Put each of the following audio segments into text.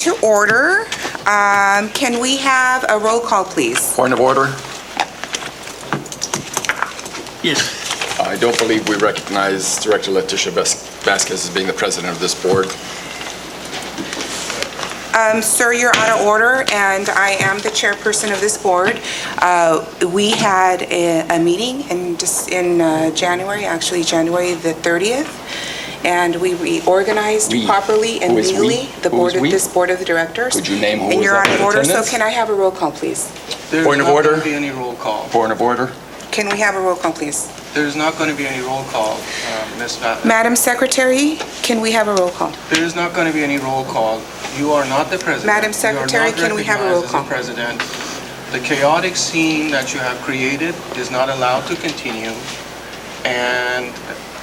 To order. Can we have a roll call, please? Point of order. Yes. I don't believe we recognize Director Leticia Vasquez as being the president of this board. Sir, you're out of order, and I am the chairperson of this board. We had a meeting in January, actually January the 30th, and we reorganized We. properly and Who is we? legally the Who board is of we? this board of the directors. Would you name who And was you're at out of that order, so attendance? can I have a roll call, please? There's Point of not order. going to be any roll call. Point of order. Can we have a roll call, please? There's not going to be any roll call, Ms. Vasquez. Madam Secretary, can we have a roll call? There is not going to be any roll call. You are not the president. Madam Secretary, can we have a roll call? You are not recognized as the president. The chaotic scene that you have created is not allowed to continue, and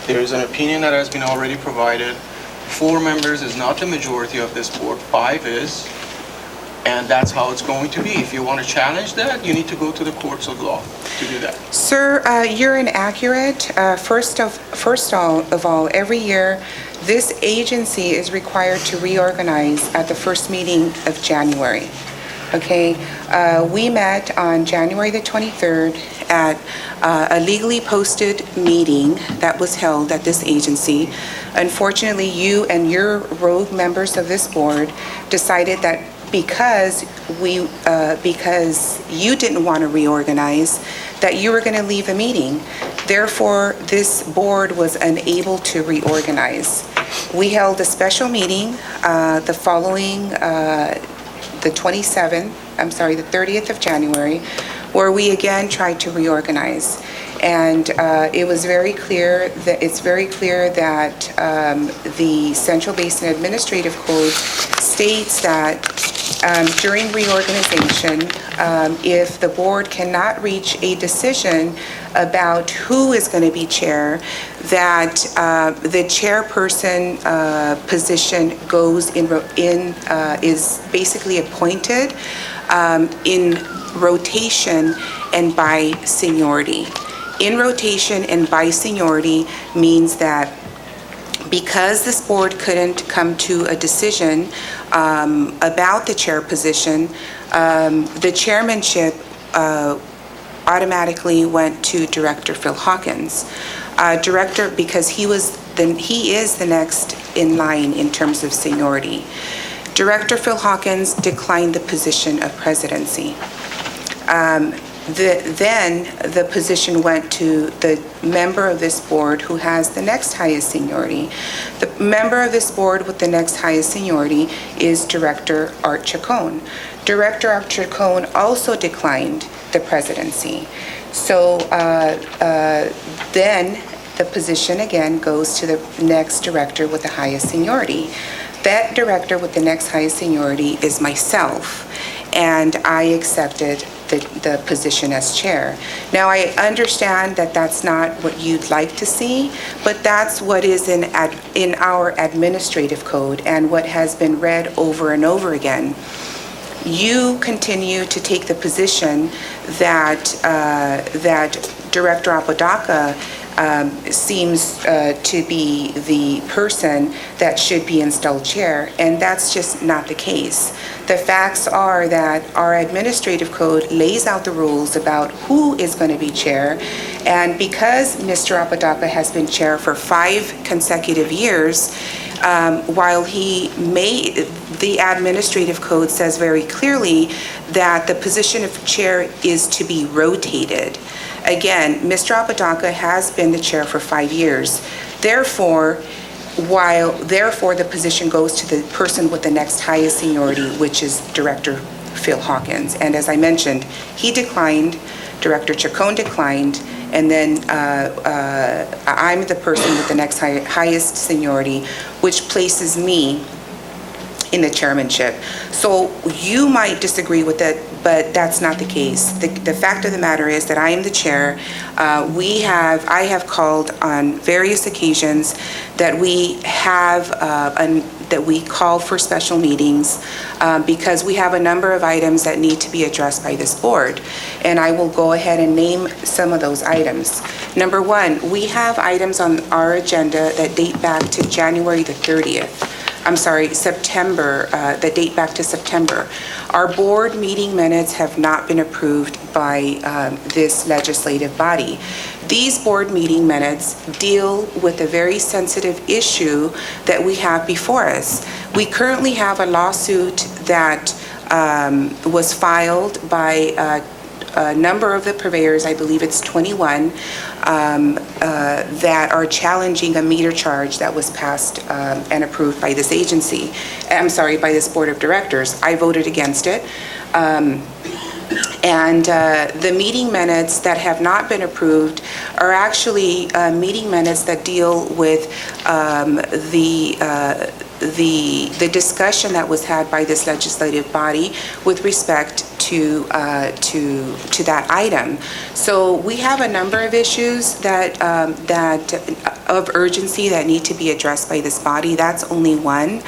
there is an opinion that has been already provided. 4 members is not the majority of this board, 5 is, and that's how it's going to be. If you want to challenge that, you need to go to the courts of law to do that. Sir, you're inaccurate. First of all, every year, this agency is required to reorganize at the first meeting of January. Okay? We met on January the 23rd at a legally posted meeting that was held at this agency. Unfortunately, you and your rogue members of this board decided that because you didn't want to reorganize, that you were going to leave a meeting. Therefore, this board was unable to reorganize. We held a special meeting the 30th of January, where we again tried to reorganize. And it's very clear that the Central Basin Administrative Code states that during reorganization, if the board cannot reach a decision about who is going to be chair, that the chairperson position is basically appointed in rotation and by seniority. In rotation and by seniority means that because this board couldn't come to a decision about the chair position, the chairmanship automatically went to Director Phil Hawkins. Because he is the next in line in terms of seniority. Director Phil Hawkins declined the position of presidency. Then the position went to the member of this board who has the next highest seniority. The member of this board with the next highest seniority is Director Art Chacon. Director Art Chacon also declined the presidency. So then the position again goes to the next director with the highest seniority. That director with the next highest seniority is myself, and I accepted the position as chair. Now, I understand that that's not what you'd like to see, but that's what is in our administrative code and what has been read over and over again. You continue to take the position that Director Apodaca seems to be the person that should be installed chair, and that's just not the case. The facts are that our administrative code lays out the rules about who is going to be chair, and because Mr. Apodaca has been chair for 5 consecutive years, while the administrative code says very clearly that the position of chair is to be rotated. Again, Mr. Apodaca has been the chair for 5 years. Therefore, the position goes to the person with the next highest seniority, which is Director Phil Hawkins. And as I mentioned, he declined, Director Chacon declined, and then I'm the person with the next highest seniority, which places me in the chairmanship. So you might disagree with that, but that's not the case. The fact of the matter is that I am the chair. I have called on various occasions that we call for special meetings because we have a number of items that need to be addressed by this board. And I will go ahead and name some of those items. Number one, we have items on our agenda that date back to January the 30th. September, that date back to September. Our board meeting minutes have not been approved by this legislative body. These board meeting minutes deal with a very sensitive issue that we have before us. We currently have a lawsuit that was filed by a number of the purveyors, I believe it's 21, that are challenging a meter charge that was passed and approved by this agency. By this board of directors. I voted against it. And the meeting minutes that have not been approved are actually meeting minutes that deal with the discussion that was had by this legislative body with respect to that item. So we have a number of issues that of urgency that need to be addressed by this body. That's only one.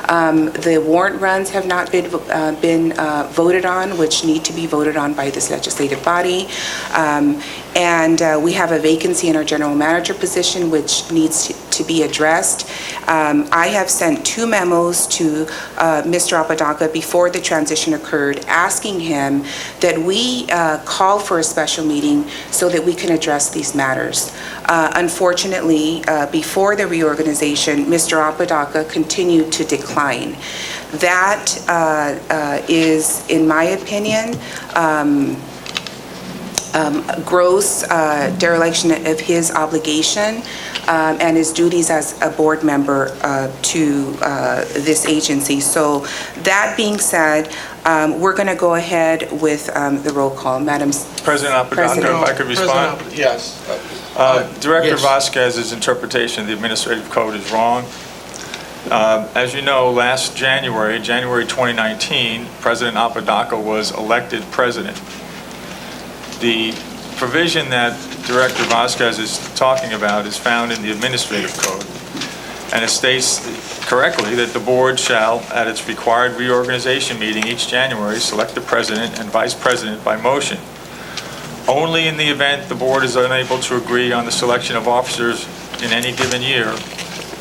The warrant runs have not been voted on, which need to be voted on by this legislative body. And we have a vacancy in our general manager position, which needs to be addressed. I have sent 2 memos to Mr. Apodaca before the transition occurred, asking him that we call for a special meeting so that we can address these matters. Unfortunately, before the reorganization, Mr. Apodaca continued to decline. That is, in my opinion, gross dereliction of his obligation and his duties as a board member to this agency. So that being said, we're going to go ahead with the roll call. Madam President Apodaca, if I could respond? Yes. Director Yes. Vasquez's interpretation of the administrative code is wrong. As you know, last January 2019, President Apodaca was elected president. The provision that Director Vasquez is talking about is found in the administrative code, and it states correctly that the board shall, at its required reorganization meeting each January, select the president and vice president by motion. Only in the event the board is unable to agree on the selection of officers in any given year,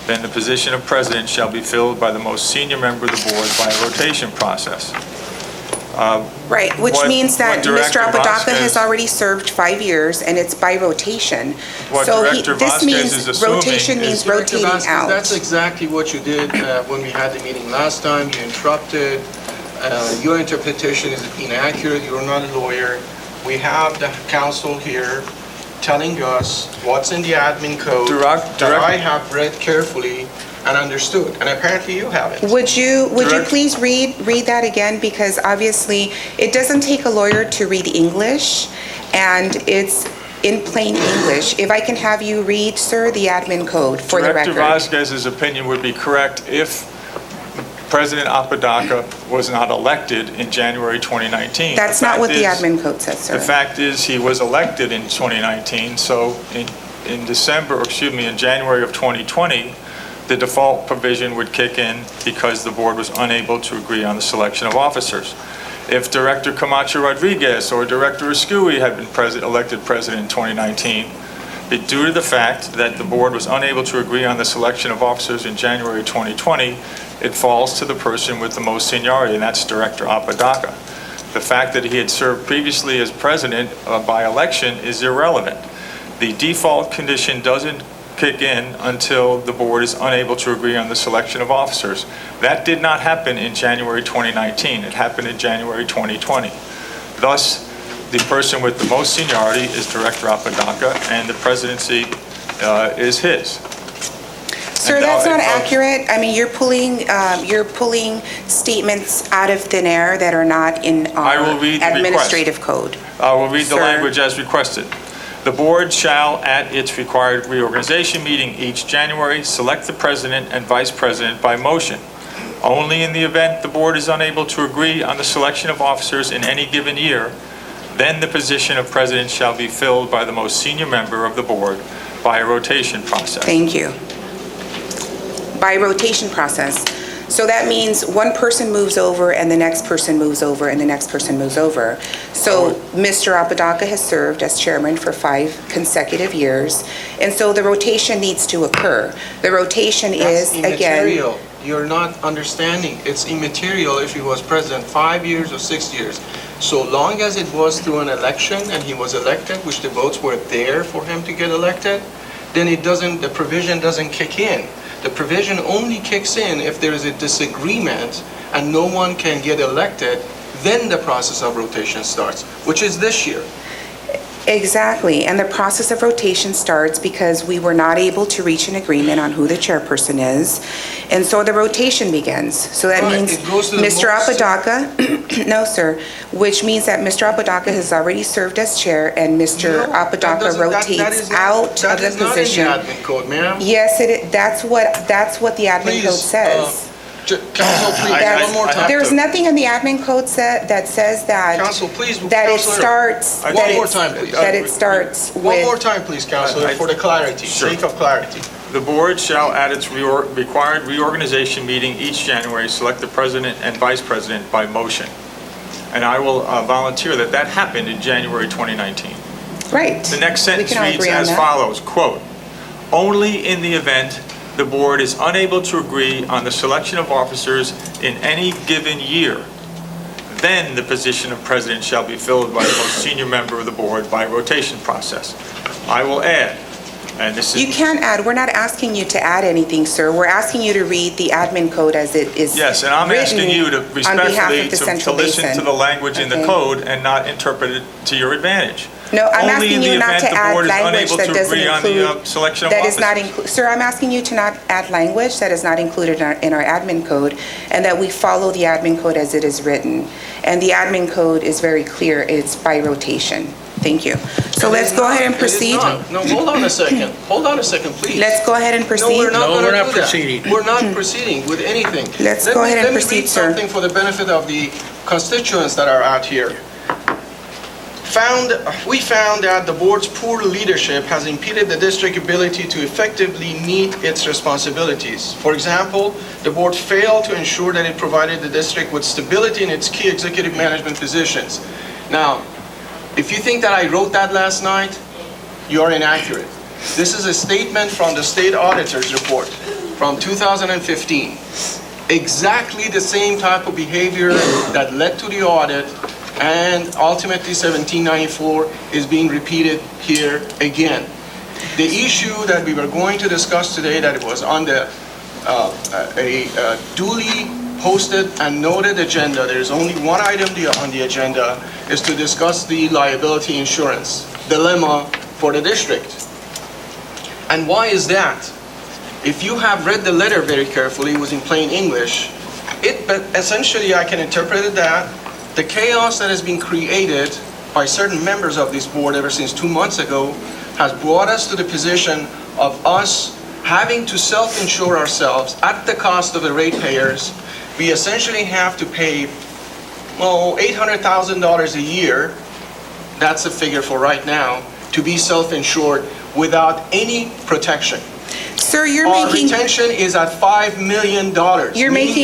then the position of president shall be filled by the most senior member of the board by a rotation process. Right, which What- means that what Mr. Director Apodaca has Vasquez- already served 5 years, and it's by rotation. What So Director this Vasquez means is assuming rotation is- means Director rotating Vasquez, out. that's exactly what you did when we had the meeting last time. You interrupted. Your interpretation is inaccurate. You're not a lawyer. We have the council here telling us what's in the admin code that I have read carefully and understood, and apparently you haven't. Would you Direct- please read that again? Because obviously, it doesn't take a lawyer to read English, and it's in plain English. If I can have you read, sir, the admin code for the Director record. Vasquez's opinion would be correct if President Apodaca was not elected in January 2019. That's The not fact what the is- admin code says, sir. The fact is, he was elected in 2019, so in January of 2020, the default provision would kick in because the board was unable to agree on the selection of officers. If Director Camacho Rodriguez or Director Escui had been elected president in 2019, due to the fact that the board was unable to agree on the selection of officers in January 2020, it falls to the person with the most seniority, and that's Director Apodaca. The fact that he had served previously as president by election is irrelevant. The default condition doesn't kick in until the board is unable to agree on the selection of officers. That did not happen in January 2019. It happened in January 2020. Thus, the person with the most seniority is Director Apodaca, and the presidency is his. Sir, And now that's not if, accurate. I mean, you're pulling statements out of thin air that are not in I our will read the request. administrative code. I will read the Sir. language as requested. The board shall, at its required reorganization meeting each January, select the president and vice president by motion. Only in the event the board is unable to agree on the selection of officers in any given year, then the position of president shall be filled by the most senior member of the board by a rotation process. Thank you. By rotation process. So that means one person moves over and the next person moves over and the next person moves over. So Mr. Apodaca has served as chairman for 5 consecutive years, and so the rotation needs to occur. The rotation That's is, again, immaterial. you're not understanding. It's immaterial if he was president 5 years or 6 years. So long as it was through an election and he was elected, which the votes were there for him to get elected, then the provision doesn't kick in. The provision only kicks in if there is a disagreement and no one can get elected, then the process of rotation starts, which is this year. Exactly, and the process of rotation starts because we were not able to reach an agreement on who the chairperson is, and so the rotation begins. So that Right, means it goes to the Mr. most- Apodaca, no, sir, which means that Mr. Apodaca has already served as chair, and Mr. No, that Apodaca doesn't- that rotates is not- out of the position. That is not in the admin code, ma'am. Yes, that's what the admin code Please, says. Council, please, That's- one more time. There's nothing in the admin code that says that. Council, please, That it Councilor. starts. One that more it's- time, please. That it starts One more with. time, please, Councilor, for the clarity, Sure. sake of clarity. The board shall, at its required reorganization meeting each January, select the president and vice president by motion. And I will volunteer that that happened in January 2019. Right. The next We sentence can all reads agree on as that. follows, quote, "Only in the event the board is unable to agree on the selection of officers in any given year, then the position of president shall be filled by the most senior member of the board by rotation process." I will add, and this is... You can't add, we're not asking you to add anything, sir. We're asking you to read the admin code as it is. Yes, and I'm asking you to written on behalf respectfully of the to Central listen Basin. to the language in the Okay. code and not interpret it to your advantage. No, I'm Only in asking the you not event to the add board is language unable that to doesn't agree on the, include. selection of That is not officers. Sir, I'm asking you to not add language that is not included in our admin code, and that we follow the admin code as it is written. And the admin code is very clear, it's by rotation. Thank you. So let's go ahead and It is proceed. not. No, hold on a second. Hold on a second, please. Let's go ahead and No, proceed. we're not No, going we're to not do that. proceeding. We're not proceeding with anything. Let's go ahead and proceed, sir. Let me read something for the benefit of the constituents that are out here. We found that the board's poor leadership has impeded the district's ability to effectively meet its responsibilities. For example, the board failed to ensure that it provided the district with stability in its key executive management positions. Now, if you think that I wrote that last night, you are inaccurate. This is a statement from the state auditor's report from 2015. Exactly the same type of behavior that led to the audit and ultimately 1794 is being repeated here again. The issue that we were going to discuss today, that it was on the duly posted and noted agenda, there's only one item on the agenda, is to discuss the liability insurance dilemma for the district. And why is that? If you have read the letter very carefully, it was in plain English, but essentially I can interpret it that the chaos that has been created by certain members of this board ever since 2 months ago has brought us to the position of us having to self-insure ourselves at the cost of the ratepayers. We essentially have to pay, well, $800,000 a year, that's the figure for right now, to be self-insured without any protection. Sir, you're Our making, retention is at $5 million. You're meaning making-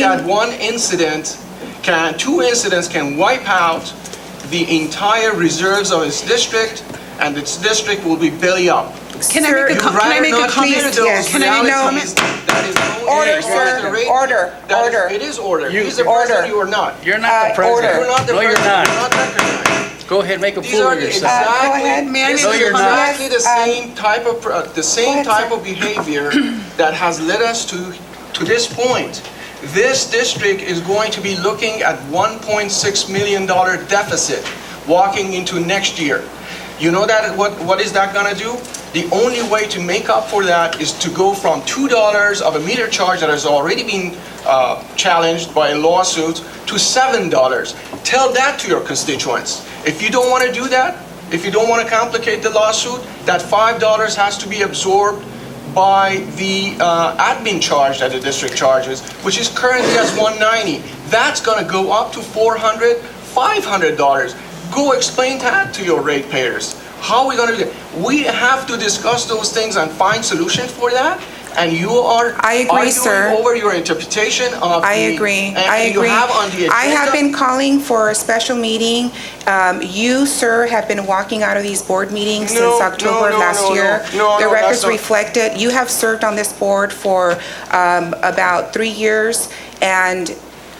that two incidents can wipe out the entire reserves of its district, and its district will be belly up. Can I Sir, make a You'd comment? rather Can I make a not comment? hear Please, those yes. Can I make a realities that is known Order, as sir. the rate- Order, that is- order. It is order. You- He's the order. president, you are not. You're not the president. order. You're not the No, you're president, not. you're not recognized. Go ahead, make a These fool are of the yourself. Go ahead. exactly, May I this make is a comment? exactly the same type of, Go ahead, sir. behavior that has led us to this point. This district is going to be looking at $1.6 million deficit walking into next year. You know that what is that gonna do? The only way to make up for that is to go from $2 of a meter charge that has already been challenged by a lawsuit to $7. Tell that to your constituents. If you don't want to do that, if you don't want to complicate the lawsuit, that $5 has to be absorbed by the admin charge that the district charges, which is currently at $190. That's going to go up to $400, $500. Go explain that to your ratepayers. How are we going to do that? We have to discuss those things and find solutions for that. and you are I agree, arguing sir. over your interpretation of I the... agree. and I you agree. have on the agenda... I have been calling for a special meeting. You, sir, have been walking out of these board meetings since No, October of no, last no, year. no, The no, records that's not- reflect it. You have served on this board for about 3 years, and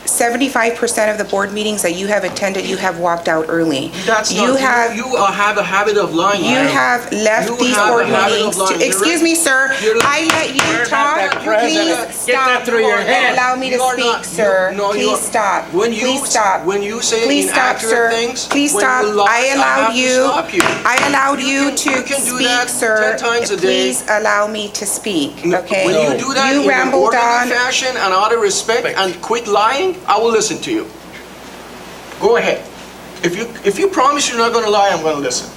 75% of the board meetings that you have attended, you have walked out early. That's You not... have... You have a habit of lying. You have left You these have board a habit of meetings to, lying. excuse me, sir, You're- I let you You're not talk. that Please president. Get that stop. through your head. Allow me to You are speak, not- sir. no, you Please are- stop. When you- Please stop. when you say Please stop, inaccurate sir. things, Please when stop. you lie, I I allowed have to you. stop you. I allowed you You to can do speak, that sir. 10 times a day. Please allow me to speak, okay? When you do that You in an rambled orderly on. fashion and out of respect and quit lying, I will listen to you. Go ahead. If you promise you're not going to lie, I'm going to listen.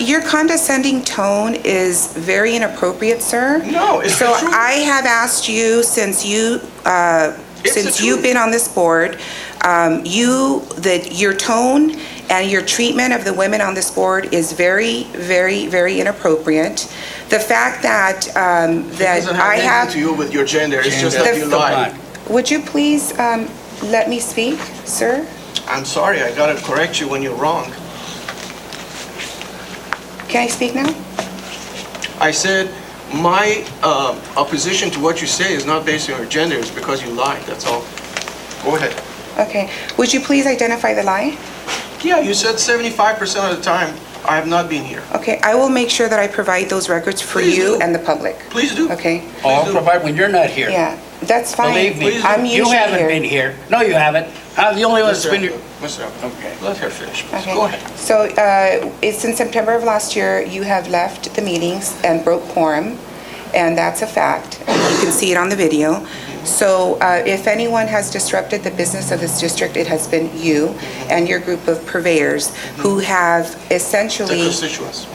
Your condescending tone is very inappropriate, sir. No, it's So the truth. I have asked you since It's the you've truth. been on this board, your tone and your treatment of the women on this board is very, very, very inappropriate. The fact that It doesn't I have have, anything to do with your gender. It's just that The- you lie. would you please let me speak, sir? I'm sorry, I got to correct you when you're wrong. Can I speak now? I said my opposition to what you say is not based on your gender. It's because you lied. That's all. Go ahead. Okay. Would you please identify the lie? Yeah, you said 75% of the time I have not been here. Okay, I will make sure that I provide those records for Please you do. and the public. Please do. Okay? I'll do. provide when you're not here. Yeah, that's fine. Believe me, Please do. I'm you usually haven't here. been here. No, you haven't. I'm the only one that's Mr. been here. Abdul, Mr. Abdul, Okay. let her finish, please. Okay. Go ahead. So, it's in September of last year, you have left the meetings and broke quorum, and that's a fact. You can see it on the video. So, if anyone has disrupted the business of this district, it has been you and your group of purveyors who have The essentially... constituents.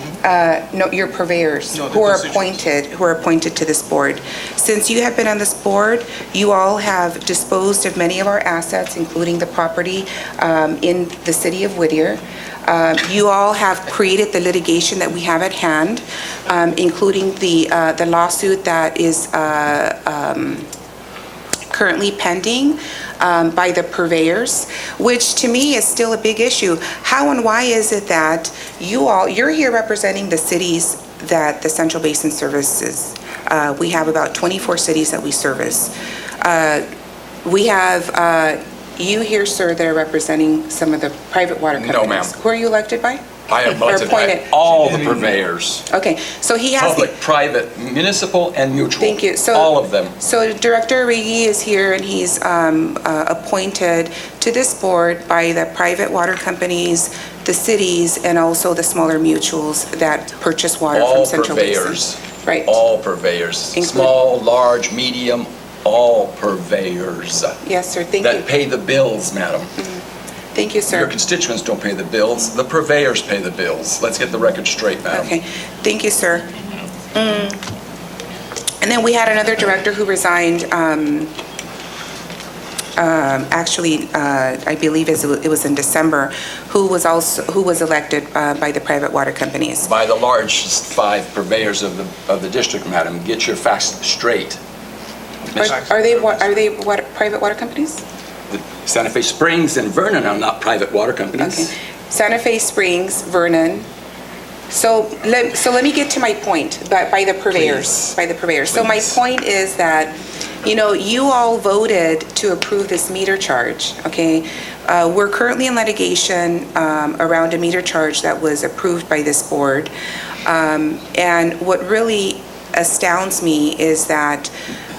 No, your purveyors, No, the who are constituents. appointed to this board. Since you have been on this board, you all have disposed of many of our assets, including the property in the city of Whittier. You all have created the litigation that we have at hand, including the lawsuit that is currently pending by the purveyors, which to me is still a big issue. How and why is it that you're here representing the cities that the Central Basin services? We have about 24 cities that we service. We have you here, sir, that are representing some of the private water companies. No, ma'am. Who are you elected by? I am Or elected by appointed. all the purveyors, Okay, so he has the... public, private, municipal, and mutual. Thank you. So- All of them. So Director Origi is here, and he's appointed to this board by the private water companies, the cities, and also the smaller mutuals that purchase water from All Central Basin. purveyors. Right. All purveyors. Include- Small, large, medium, all purveyors. Yes, sir. Thank That you. pay the bills, madam. Thank you, Your sir. constituents don't pay the bills, the purveyors pay the bills. Let's get the record straight, madam. Okay. Thank you, sir. And then we had another director who resigned, actually, I believe it was in December, who was elected by the private water companies. By the largest 5 purveyors of the district, madam. Get your facts straight. Are they private water companies? Santa Fe Springs and Vernon are not private water companies. Okay. Santa Fe Springs, Vernon. So let me get to my point, by the purveyors, Please. by the purveyors. So my Please. point is that, you all voted to approve this meter charge, okay? We're currently in litigation around a meter charge that was approved by this board. And what really astounds me is that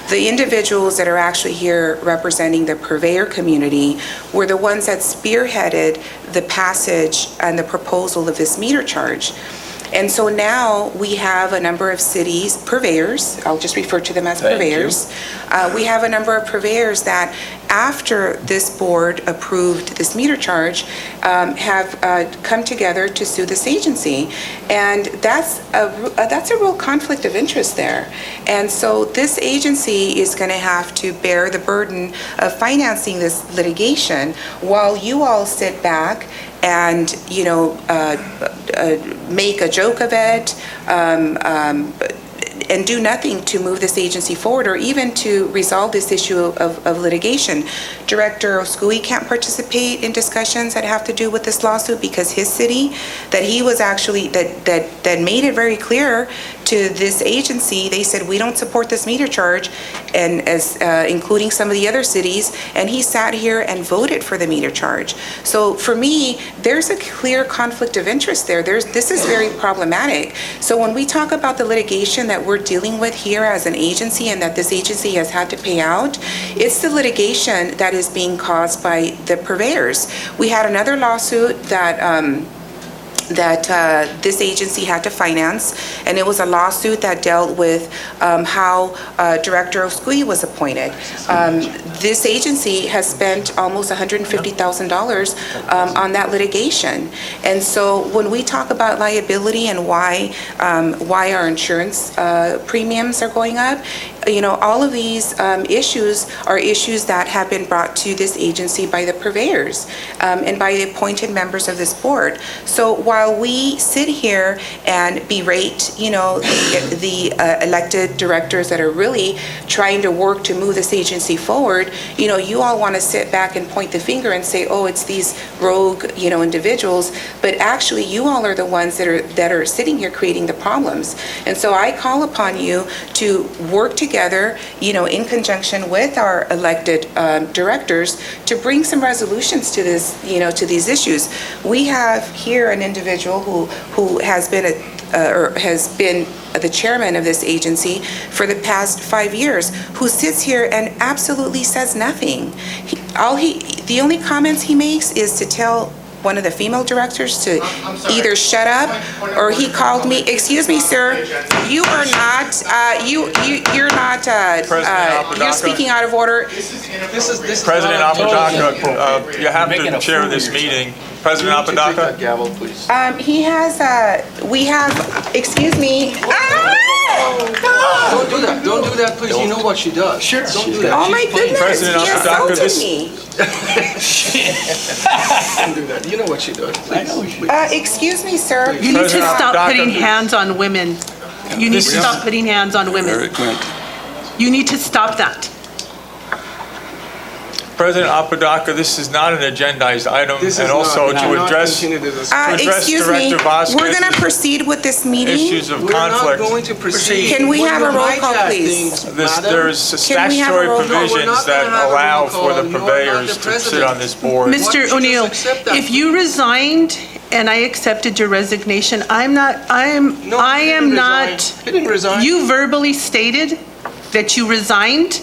the individuals that are actually here representing the purveyor community were the ones that spearheaded the passage and the proposal of this meter charge. And so now we have a number of cities, purveyors, I'll just refer to them as Thank you. purveyors. We have a number of purveyors that, after this board approved this meter charge, have come together to sue this agency. And that's a real conflict of interest there. And so this agency is going to have to bear the burden of financing this litigation while you all sit back and, make a joke of it. and do nothing to move this agency forward or even to resolve this issue of litigation. Director Oskui can't participate in discussions that have to do with this lawsuit because his city, that he was actually, that made it very clear to this agency, they said, we don't support this meter charge, and as including some of the other cities, and he sat here and voted for the meter charge. So for me, there's a clear conflict of interest there. This is very problematic. So when we talk about the litigation that we're dealing with here as an agency and that this agency has had to pay out, it's the litigation that is being caused by the purveyors. We had another lawsuit that this agency had to finance, and it was a lawsuit that dealt with how Director Oskui was appointed. This agency has spent almost $150,000 on that litigation. And so when we talk about liability and why our insurance premiums are going up, all of these issues are issues that have been brought to this agency by the purveyors and by the appointed members of this board. So while we sit here and berate, the elected directors that are really trying to work to move this agency forward, you all want to sit back and point the finger and say, oh, it's these rogue, individuals, but actually you all are the ones that are sitting here creating the problems. And so I call upon you to work together, in conjunction with our elected directors to bring some resolutions to this, to these issues. We have here an individual who has been the chairman of this agency for the past 5 years, who sits here and absolutely says nothing. The only comments he makes is to tell one of the female directors to either shut up, or he called me, excuse me, sir, you are not, you're not, you're speaking out of order. President Apodaca, you have to chair this meeting. President Apodaca? Gavel, please. He has, we have, excuse me. Don't do that. Don't do that, please. You know what she does. Sure. Don't do that. Oh my goodness, President he Apodaca, assaulted this- me. Don't do that. You know what she does. I know she- Excuse me, sir. You need to President stop Apodaca, putting this- hands on women. You need to stop putting hands on women. You need to stop that. President Apodaca, this is not an agendized item, This is and not. also We to cannot address continue to discuss. to address Excuse me, Director Vasquez's we're going to proceed with this meeting. issues of We're not conflict. going to proceed. Can we When have you a roll call, hijack please? things, There's madam, statutory roll call? No, we're provisions not that gonna have a allow roll for call. the You're not purveyors the to sit president. on this board. Why don't you Mr. just O'Neill, accept that? if you resigned and I accepted your resignation, I am No, he didn't resign. He didn't resign. You verbally stated that you resigned,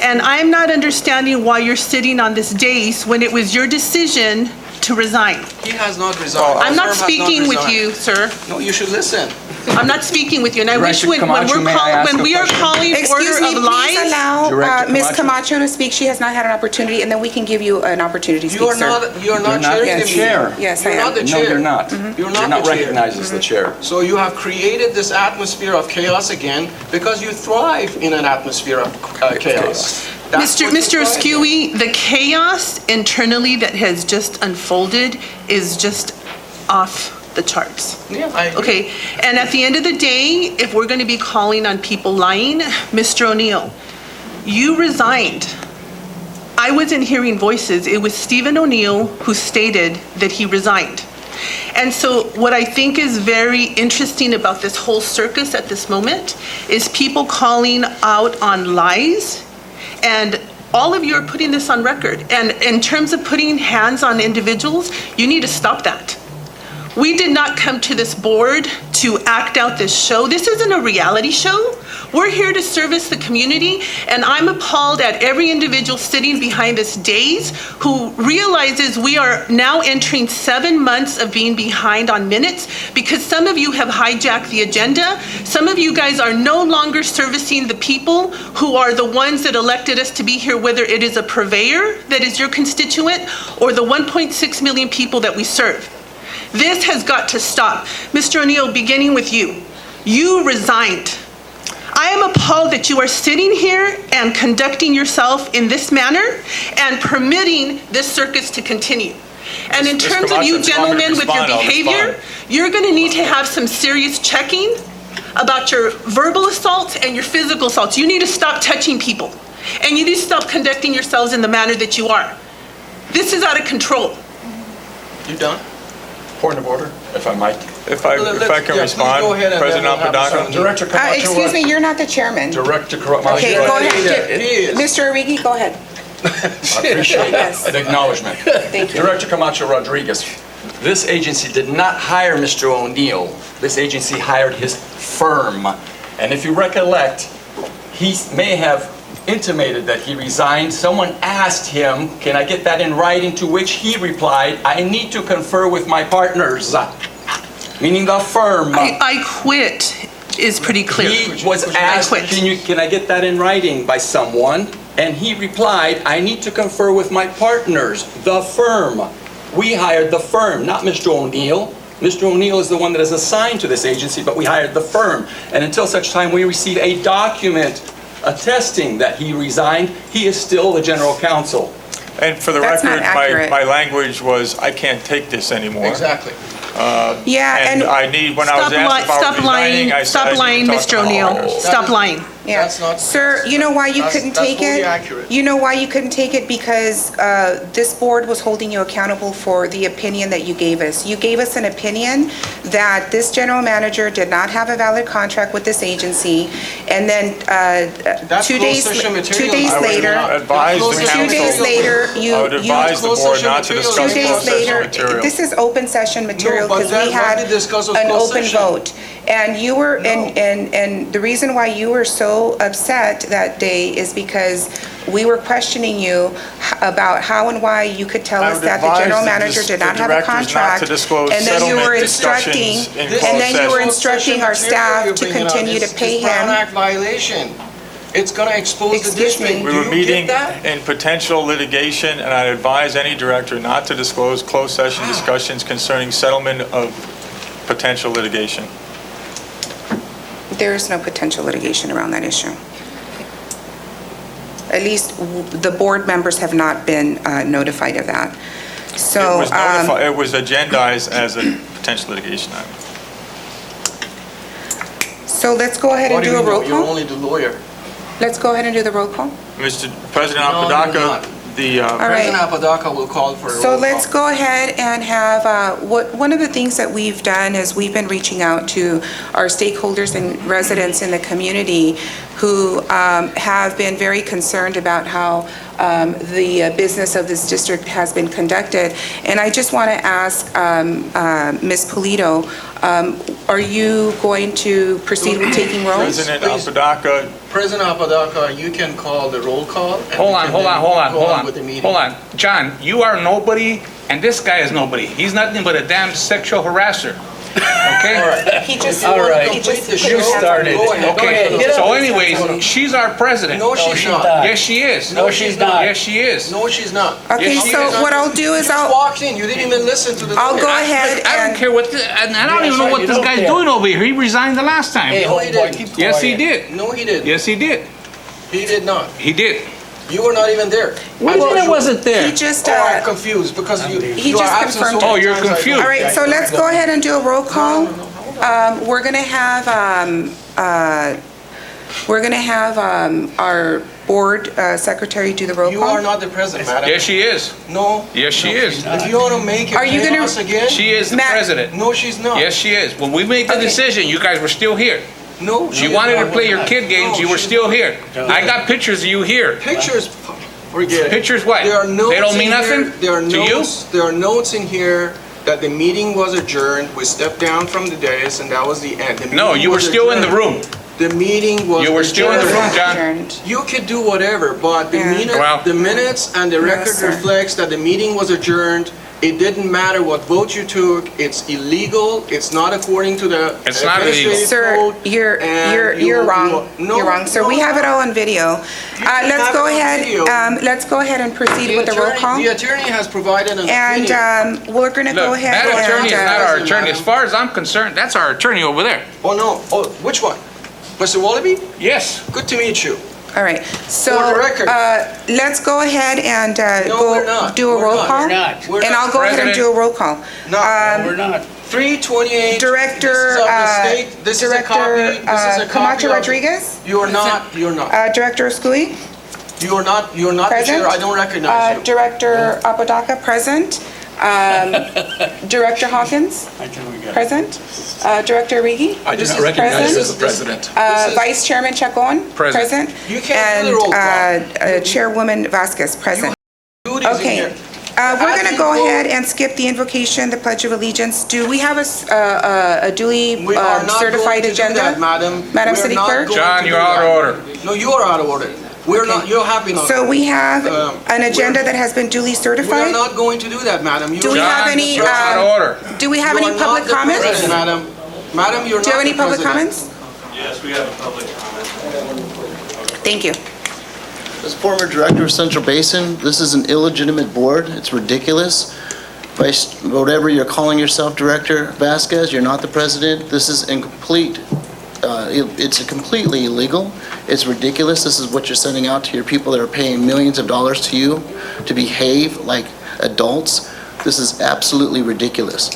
and I'm not understanding why you're sitting on this dais when it was your decision to resign. He has not resigned. I'm Our not firm has speaking with resigned. you, sir. No, you should listen. I'm not speaking with you, and I wish Director Camacho, may I ask when a we are question? calling Excuse order me, of please lies. allow Director Ms. Camacho. Camacho to speak. She has not had an opportunity, and then we can give you an opportunity to You are speak, sir. not You're not chairing the the chair. meeting. Yes, I You're am. not the No, chair. you're not. You're You're not not the chair. recognized as the chair. So you have created this atmosphere of chaos again because you thrive in an atmosphere of chaos. That's Mr. what you Mr. thrive in. Askewy, the chaos internally that has just unfolded is just off the charts. Yeah, I agree. Okay, and at the end of the day, if we're going to be calling on people lying, Mr. O'Neill, you resigned. I wasn't hearing voices. It was Stephen O'Neill who stated that he resigned. And so what I think is very interesting about this whole circus at this moment is people calling out on lies, and all of you are putting this on record. And in terms of putting hands on individuals, you need to stop that. We did not come to this board to act out this show. This isn't a reality show. We're here to service the community, and I'm appalled at every individual sitting behind this dais who realizes we are now entering 7 months of being behind on minutes because some of you have hijacked the agenda. Some of you guys are no longer servicing the people who are the ones that elected us to be here, whether it is a purveyor that is your constituent or the 1.6 million people that we serve. This has got to stop. Mr. O'Neill, beginning with you. You resigned. I am appalled that you are sitting here and conducting yourself in this manner and permitting this circus to continue. And in Ms. terms of you Camacho, if you want me to gentlemen with your respond, I'll behavior, respond. you're going to need to have some serious checking about your verbal assaults and your physical assaults. You need to stop touching people. And you need to stop conducting yourselves in the manner that you are. This is out of control. You done? Point of order, if I might. If I can respond, Go ahead and President then we'll have Apodaca? some- Director Camacho. Excuse me, you're not the chairman. Director Camacho. Okay, go He ahead. is. Mr. Origi, go ahead. I appreciate Yes. the acknowledgement. Thank you. Director Camacho Rodriguez, this agency did not hire Mr. O'Neill. This agency hired his firm. And if you recollect, he may have intimated that he resigned. Someone asked him, can I get that in writing? To which he replied, I need to confer with my partners, meaning the firm. I quit is pretty clear. He was I asked, quit. can I get that in writing by someone? And he replied, I need to confer with my partners, the firm. We hired the firm, not Mr. O'Neill. Mr. O'Neill is the one that is assigned to this agency, but we hired the firm. And until such time we receive a document attesting that he resigned, he is still the general counsel. And for the That's not record, accurate. my language was, I can't take this anymore. Exactly. Yeah, And and, I need, when I was Stop asked if I was resigning, I said Stop I need lying, to talk Mr. to my O'Neill. partners. Stop lying. yeah. That's not- Sir, you know why you That's- couldn't that's take fully it? accurate. You know why you couldn't take it? Because this board was holding you accountable for the opinion that you gave us. You gave us an opinion that this general manager did not have a valid contract with this agency, and then That's 2 closed days, session 2 material. days I would later, advise the Closed session 2 days council- later, I you, would advise the closed board session not to material. discuss 2 days closed session later, material. this is open session material but because that- we why had did this go to an closed open session? vote. And you were, and the reason why you were so upset that day is because we were questioning you about how and why you could tell I us would that the advise general the manager did not have a directors not contract. to disclose And then you were settlement instructing, discussions in This closed and then you were session. instructing our staff to continue to pay It's Brown him. Act violation. It's gonna expose the Excuse me. district. We Do were you meeting get that? in potential litigation, and I advise any director not to disclose closed session discussions concerning settlement of potential litigation. There is no potential litigation around that issue. At least the board members have not been notified of that. So, It was agendized as a potential litigation item. so let's go ahead What and do do you a roll know? You're call. only the lawyer. Let's go ahead and do the roll call. Mr. President No, you're Apodaca, not. the, All right. President Apodaca will call for a roll So call. let's go ahead and have, one of the things that we've done is we've been reaching out to our stakeholders and residents in the community who have been very concerned about how the business of this district has been conducted. And I just want to ask Ms. Polito, are you going to proceed with taking roll? President Please. Apodaca, President Apodaca, you can call the roll call. and Hold we on, can hold then on, hold on, go hold on on, with the meeting. hold on. John, you are nobody, and this guy is nobody. He's nothing but a damn sexual harasser. Okay? All right. He just, If you want to right. he complete just the put show, his hands on started. it. Go ahead. Okay, Go get ahead. So up. anyways, she's our president. No, she's she's not. not. Yes, she is. No, she's not. Yes, she is. No, she's not. Okay, Yes, she so is. what I'll do is You just I'll walked in, you didn't even listen to the I'll lawyer. go ahead I don't and, care what, and I don't Yeah, even know sorry, what you this don't guy's care. doing over here. He resigned the last time. Hey, No, hold he boy, didn't. keep Yes, he quiet. did. No, he didn't. Yes, he did. He did not. He did. You were not even there. What do you mean I wasn't he there? just, Oh, I'm confused because you He you are just absent confirmed so it. many Oh, you're times I confused. don't- all right, so let's go ahead and do a roll call. We're gonna have, our board secretary do the roll You are call. not the president, madam. Yes, she is. No. Yes, she is. If you want to make it Are you gonna- chaos again? She is the Matt- president. No, she's not. Yes, she is. When we made the Okay. decision, you guys were still here. No. You wanted to play your kid games, you were still here. I got pictures of you here. Pictures, forget it. Pictures what? There are notes They don't in mean here- nothing There are to you? notes, there are notes in here that the meeting was adjourned. We stepped down from the dais and that was the end. The No, meeting you were was still in the adjourned. room. The meeting was You were still in the adjourned. room, John. Adjourned. You could do whatever, but the Yeah. Well- the minutes and the record sir. reflects that the meeting was adjourned. It didn't matter what vote you took. It's illegal. It's not according to the It's not illegal. administrative Sir, code, you're and you're you- wrong. no, You're wrong, sir. We no, have it no. all on video. can Let's have go it on ahead, video. let's go ahead and proceed with the roll call. The attorney has provided an And opinion. we're gonna go Look, ahead that and. attorney is not our Doesn't attorney. matter. As far as I'm concerned, that's our attorney over there. Oh, no. Oh, which one? Mr. Wallaby? Yes. Good to meet you. All right, so. For the record. Let's go ahead and No, we're not. do a We're roll not. call. We're not. We're And not. I'll go ahead and do a roll call. No, We're not. 328. Director, This is of the state. This is a copy. Director This is a copy Camacho of- Rodriguez, You're not, Director Skui, you're not the present. chair. I don't recognize you. Director Apodaca, present. Director Hawkins, I think we got it. present. Director Rigi, I do This not is recognize you present. as the president. This is- Vice Chairman Chacon, Present. present. You can't do the roll call. And Chairwoman Vasquez, present. Duties in Okay, here. we're going to As go you ahead and skip the invocation, the Pledge of Allegiance. Do we have a duly We are not certified going to do agenda? that, madam. Madam We are City not Clerk? going John, to you're do out of that. order. No, you are out of order. We're not, you're happy not. So we have an agenda we're- that has been duly We are certified? not going to do that, madam. Do we have John, any, you're out of order. Do we have You any are public not the comments? president, Madam, madam, you're not Do you have any the public president. comments? Yes, we have a public comment. Thank you. As former director of Central Basin, this is an illegitimate board. It's ridiculous. Whatever you're calling yourself, Director Vasquez, you're not the president. This is incomplete. It's completely illegal. It's ridiculous. This is what you're sending out to your people that are paying millions of dollars to you to behave like adults. This is absolutely ridiculous.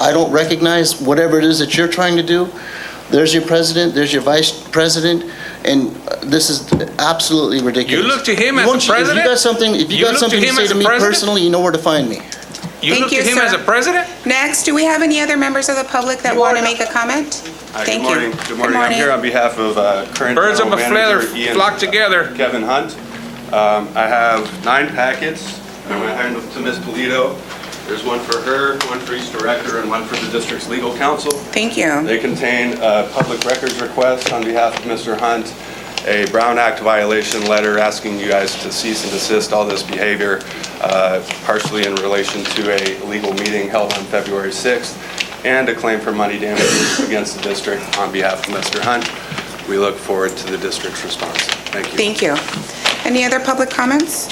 I don't recognize whatever it is that you're trying to do. There's your president, there's your vice president, and this is absolutely ridiculous. You look to him as You want- the president? If you got something, You look to to him say as to the me president? personally, you know where to find me. You Thank look to you, him as sir. a president? Next, do we have any other members of the public that You want are to not- make a comment? Thank you. Good morning. Good morning. I'm here on behalf of current Birds of a General feather Manager Ian flock together. Kevin Hunt. I have 9 packets. I'm going to hand them to Ms. Polito. There's one for her, one for each director, and one for the district's legal counsel. Thank you. They contain a public records request on behalf of Mr. Hunt, a Brown Act violation letter asking you guys to cease and desist all this behavior, partially in relation to a legal meeting held on February 6th, and a claim for money damages against the district on behalf of Mr. Hunt. We look forward to the district's response. Thank you. Thank you. Any other public comments?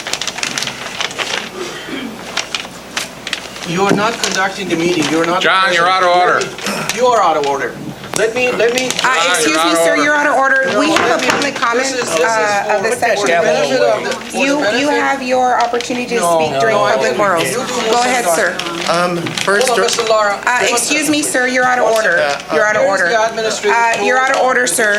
You are not conducting the meeting, you're not. the John, you're out of order. president. You are out of order. Let me. Excuse out me, of sir, order. you're out of order. We No, have let a me- public comment this is of the for section. the benefit of the- for the You benefit- have your opportunity to No, speak during no, I public didn't. morals. You do Go most ahead, of the sir. First, Hold on, Mr. Lara. Excuse me, sir, you're out of order. You're out of Here's order. the administrative You're out of code. order, sir.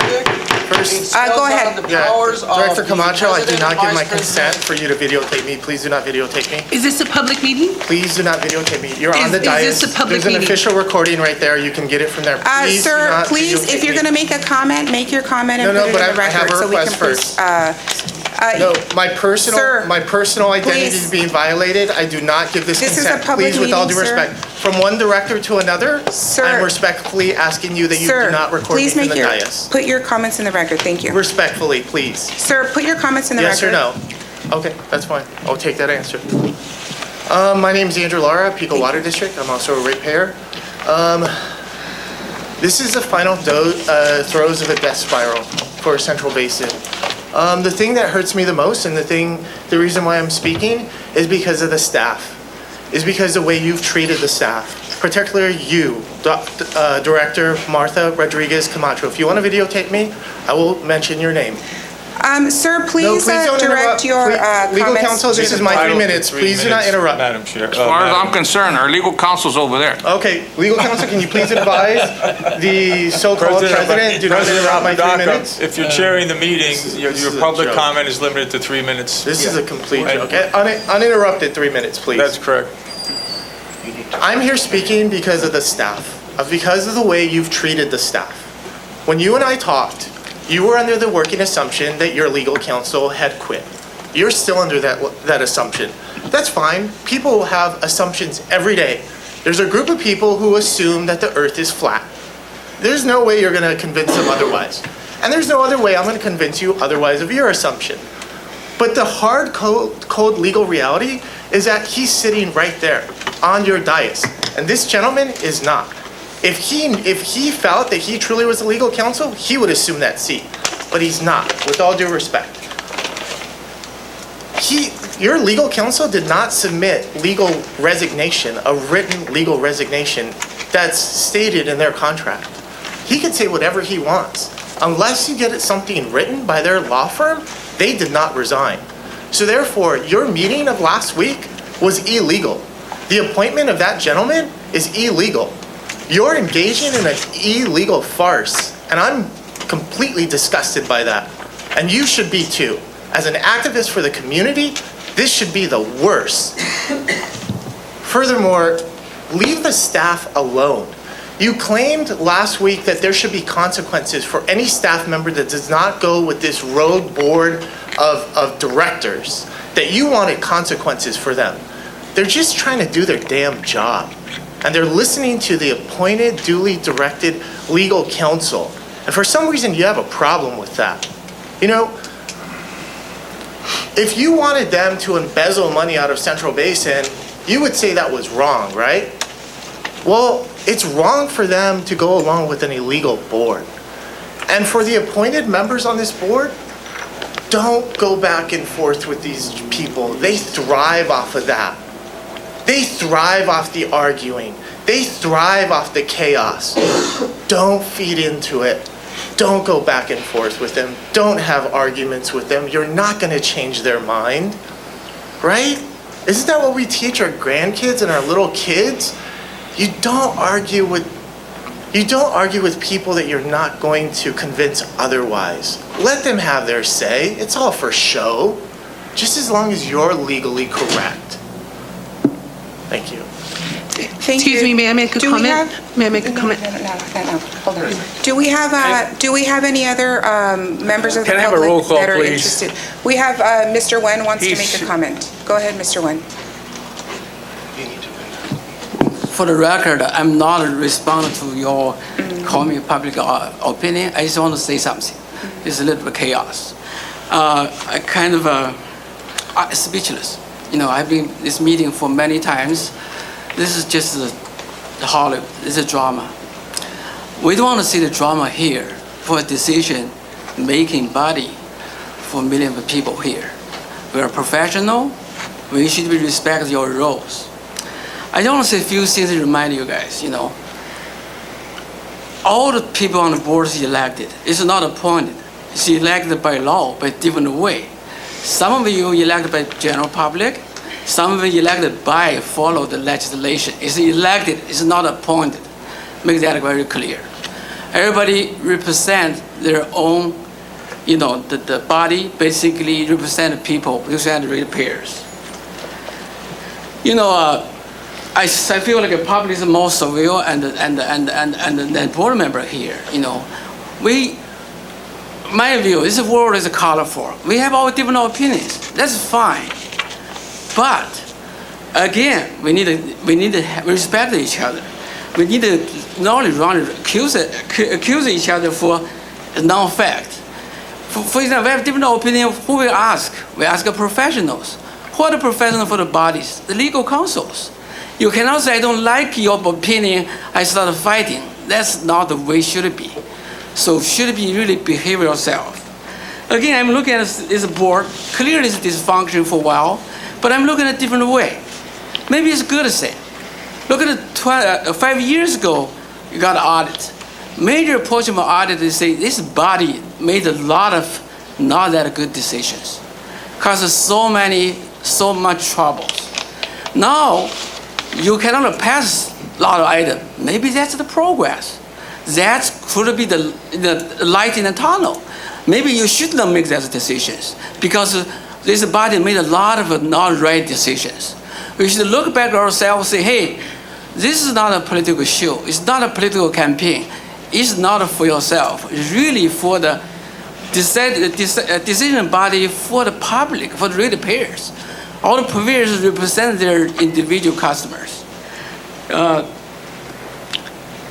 It spells go out ahead. the powers of Director the Camacho, I do president, not give my vice consent president. for you to videotape me. Please do not videotape me. Is this a public meeting? Please do not videotape me. You're on the Is dais. this a public There's an meeting? official recording right there. You can get it from there. Please do Sir, not please, if videotape you're me. going to make a comment, make your comment and No, put it but in the I have record a so we can request please. No, Sir, my personal identity please. is being violated. I do not give this This is a consent. public Please, with all meeting, due sir. respect. From one director to another, Sir. I'm respectfully asking you that you do Sir, not record me please from make the your, dais. put your comments in the record. Thank you. Respectfully, please. Sir, put your comments in the record. Yes or no? Okay, that's fine. I'll take that answer. My name is Andrew Lara, Pico Water District. I'm also a ratepayer. This is the final throes of a death spiral for Central Basin. The thing that hurts me the most and the reason why I'm speaking is because of the staff. Is because the way you've treated the staff, particularly you, Director Martha Rodriguez Camacho. If you want to videotape me, I will mention your name. Sir, No, please don't direct interrupt. your Please- Legal comments. counsel, this is my 3 minutes. Please do not interrupt. Madam Chair. As far as I'm concerned, our legal counsel's over there. Okay, legal counsel, can you please advise the so-called president, do not interrupt my 3 minutes? If you're chairing the meeting, your this is a public joke. comment is limited to 3 minutes. This is a complete Yeah. joke. Uninterrupted 3 minutes, please. That's correct. I'm here speaking because of the staff, because of the way you've treated the staff. When you and I talked, you were under the working assumption that your legal counsel had quit. You're still under that assumption. That's fine. People will have assumptions every day. There's a group of people who assume that the earth is flat. There's no way you're going to convince them otherwise. And there's no other way I'm going to convince you otherwise of your assumption. But the hard, cold legal reality is that he's sitting right there on your dais. And this gentleman is not. If he felt that he truly was the legal counsel, he would assume that seat. But he's not, with all due respect. Your legal counsel did not submit legal resignation, a written legal resignation that's stated in their contract. He could say whatever he wants. unless you get it something written by their law firm, they did not resign. So therefore, your meeting of last week was illegal. The appointment of that gentleman is illegal. You're engaging in an illegal farce, and I'm completely disgusted by that. And you should be too. As an activist for the community, this should be the worst. Furthermore, leave the staff alone. You claimed last week that there should be consequences for any staff member that does not go with this rogue board of directors, that you wanted consequences for them. They're just trying to do their damn job. And they're listening to the appointed, duly directed legal counsel. And for some reason, you have a problem with that. You know, if you wanted them to embezzle money out of Central Basin, you would say that was wrong, right? Well, it's wrong for them to go along with an illegal board. And for the appointed members on this board, don't go back and forth with these people. They thrive off of that. They thrive off the arguing. They thrive off the chaos. Don't feed into it. Don't go back and forth with them. Don't have arguments with them. You're not going to change their mind, right? Isn't that what we teach our grandkids and our little kids? You don't argue with people that you're not going to convince otherwise. Let them have their say. It's all for show, just as long as you're legally correct. Thank you. Thank Excuse you. me, may I make a Do we comment? have- May I make a comment? No, hold on. Do we have any other members of the Can I have a roll public call, that are please? interested? We have, Mr. Wen wants to make a comment. Go ahead, Mr. Wen. For the record, I'm not responding to your comment public opinion. I just want to say something. It's a little bit chaos. I kind of speechless. You know, I've been this meeting for many times. This is just the Hollywood. It's a drama. We don't want to see the drama here for a decision-making body for millions of people here. We are professional. We should respect your roles. I just want to say a few things to remind you guys, you know. All the people on the board is elected. It's not appointed. It's elected by law, by different way. Some of you elected by general public. Some of you elected by follow the legislation. It's elected, it's not appointed. Make that very clear. Everybody represent their own, you know, the body basically represent people, represent ratepayers. You know, I feel like a public is more civil and the board member here. You know, my view is the world is colorful. We have all different opinions. That's fine. But again, we need to respect each other. We need to not only accuse each other for non-fact. For example, we have different opinion. Who we ask? We ask professionals. Who are the professionals for the bodies? The legal counsels. You cannot say, I don't like your opinion, I start fighting. That's not the way it should be. So should be really behave yourself. Again, I'm looking at this board, clearly it's dysfunctional for a while, but I'm looking at a different way. Maybe it's good to say. Look at it, 5 years ago, you got an audit. Major portion of audit, they say this body made a lot of not that good decisions. Causes so much troubles. Now, you cannot pass a lot of items. Maybe that's the progress. That could be the light in the tunnel. Maybe you should not make those decisions because this body made a lot of not right decisions. We should look back at ourselves and say, hey, this is not a political show. It's not a political campaign. It's not for yourself. It's really for the decision body for the public, for the ratepayers. All the purveyors represent their individual customers.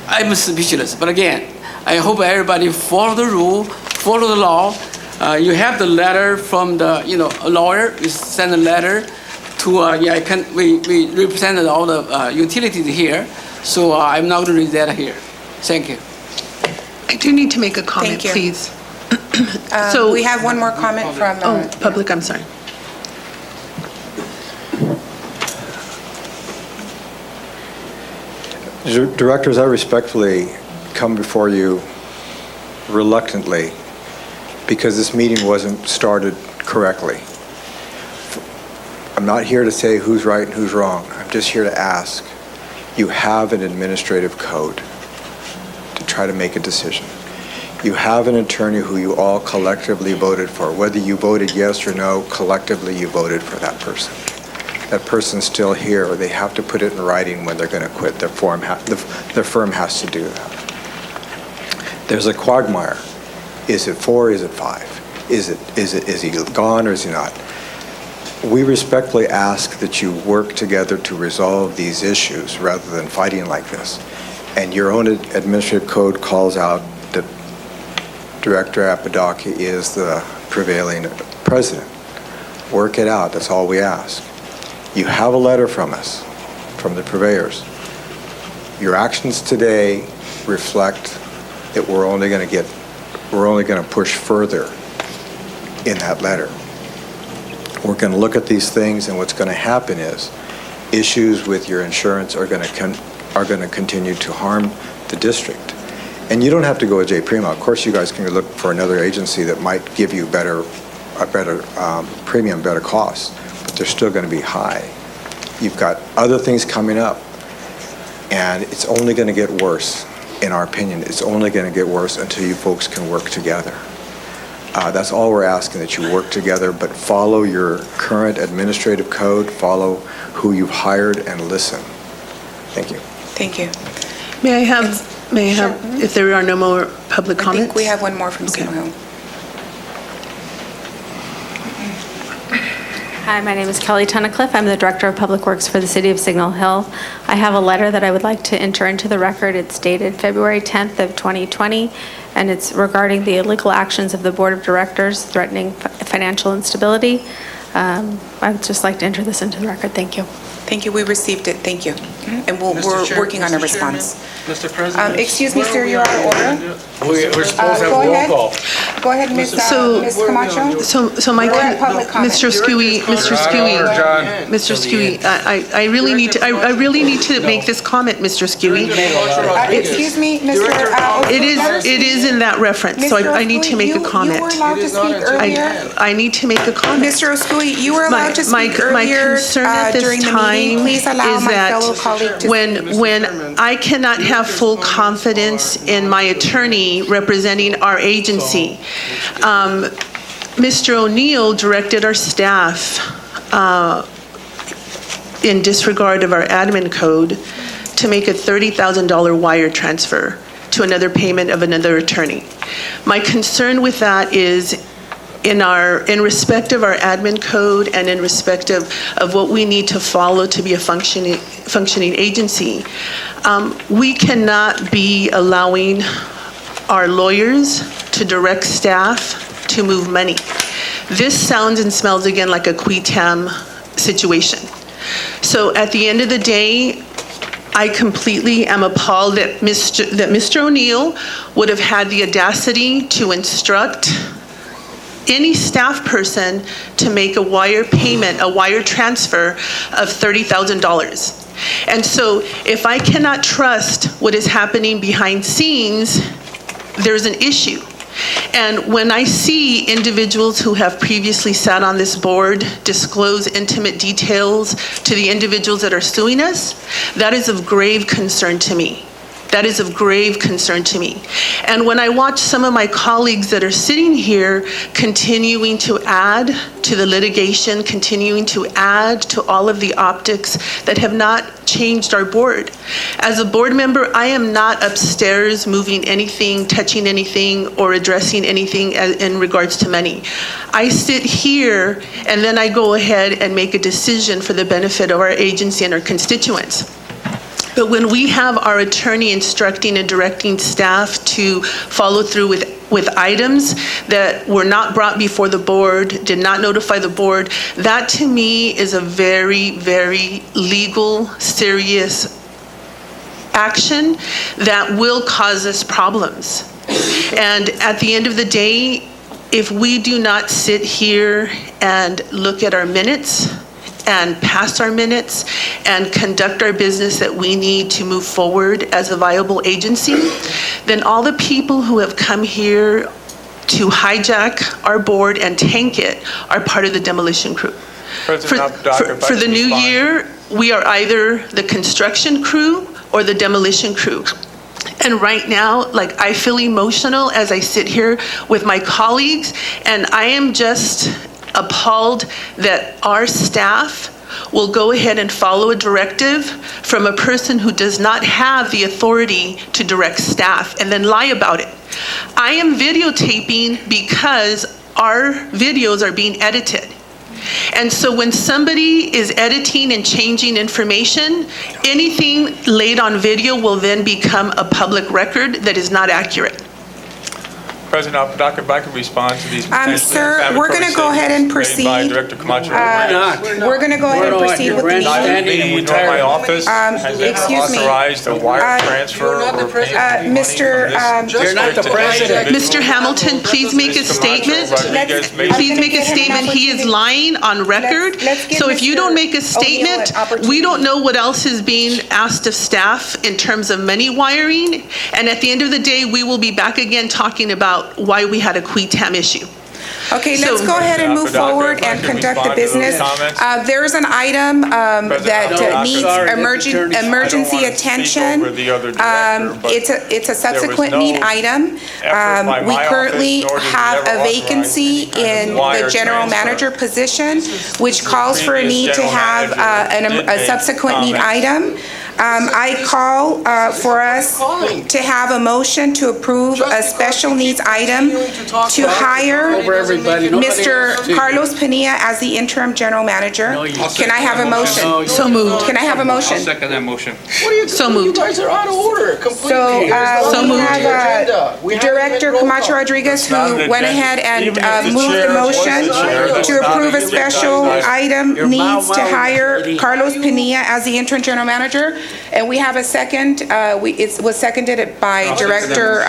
I'm speechless, but again, I hope everybody follow the rule, follow the law. You have the letter from the, a lawyer. We send a letter to, we represented all the utilities here, so I'm not going to read that here. Thank you. I do need to make a comment, Thank you. please. So we have one more comment from... Public, I'm sorry. Directors, I respectfully come before you reluctantly because this meeting wasn't started correctly. I'm not here to say who's right and who's wrong. I'm just here to ask. You have an administrative code to try to make a decision. You have an attorney who you all collectively voted for. Whether you voted yes or no, collectively you voted for that person. That person's still here, or they have to put it in writing when they're going to quit. Their firm has to do that. There's a quagmire. Is it 4? Is it 5? Is he gone or is he not? We respectfully ask that you work together to resolve these issues rather than fighting like this. And your own administrative code calls out that Director Apodaca is the prevailing president. Work it out. That's all we ask. You have a letter from us, from the purveyors. Your actions today reflect that we're only going to push further in that letter. We're going to look at these things, and what's going to happen is issues with your insurance are going to continue to harm the district. And you don't have to go with J. Prima. Of course, you guys can look for another agency that might give you a better premium, better costs, but they're still going to be high. You've got other things coming up, and it's only going to get worse. In our opinion, it's only going to get worse until you folks can work together. That's all we're asking, that you work together, but follow your current administrative code, follow who you've hired, and listen. Thank you. Thank you. May I have, if there are no more public I comments? think we have one more from Okay. Signal Hill. Hi, my name is Kelly Tunnicliffe. I'm the Director of Public Works for the City of Signal Hill. I have a letter that I would like to enter into the record. It's dated February 10th of 2020, and it's regarding the illegal actions of the Board of Directors threatening financial instability. I would just like to enter this into the record. Thank you. Thank you. We received it. Thank you. And we're working on a response. Mr. President. Excuse me, sir, you're out of order. We're supposed to have Go roll ahead. call. Go ahead, Ms. So- Camacho. So my, We're at public comment. Mr. Skewy, John. Mr. Skewy, I really need to make this comment, Mr. Skewy. Excuse me, Mr. It is in that reference, so I need to make a comment. You were allowed to speak earlier. I need to make a comment. Mr. Oscui, you were allowed to speak My earlier concern at during this the meeting. time Please allow is my fellow colleague that to speak. when I cannot have full confidence in my attorney representing our agency, Mr. O'Neill directed our staff, in disregard of our admin code, to make a $30,000 wire transfer to another payment of another attorney. My concern with that is in respect of our admin code and in respect of what we need to follow to be a functioning agency, we cannot be allowing our lawyers to direct staff to move money. This sounds and smells again like a qui tam situation. So at the end of the day, I completely am appalled that Mr. O'Neill would have had the audacity to instruct any staff person to make a wire payment, a wire transfer of $30,000. And so if I cannot trust what is happening behind scenes, there's an issue. And when I see individuals who have previously sat on this board disclose intimate details to the individuals that are suing us, that is of grave concern to me. That is of grave concern to me. And when I watch some of my colleagues that are sitting here continuing to add to the litigation, continuing to add to all of the optics that have not changed our board. As a board member, I am not upstairs moving anything, touching anything, or addressing anything in regards to money. I sit here and then I go ahead and make a decision for the benefit of our agency and our constituents. But when we have our attorney instructing and directing staff to follow through with items that were not brought before the board, did not notify the board, that to me is a very, very legal, serious action that will cause us problems. And at the end of the day, if we do not sit here and look at our minutes and pass our minutes and conduct our business that we need to move forward as a viable agency, then all the people who have come here to hijack our board and tank it are part of the demolition crew. President Apodaca, if I For the could new respond. year, we are either the construction crew or the demolition crew. And right now, like, I feel emotional as I sit here with my colleagues, and I am just appalled that our staff will go ahead and follow a directive from a person who does not have the authority to direct staff and then lie about it. I am videotaping because our videos are being edited. And so when somebody is editing and changing information, anything laid on video will then become a public record that is not accurate. President Apodaca, if I could respond to these potentially Sir, we're going to go ahead and statements made by proceed. Director Camacho. We're going to go ahead and proceed with the meeting. Meeting nor my office has excuse me. authorized a wire transfer or payment of money Mr. from this You're not the district to this president. individual. Mr. Hamilton, please make a Camacho statement. Rodriguez made Please make a statement. He is lying on record. let's give So if you Mr. don't make a O'Neill an statement, opportunity. we don't know what else is being asked of staff in terms of money wiring. And at the end of the day, we will be back again talking about why we had a qui-tam issue. Okay, let's So- go ahead and move Apodaca, forward if I and could conduct the respond to those business. comments. There's an item that Apodaca, needs sorry, emergency Attorney. I don't wanna speak attention. over the other director, but It's a subsequent no need item. effort by We my currently office, nor did we have ever a authorize vacancy any kind of in the wire general transfer. manager position, which calls for a Previous need to general have manager did a make subsequent need comments. item. I call for us to have a motion to approve a special needs item to hire Over everybody. Nobody Mr. else. Carlos Padilla as the interim general manager. No, you- Can I have a motion? So moved. Can I have a motion? Second that motion. So moved. guys are out of order completely. So So we moved. have Director Camacho Rodriguez not who an went agenda. ahead and Even if the moved the chair was motion the chair, that's to not approve an a special agenda item. item needs to hire Carlos Padilla as the interim general manager. And we have a second, it was seconded by Director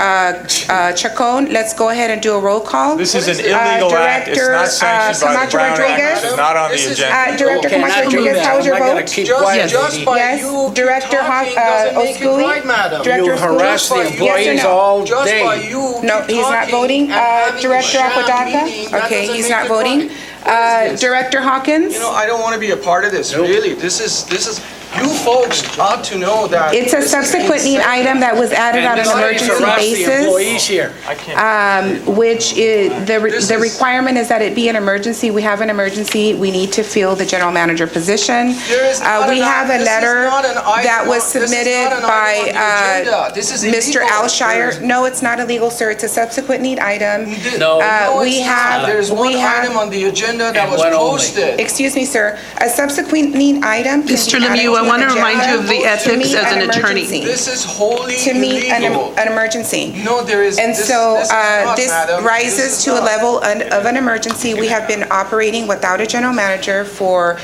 Chacon. Let's go ahead and do a roll call. This is an illegal act. It's not sanctioned by the Camacho Brown Act. Rodriguez? This is not on the agenda. Director Camacho Rodriguez, how was your vote? Just by Yes. you Director talking doesn't make it Oskouyi? right, madam. Director You harass the Oskouyi? employees Yes or no? all Just by day. you No, keep he's not talking voting. and having a Director sham Apodaca? meeting, that Okay, doesn't he's make not it voting. right. What is this? Director Hawkins? You know, I don't want to be a part of this, really. This is, you folks ought to know that. It's a this is subsequent need insane. item that was added on an Nobody's emergency harassed the basis, employees here. I can't. which is, This the is- requirement is that it be an emergency. We have an emergency. We need to fill the general manager position. There is not We an have a item- this is letter not an item that was on- this is submitted not an item by on the agenda. This is Mr. illegal. Alshire. No, it's not illegal, sir. It's a subsequent need item. No. No, we it's have- not. There's one we have- item on the agenda that And was one only. posted. Excuse me, sir. A subsequent need item can be Mr. added Lemieux, I to want an to remind you of the agenda to ethics meet as an attorney. emergency. This is wholly To meet illegal. an emergency. No, there is. And this- so this is not, this madam. This rises is to a not. level of an emergency. We have been operating without a general manager for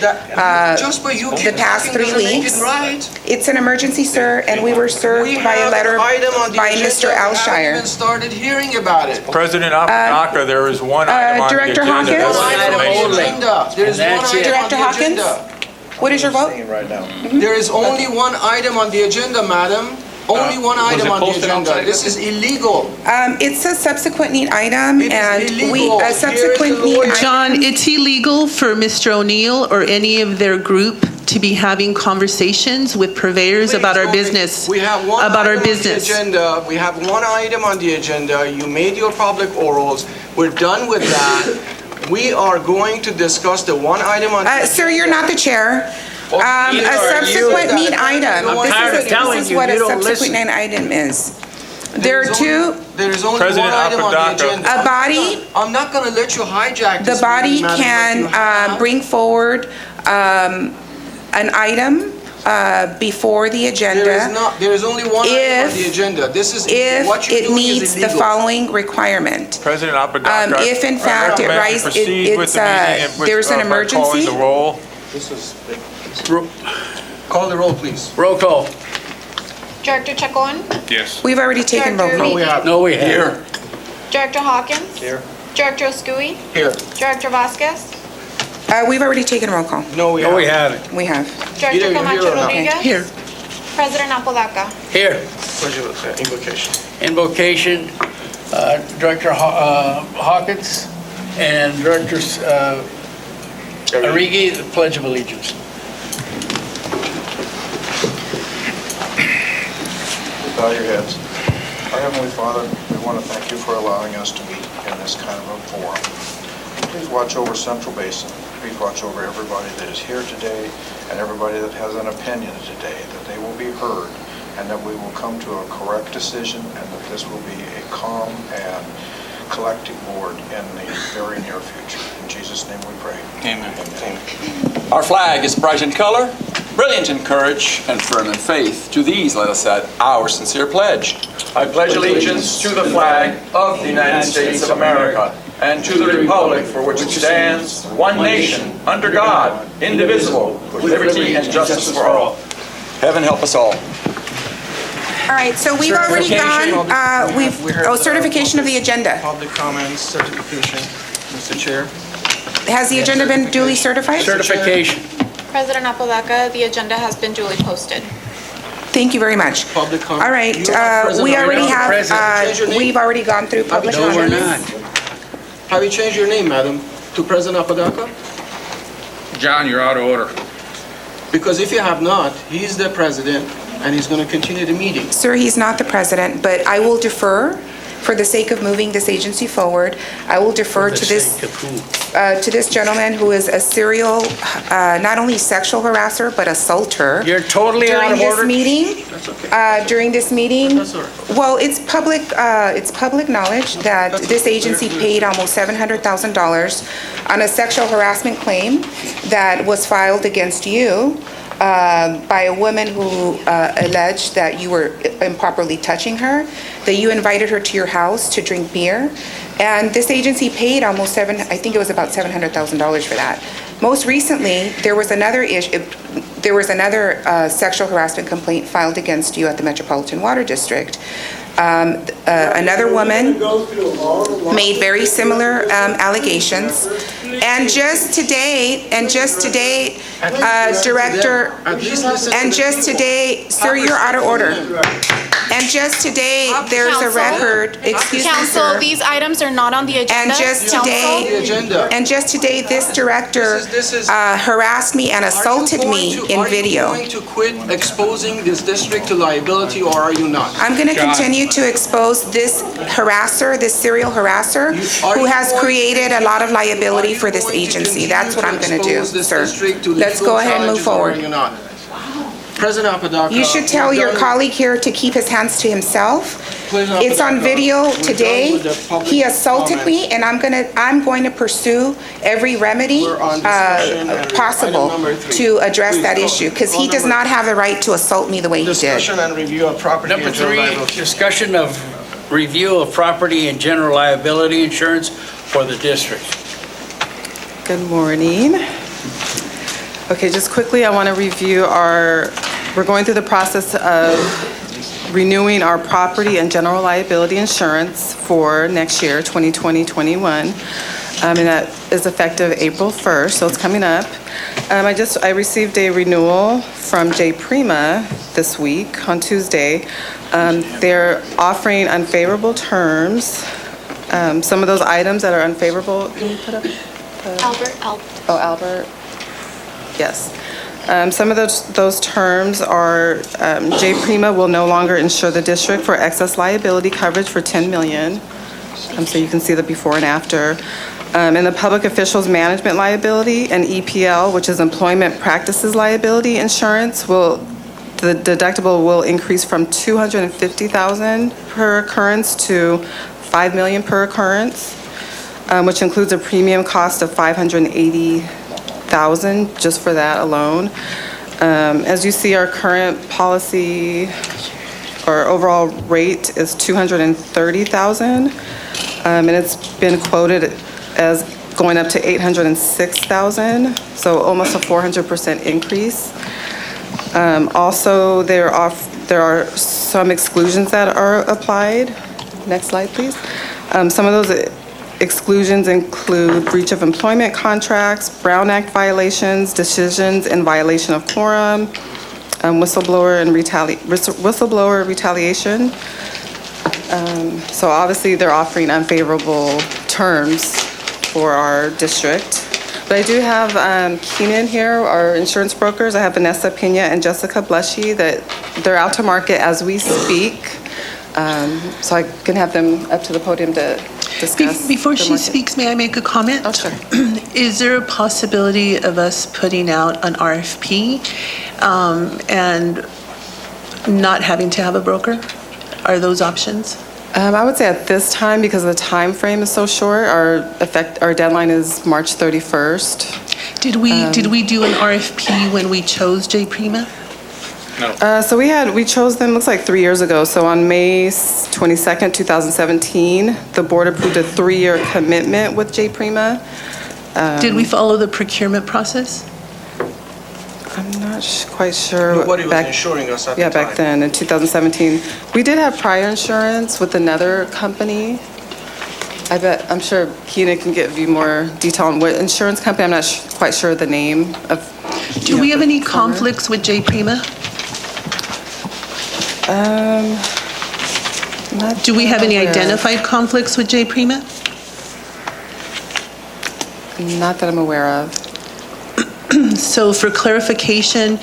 Just by you the keep past talking 3 doesn't make weeks. it right. It's an emergency, sir, and we were We served by a have letter an item on the by agenda. Mr. We haven't Alshire. even started hearing about it. President Apodaca, there is one item on the Director agenda. Hawkins? That's One item on the information. agenda. There is And one that's item it. on Director the Hawkins? agenda. What is your vote? There is only one item on the agenda, madam. Only one item on the agenda. This is illegal. It's a subsequent need item, It is and illegal. a Here is subsequent the need lawyer. item. John, it's illegal for Mr. O'Neill or any of their group to be having conversations with purveyors about our Please, business. We have one About our item on the business. agenda. We have one item on the agenda. You made your public orals. We're done with that. We are going to discuss the one item on the agenda. Sir, you're not the chair. Neither A are subsequent you. need item. I'm tired of telling This is you, what you a don't subsequent listen. need item is. There are two, There is only one President item on the Apodaca. agenda. a body, I'm not gonna let you hijack the this body meeting, madam, but you can have. bring forward an item before the agenda There is only one item on if- the agenda. This is, if what you're it doing meets is the illegal. following requirement. President Apodaca. If in fact it I recommend rises, proceed with it's, the meeting and with, there's an by calling emergency. the roll. Call the roll, please. Roll call. Director Chacon? Yes. We've already taken roll Director call. Lee? No, we haven't. Director Hawkins? Here. Director Oskouyi? Here. Director Vasquez? We've already taken roll call. No, we No, we haven't. haven't. We have. Director Either you're Camacho here or not. Rodriguez. Here. President Apodaca. Here, Pledge of invocation. invocation, Director Hawkins and Director Arrigi, the Pledge of Allegiance. Bow your heads. Our Heavenly Father, we want to thank you for allowing us to meet in this kind of a forum. Please watch over Central Basin. Please watch over everybody that is here today and everybody that has an opinion today, that they will be heard and that we will come to a correct decision and that this will be a calm and collective board in the very near future. In Jesus' name we pray. Amen. Our flag is bright in color, brilliant in courage, and firm in faith. To these let us add our sincere pledge. I pledge allegiance to the flag of the United States of America and to the republic for which it stands, one nation, under God, indivisible, with liberty and justice for all. Heaven help us all. All right, so we've already gone, certification of the agenda. Public comments, certification. Mr. Chair. Has the agenda been duly certified? Certification. President Apodaca, the agenda has been duly posted. Thank you very much. Public comment. All right, You are present we already. already Change your have, name. we've already gone through public No, we're comments. not. Have you changed your name, madam, to President Apodaca? John, you're out of order. Because if you have not, he's the president and he's going to continue the meeting. Sir, he's not the president, but I will defer for the sake of moving this agency forward. I will defer to this gentleman who is a serial, not only sexual harasser, but assaulter. You're totally out of order. During this meeting, That's all right. well, it's public knowledge that this agency paid almost $700,000 on a sexual harassment claim that was filed against you by a woman who alleged that you were improperly touching her, that you invited her to your house to drink beer, and this agency paid almost I think it was about $700,000 for that. Most recently, there was another sexual harassment complaint filed against you at the Metropolitan Water District. Another woman made very similar allegations. And just today, Director, sir, you're out of order. And just today, there's a record, excuse me, Council, sir. these items are not on the agenda. And just today, this director harassed me and assaulted me in video. Are you going to quit exposing this district to liability or are you not? I'm going to continue to expose this harasser, this serial harasser, who has created a lot of liability for this agency. That's what I'm going to do, sir. Let's go ahead and move forward. President Apodaca. You should tell your colleague here to keep his hands to himself. It's on video today. He assaulted me, and I'm going to pursue every remedy possible to address that issue, because he does not have the right to assault me the way he did. Discussion and review of property Number and general 3, liability. discussion of review of property and general liability insurance for the district. Good morning. Okay, just quickly, I want to review we're going through the process of renewing our property and general liability insurance for next year, 2020-21. And that is effective April 1st, so it's coming up. I received a renewal from J. Prima this week on Tuesday. They're offering unfavorable terms. Some of those items that are unfavorable, can you put up? Albert. Yes. Some of those terms are, J. Prima will no longer insure the district for excess liability coverage for $10 million. So you can see the before and after. And the public officials management liability and EPL, which is employment practices liability insurance, the deductible will increase from $250,000 per occurrence to $5 million per occurrence, which includes a premium cost of $580,000 just for that alone. As you see, our current policy or overall rate is $230,000, and it's been quoted as going up to $806,000, so almost a 400% increase. Also, there are some exclusions that are applied. Next slide, please. Some of those Exclusions include breach of employment contracts, Brown Act violations, decisions in violation of quorum, whistleblower retaliation. So obviously, they're offering unfavorable terms for our district. But I do have Keenan here, our insurance brokers. I have Vanessa Pena and Jessica Blushy, that they're out to market as we speak. So I can have them up to the podium to discuss. Before the she market. speaks, may I make a comment? Oh, sure. Is there a possibility of us putting out an RFP and not having to have a broker? Are those options? I would say at this time, because the time frame is so short, our deadline is March 31st. Did we do an RFP when we chose J. Prima? So we chose them, looks like 3 years ago. So on May 22nd, 2017, the board approved a 3-year commitment with J. Prima. Did we follow the procurement process? I'm not quite sure. Nobody was insuring us at the Yeah, time. back then, in 2017. We did have prior insurance with another company. I'm sure Keena can give you more detail on what insurance company. I'm not quite sure the name of. Do we have any conflicts with J. Prima? Do we have any identified conflicts with J. Prima? Not that I'm aware of. So for clarification,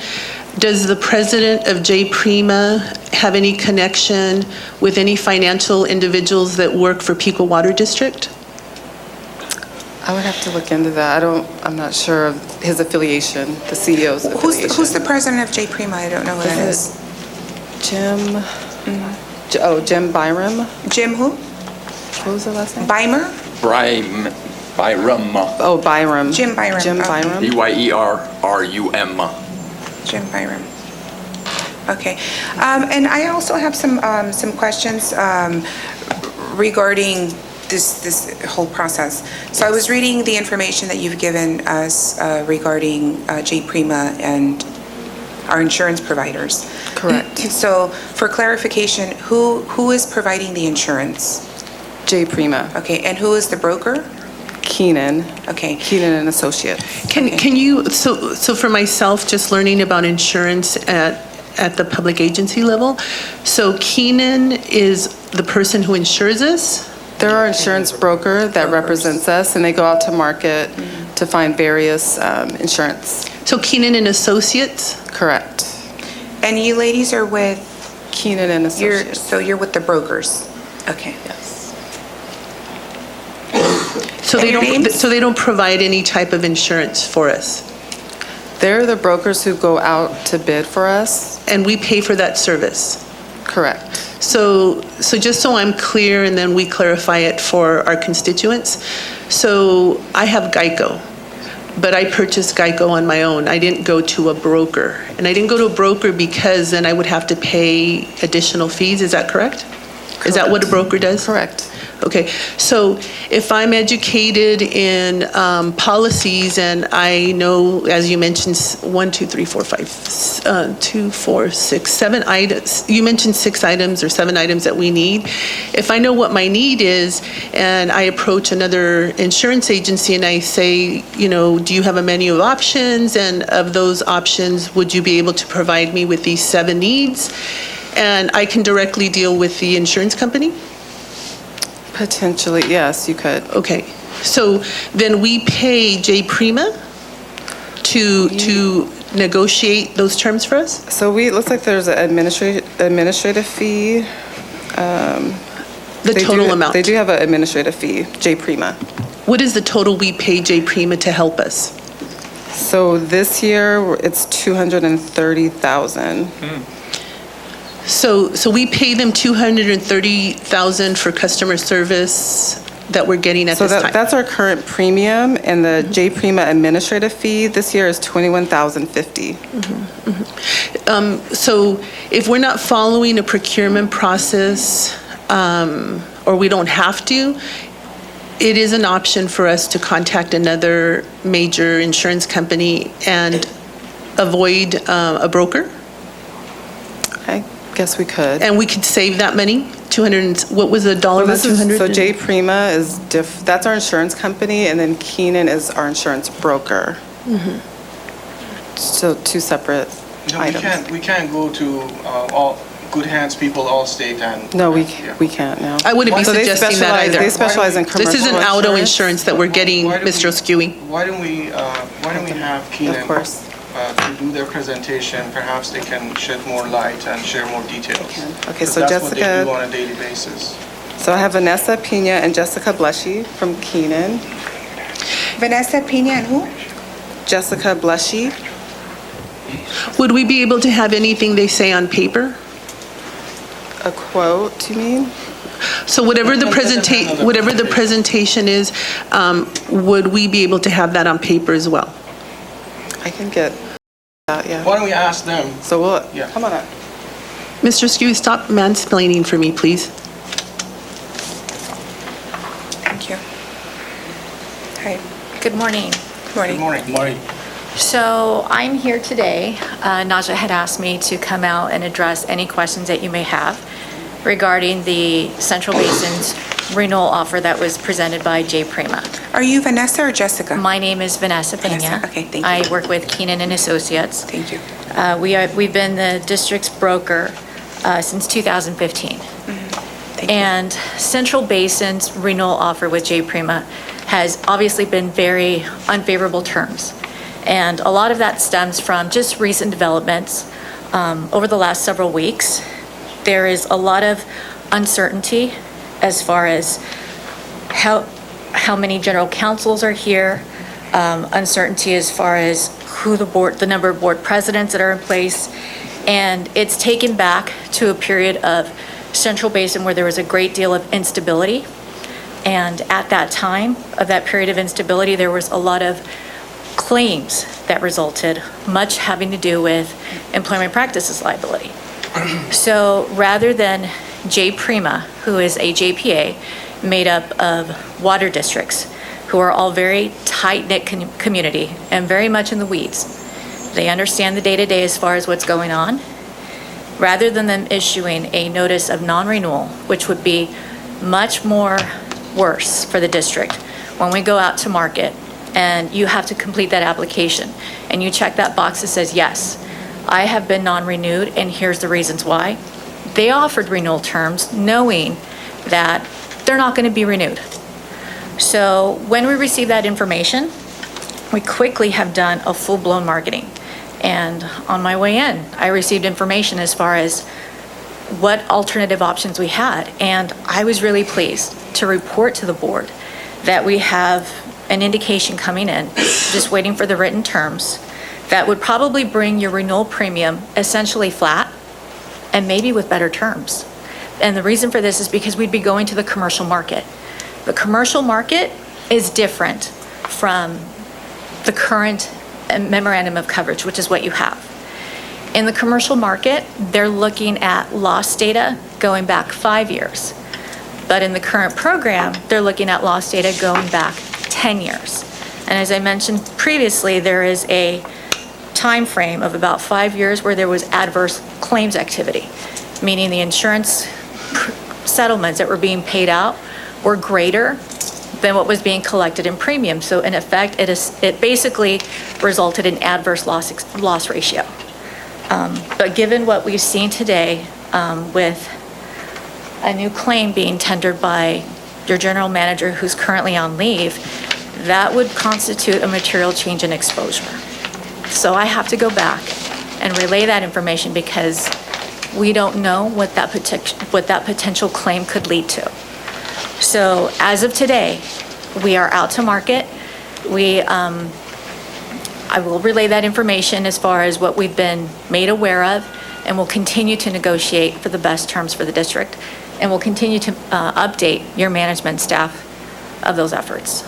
does the president of J. Prima have any connection with any financial individuals that work for Pico Water District? I would have to look into that. I'm not sure of his affiliation, the CEO's affiliation. Who's the president of J. Prima? I don't know who that is. Jim Jim Byram. Jim who? What was the last name? Bymer? Byram. Oh, Byram. Jim Byram. Jim Okay. Byram. B-Y-E-R-R-U-M. Jim Byram. Okay. And I also have some questions regarding this whole process. So I was reading the information that you've given us regarding J. Prima and our insurance providers. Correct. So for clarification, who is providing the insurance? J. Prima. Okay, and who is the broker? Keenan. Okay. Keenan and Associates. Can you, so for myself, just learning about insurance at the public agency level, so Keenan is the person who insures us? They're our insurance broker that represents us, and they go out to market to find various insurance. So Keenan and Associates? Correct. And you ladies are with? Keenan and Associates. So you're with the brokers? Okay. Yes. So And your names? they don't provide any type of insurance for us? They're the brokers who go out to bid for us. And we pay for that service? Correct. So just so I'm clear, and then we clarify it for our constituents. So I have Geico, but I purchased Geico on my own. I didn't go to a broker. And I didn't go to a broker because then I would have to pay additional fees. Is that correct? Is that what a broker does? Correct. Okay, so if I'm educated in policies and I know, as you mentioned, 7 items, you mentioned 6 items or 7 items that we need. If I know what my need is and I approach another insurance agency and I say, do you have a menu of options? And of those options, would you be able to provide me with these 7 needs? And I can directly deal with the insurance company? Potentially, yes, you could. Okay, so then we pay J. Prima to negotiate those terms for us? So it looks like there's an administrative fee. The total amount? They do have an administrative fee, J. Prima. What is the total we pay J. Prima to help us? So this year, it's $230,000. So we pay them $230,000 for customer service that we're getting at this time? That's our current premium, and the J. Prima administrative fee this year is $21,050. So if we're not following a procurement process, or we don't have to, it is an option for us to contact another major insurance company and avoid a broker? I guess we could. And we could save that money? what was the dollar amount, 200? So J Prima is that's our insurance company, and then Keenan is our insurance broker. So two separate No, items. we can't go to all Good Hands people, Allstate, and... No, yeah. we can't now. I wouldn't be So they suggesting that specialize- either. They specialize in commercial This isn't auto insurance. insurance that we're getting, Why don't we- Mr. Oskiwi. Why don't we have Keenan Of course. to do their presentation? Perhaps they can shed more light and share more details. Okay, 'Cause so that's what they Jessica- do on a daily basis. So I have Vanessa Pena and Jessica Blushy from Keenan. Vanessa Pena and who? Jessica Blushy. Would we be able to have anything they say on paper? A quote, you mean? So whatever the presentation is, would we be able to have that on paper as well? I can get that, yeah. Why don't we ask them? So we'll, Yeah. come on up. Mr. Oskiwi, stop mansplaining for me, please. Thank you. Hi. Good morning. Good morning. Good morning. So I'm here today. Naja had asked me to come out and address any questions that you may have regarding the Central Basin's renewal offer that was presented by J Prima. Are you Vanessa or Jessica? My name is Vanessa Pena. Vanessa, okay, thank you. I work with Keenan and Associates. Thank you. We've been the district's broker since 2015. Thank you. And Central Basin's renewal offer with J Prima has obviously been very unfavorable terms. And a lot of that stems from just recent developments over the last several weeks. There is a lot of uncertainty as far as how many general counsels are here, uncertainty as far as who the number of board presidents that are in place. And it's taken back to a period of Central Basin where there was a great deal of instability. And at that time of that period of instability, there was a lot of claims that resulted, much having to do with employment practices liability. So rather than J Prima, who is a JPA made up of water districts, who are all very tight-knit community and very much in the weeds, they understand the day-to-day as far as what's going on, rather than them issuing a notice of non-renewal, which would be much more worse for the district when we go out to market and you have to complete that application and you check that box that says, yes, I have been non-renewed and here's the reasons why. They offered renewal terms knowing that they're not going to be renewed. So when we receive that information, we quickly have done a full-blown marketing. And on my way in, I received information as far as what alternative options we had. And I was really pleased to report to the board that we have an indication coming in, just waiting for the written terms, that would probably bring your renewal premium essentially flat and maybe with better terms. And the reason for this is because we'd be going to the commercial market. The commercial market is different from the current memorandum of coverage, which is what you have. In the commercial market, they're looking at loss data going back 5 years. But in the current program, they're looking at loss data going back 10 years. And as I mentioned previously, there is a time frame of about 5 years where there was adverse claims activity, meaning the insurance settlements that were being paid out were greater than what was being collected in premium. So in effect, it basically resulted in adverse loss ratio. But given what we've seen today with a new claim being tendered by your general manager who's currently on leave, that would constitute a material change in exposure. So I have to go back and relay that information because we don't know what that potential claim could lead to. So as of today, we are out to market. I will relay that information as far as what we've been made aware of, and we'll continue to negotiate for the best terms for the district. And we'll continue to update your management staff of those efforts.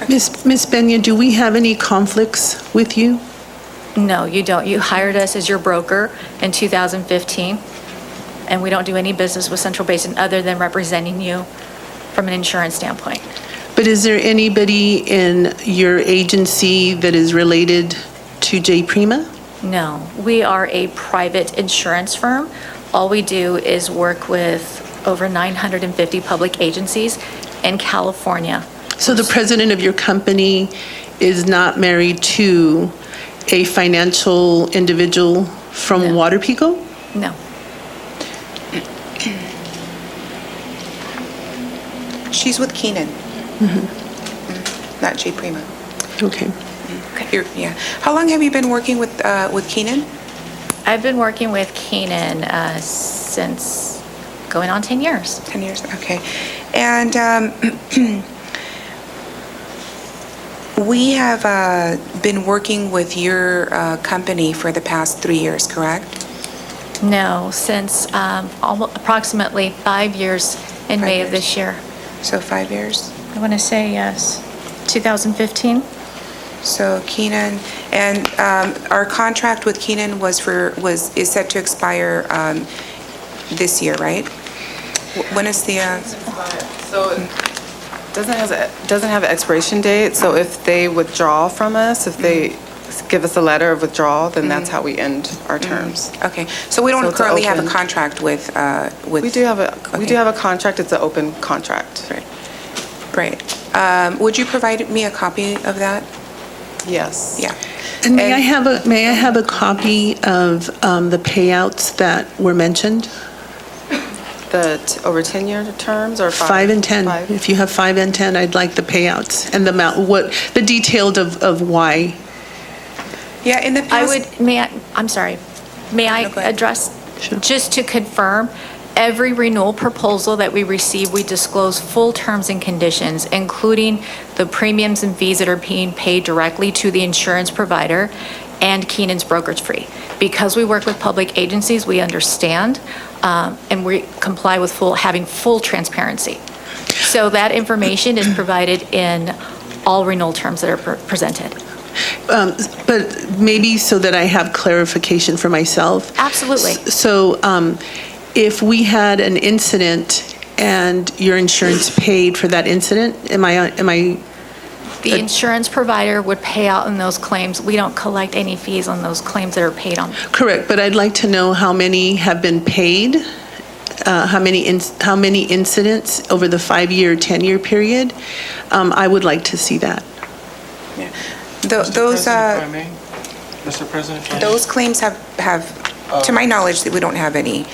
Ms. Benya, do we have any conflicts with you? No, you don't. You hired us as your broker in 2015, and we don't do any business with Central Basin other than representing you from an insurance standpoint. But is there anybody in your agency that is related to J Prima? No, we are a private insurance firm. All we do is work with over 950 public agencies in California. So the president of your company is not married to a financial individual from No. Water Pico? No. She's with Keenan, not J. Prima. Okay. Yeah. How long have you been working with Keenan? I've been working with Keenan since going on 10 years. 10 years, okay. And we have been working with your company for the past 3 years, correct? No, since approximately 5 years in May of this year. So 5 years? I want to say yes, 2015. So Keenan, and our contract with Keenan is set to expire this year, right? When is the? So it doesn't have an expiration date, so if they withdraw from us, if they give us a letter of withdrawal, then that's how we end our terms. Okay, so we don't it's currently have a open. contract with. We do have a contract, it's an open contract. Right. Would you provide me a copy of that? Yes. Yeah. And may I have a copy of the payouts that were mentioned? Over 10-year terms or 5 and 10. If you have 5 and 10, I'd like the payouts and the amount, the detailed of why. Yeah, in the past. I'm sorry, may I address? Just to confirm, every renewal proposal that we receive, we disclose full terms and conditions, including the premiums and fees that are being paid directly to the insurance provider and Keenan's brokerage fee. Because we work with public agencies, we understand, and we comply with having full transparency. So that information is provided in all renewal terms that are presented. But maybe so that I have clarification for myself. Absolutely. So if we had an incident and your insurance paid for that incident, am I? The insurance provider would pay out on those claims. We don't collect any fees on those claims that are paid on. Correct, but I'd like to know how many have been paid, how many incidents over the 5-year, 10-year period. I would like to see that. Mr. President, if I may? Those claims have, to my knowledge, that we don't have any,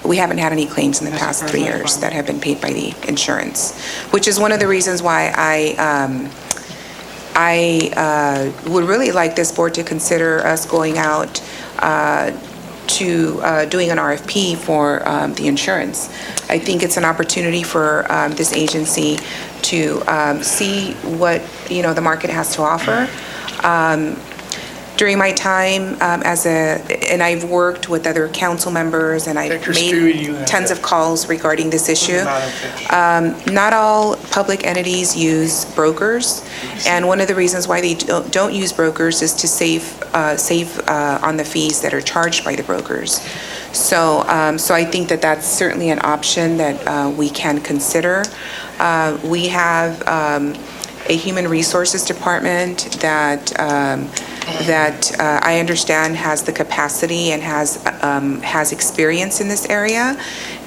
we haven't had any claims in the past 3 years that have been paid by the insurance, which is one of the reasons why I would really like this board to consider us going out to doing an RFP for the insurance. I think it's an opportunity for this agency to see what, the market has to offer. During my time and I've worked with other council members, and I've made tons of calls regarding this issue. Not all public entities use brokers, and one of the reasons why they don't use brokers is to save on the fees that are charged by the brokers. So I think that that's certainly an option that we can consider. We have a human resources department that I understand has the capacity and has experience in this area,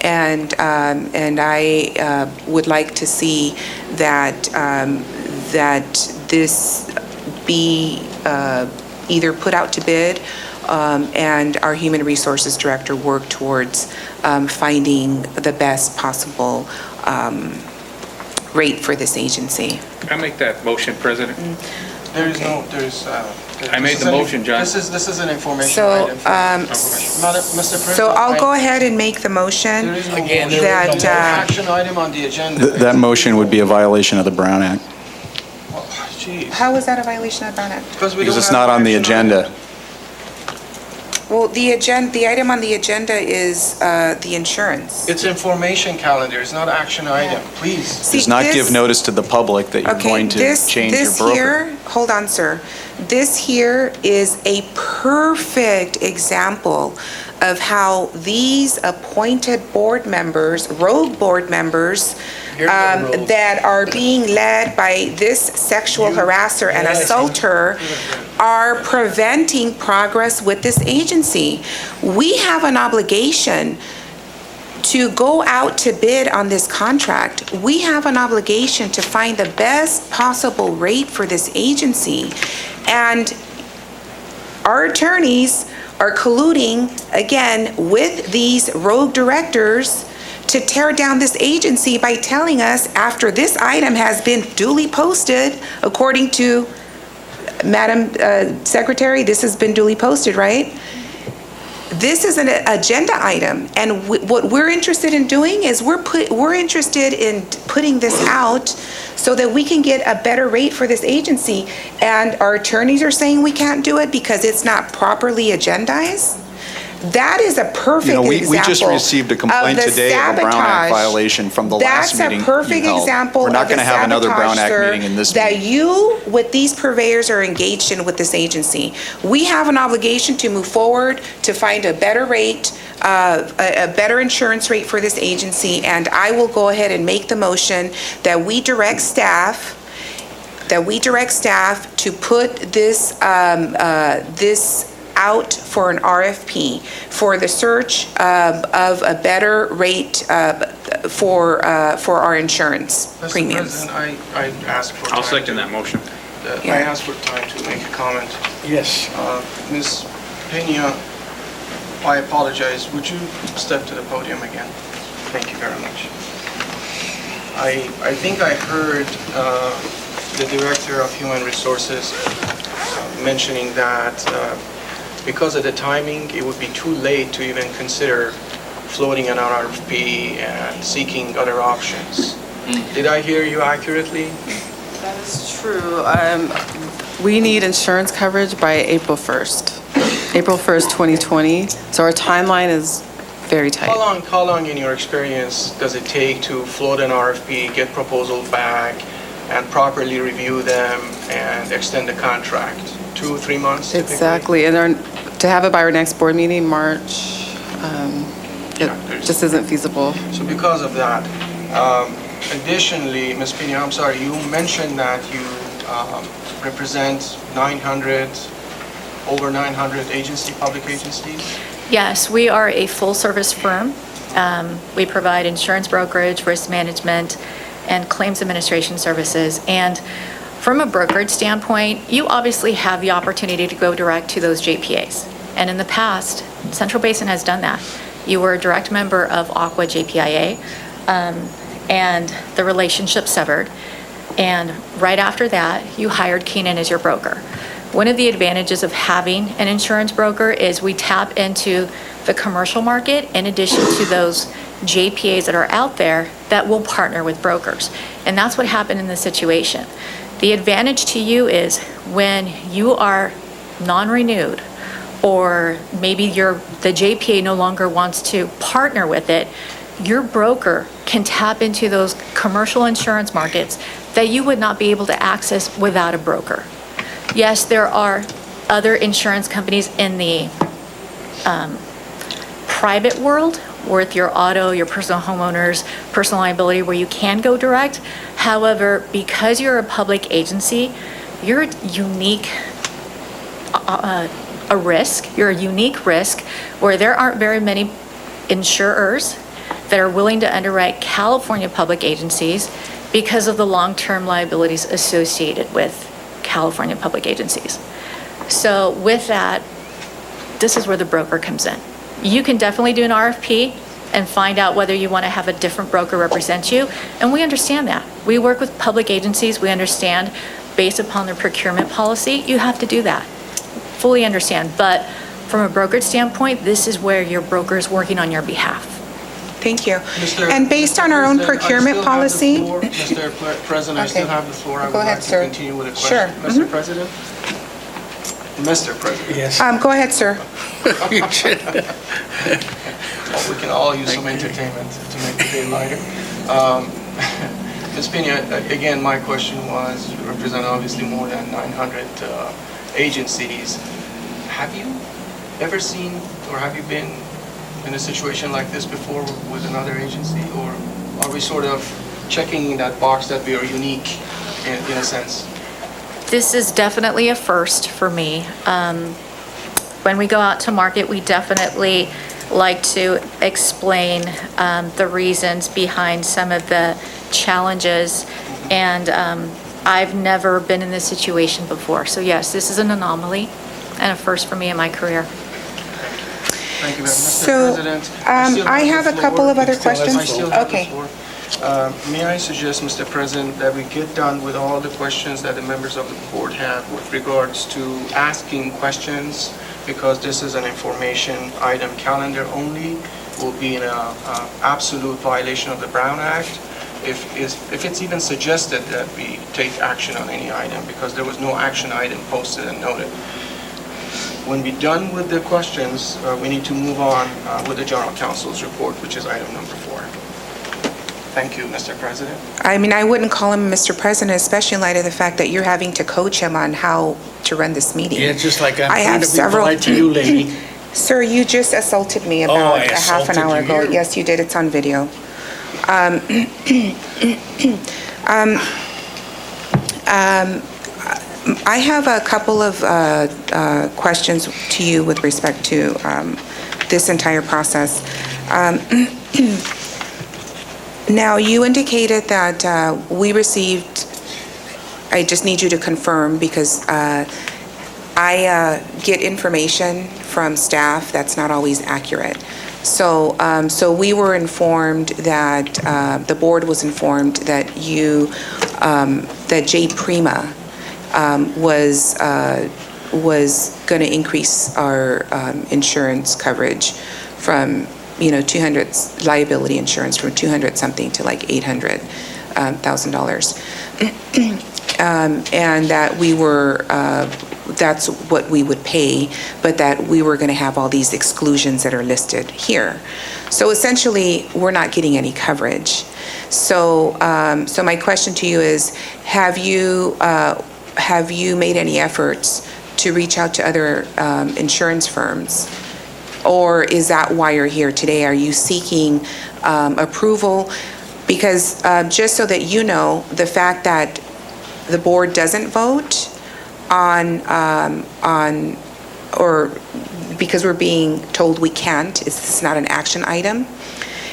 and I would like to see that this be either put out to bid, and our human resources director work towards finding the best possible rate for this agency. Can I make that motion, President? I made the motion, John. This is an information So, item. Mr. President. So I'll go ahead and make the motion There is no that, motion. Action item on the agenda. That motion would be a violation of the Brown Act, Jeez. how is that a violation of Brown Act? Because because it's not on the agenda. Well, the item on the agenda is the insurance. It's information calendar, it's not action item, please. Does not give notice to the public that you're going to change your broker. Here, hold on, sir. This here is a perfect example of how these appointed board members, rogue board members, that are being led by this sexual harasser and assaulter are preventing progress with this agency. We have an obligation to go out to bid on this contract, we have an obligation to find the best possible rate for this agency. And our attorneys are colluding, again, with these rogue directors to tear down this agency by telling us after this item has been duly posted, according to Madam Secretary, this has been duly posted, right? This is an agenda item, and what we're interested in doing is we're interested in putting this out so that we can get a better rate for this agency. And our attorneys are saying we can't do it because it's not properly agendized. That is a perfect example. We just received a complaint of the today of a Brown Act sabotage. violation from the last meeting you That's a perfect held. example We're not of the going to have another Brown sabotage, Act sir, meeting in this that meeting. you, with these purveyors, are engaged in with this agency. We have an obligation to move forward, to find a better rate, a better insurance rate for this agency, and I will go ahead and make the motion that we direct staff to put this, this out for an RFP for the search of a better rate for our insurance Mr. premiums. President, I asked for time. I'll second that motion. I asked for time to make a comment. Yes. Ms. Peña, I apologize. Would you step to the podium again? Thank you very much. I think I heard the Director of Human Resources mentioning that because of the timing, it would be too late to even consider floating an RFP and seeking other options. Did I hear you accurately? That is true. We need insurance coverage by April 1st. April 1st, 2020. So our timeline is very tight. How long in your experience does it take to float an RFP, get proposals back, and properly review them and extend the contract? 2-3 months typically? Exactly. And to have it by our next board meeting, March, it just isn't feasible. So because of that, additionally, Ms. Peña, I'm sorry, you mentioned that you represent over 900 public agencies? Yes, we are a full-service firm. We provide insurance brokerage, risk management, and claims administration services. And from a brokerage standpoint, you obviously have the opportunity to go direct to those JPAs. And in the past, Central Basin has done that. You were a direct member of Aqua JPIA, and the relationship severed. And right after that, you hired Keenan as your broker. One of the advantages of having an insurance broker is we tap into the commercial market in addition to those JPAs that are out there that will partner with brokers. And that's what happened in this situation. The advantage to you is when you are non-renewed, or maybe the JPA no longer wants to partner with it, your broker can tap into those commercial insurance markets that you would not be able to access without a broker. Yes, there are other insurance companies in the private world with your auto, your personal homeowners, personal liability, where you can go direct. However, because you're a public agency, you're a unique risk. You're a unique risk where there aren't very many insurers that are willing to underwrite California public agencies because of the long-term liabilities associated with California public agencies. So with that, this is where the broker comes in. You can definitely do an RFP and find out whether you want to have a different broker represent you, and we understand that. We work with public agencies. We understand based upon their procurement policy, you have to do that. Fully understand, but from a brokerage standpoint, this is where your broker is working on your behalf. Thank you. And based on our own procurement policy. Mr. President, I still have the floor. I would Go ahead, like to sir. continue with a Sure. question. Mr. President? Mr. President? Yes. Go ahead, sir. Well, we can all use some entertainment to make the day lighter. Ms. Peña, again, my question was, you represent obviously more than 900 agencies. Have you ever seen, or have you been in a situation like this before with another agency? Or are we sort of checking that box that we are unique in a sense? This is definitely a first for me. When we go out to market, we definitely like to explain the reasons behind some of the challenges, and I've never been in this situation before. So yes, this is an anomaly and a first for me in my career. Thank you very much, Mr. So, President. I have a couple of other I still questions. have the Okay. floor. May I suggest, Mr. President, that we get done with all the questions that the members of the board have with regards to asking questions, because this is an information item, calendar only, will be in a absolute violation of the Brown Act. If it's even suggested that we take action on any item, because there was no action item posted and noted. When we're done with the questions, we need to move on with the General Counsel's report, which is item number 4. Thank you, Mr. President. I mean, I wouldn't call him Mr. President, especially in light of the fact that you're having to coach him on how to run this meeting. Yeah, just like I'm I trying have to be several- polite to you, lady. Sir, you just assaulted me I about a half an assaulted hour ago. you. Yes, you did. It's on video. I have a couple of questions to you with respect to this entire process. Now, you indicated that we received, I just need you to confirm, because I get information from staff that's not always accurate. So we were informed that, the board was informed that that J. Prima was going to increase our insurance coverage from, 200, liability insurance from 200 something to like $800,000. And that we were, that's what we would pay, but that we were going to have all these exclusions that are listed here. So essentially, we're not getting any coverage. So my question to you is, have you made any efforts to reach out to other insurance firms? Or is that why you're here today? Are you seeking approval? Because just so that you know, the fact that the board doesn't vote or because we're being told we can't, it's not an action item,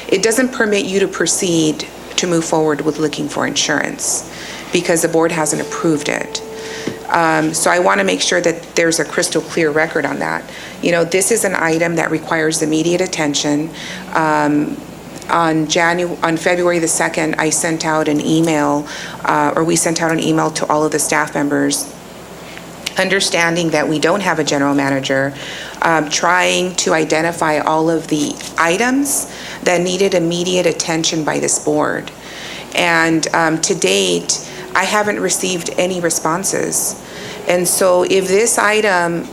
it doesn't permit you to proceed to move forward with looking for insurance because the board hasn't approved it. So I want to make sure that there's a crystal clear record on that. This is an item that requires immediate attention. On February the 2nd, I sent out an email, or we sent out an email to all of the staff members, understanding that we don't have a general manager, trying to identify all of the items that needed immediate attention by this board. And to date, I haven't received any responses. And so if this item,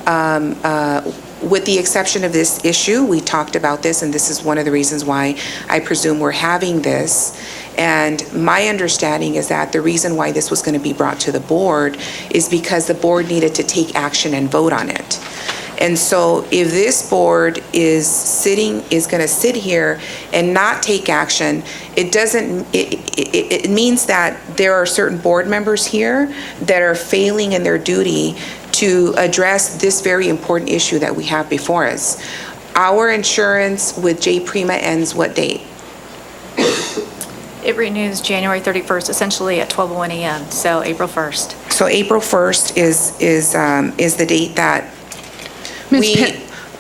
with the exception of this issue, we talked about this, and this is one of the reasons why I presume we're having this. And my understanding is that the reason why this was going to be brought to the board is because the board needed to take action and vote on it. And so if this board is going to sit here and not take action, it means that there are certain board members here that are failing in their duty to address this very important issue that we have before us. Our insurance with J. Prima ends what date? It renews January 31st, essentially at 12:01 a.m., so April 1st. So April 1st is the date that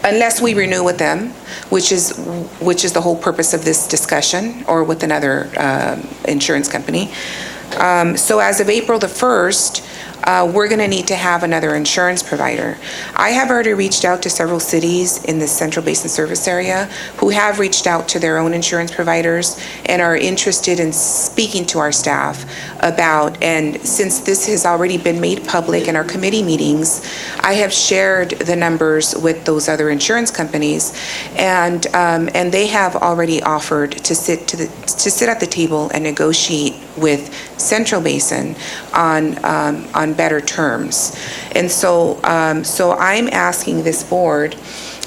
unless we renew with them, which is the whole purpose of this discussion, or with another insurance company. So as of April the 1st, we're going to need to have another insurance provider. I have already reached out to several cities in the Central Basin Service Area who have reached out to their own insurance providers and are interested in speaking to our staff about, and since this has already been made public in our committee meetings, I have shared the numbers with those other insurance companies, and they have already offered to sit at the table and negotiate with Central Basin on better terms. And so I'm asking this board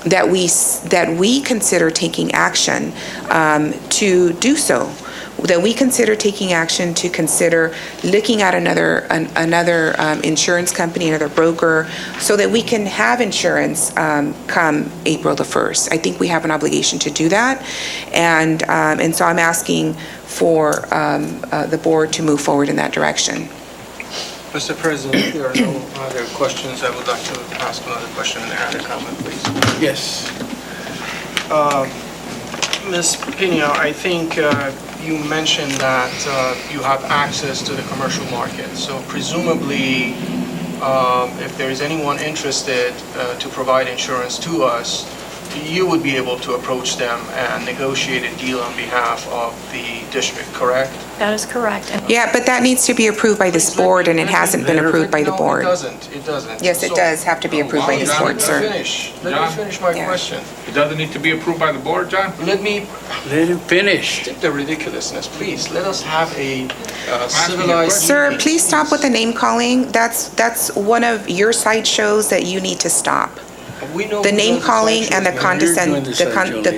that we consider taking action to do so that we consider taking action to consider looking at another insurance company, another broker, so that we can have insurance come April the 1st. I think we have an obligation to do that, and so I'm asking for the board to move forward in that direction. Mr. President, if there are no other questions, I would like to ask another question and add a comment, please. Yes. Ms. Pena, I think you mentioned that you have access to the commercial market. So presumably, if there is anyone interested to provide insurance to us, you would be able to approach them and negotiate a deal on behalf of the district, correct? That is correct. Yeah, but that needs to be approved by this board, and it hasn't been approved by the board. No, it doesn't. It doesn't. Yes, it does have to be approved by this board, sir. Let me finish my question. It doesn't need to be approved by the board, John? Let him finish. Skip the ridiculousness, please. Let us have a civilized... Sir, please stop with the name calling. That's one of your sideshows that you need to stop. The name calling and the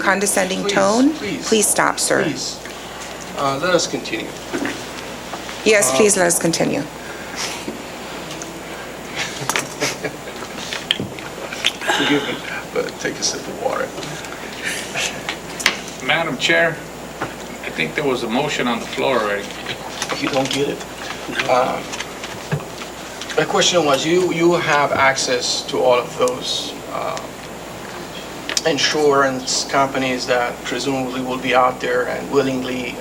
condescending tone, please stop, sir. Please, let us continue. Yes, please let us continue. Forgive me, but take a sip of water. Madam Chair, I think there was a motion on the floor already. You don't get it? My question was, you have access to all of those insurance companies that presumably will be out there and willingly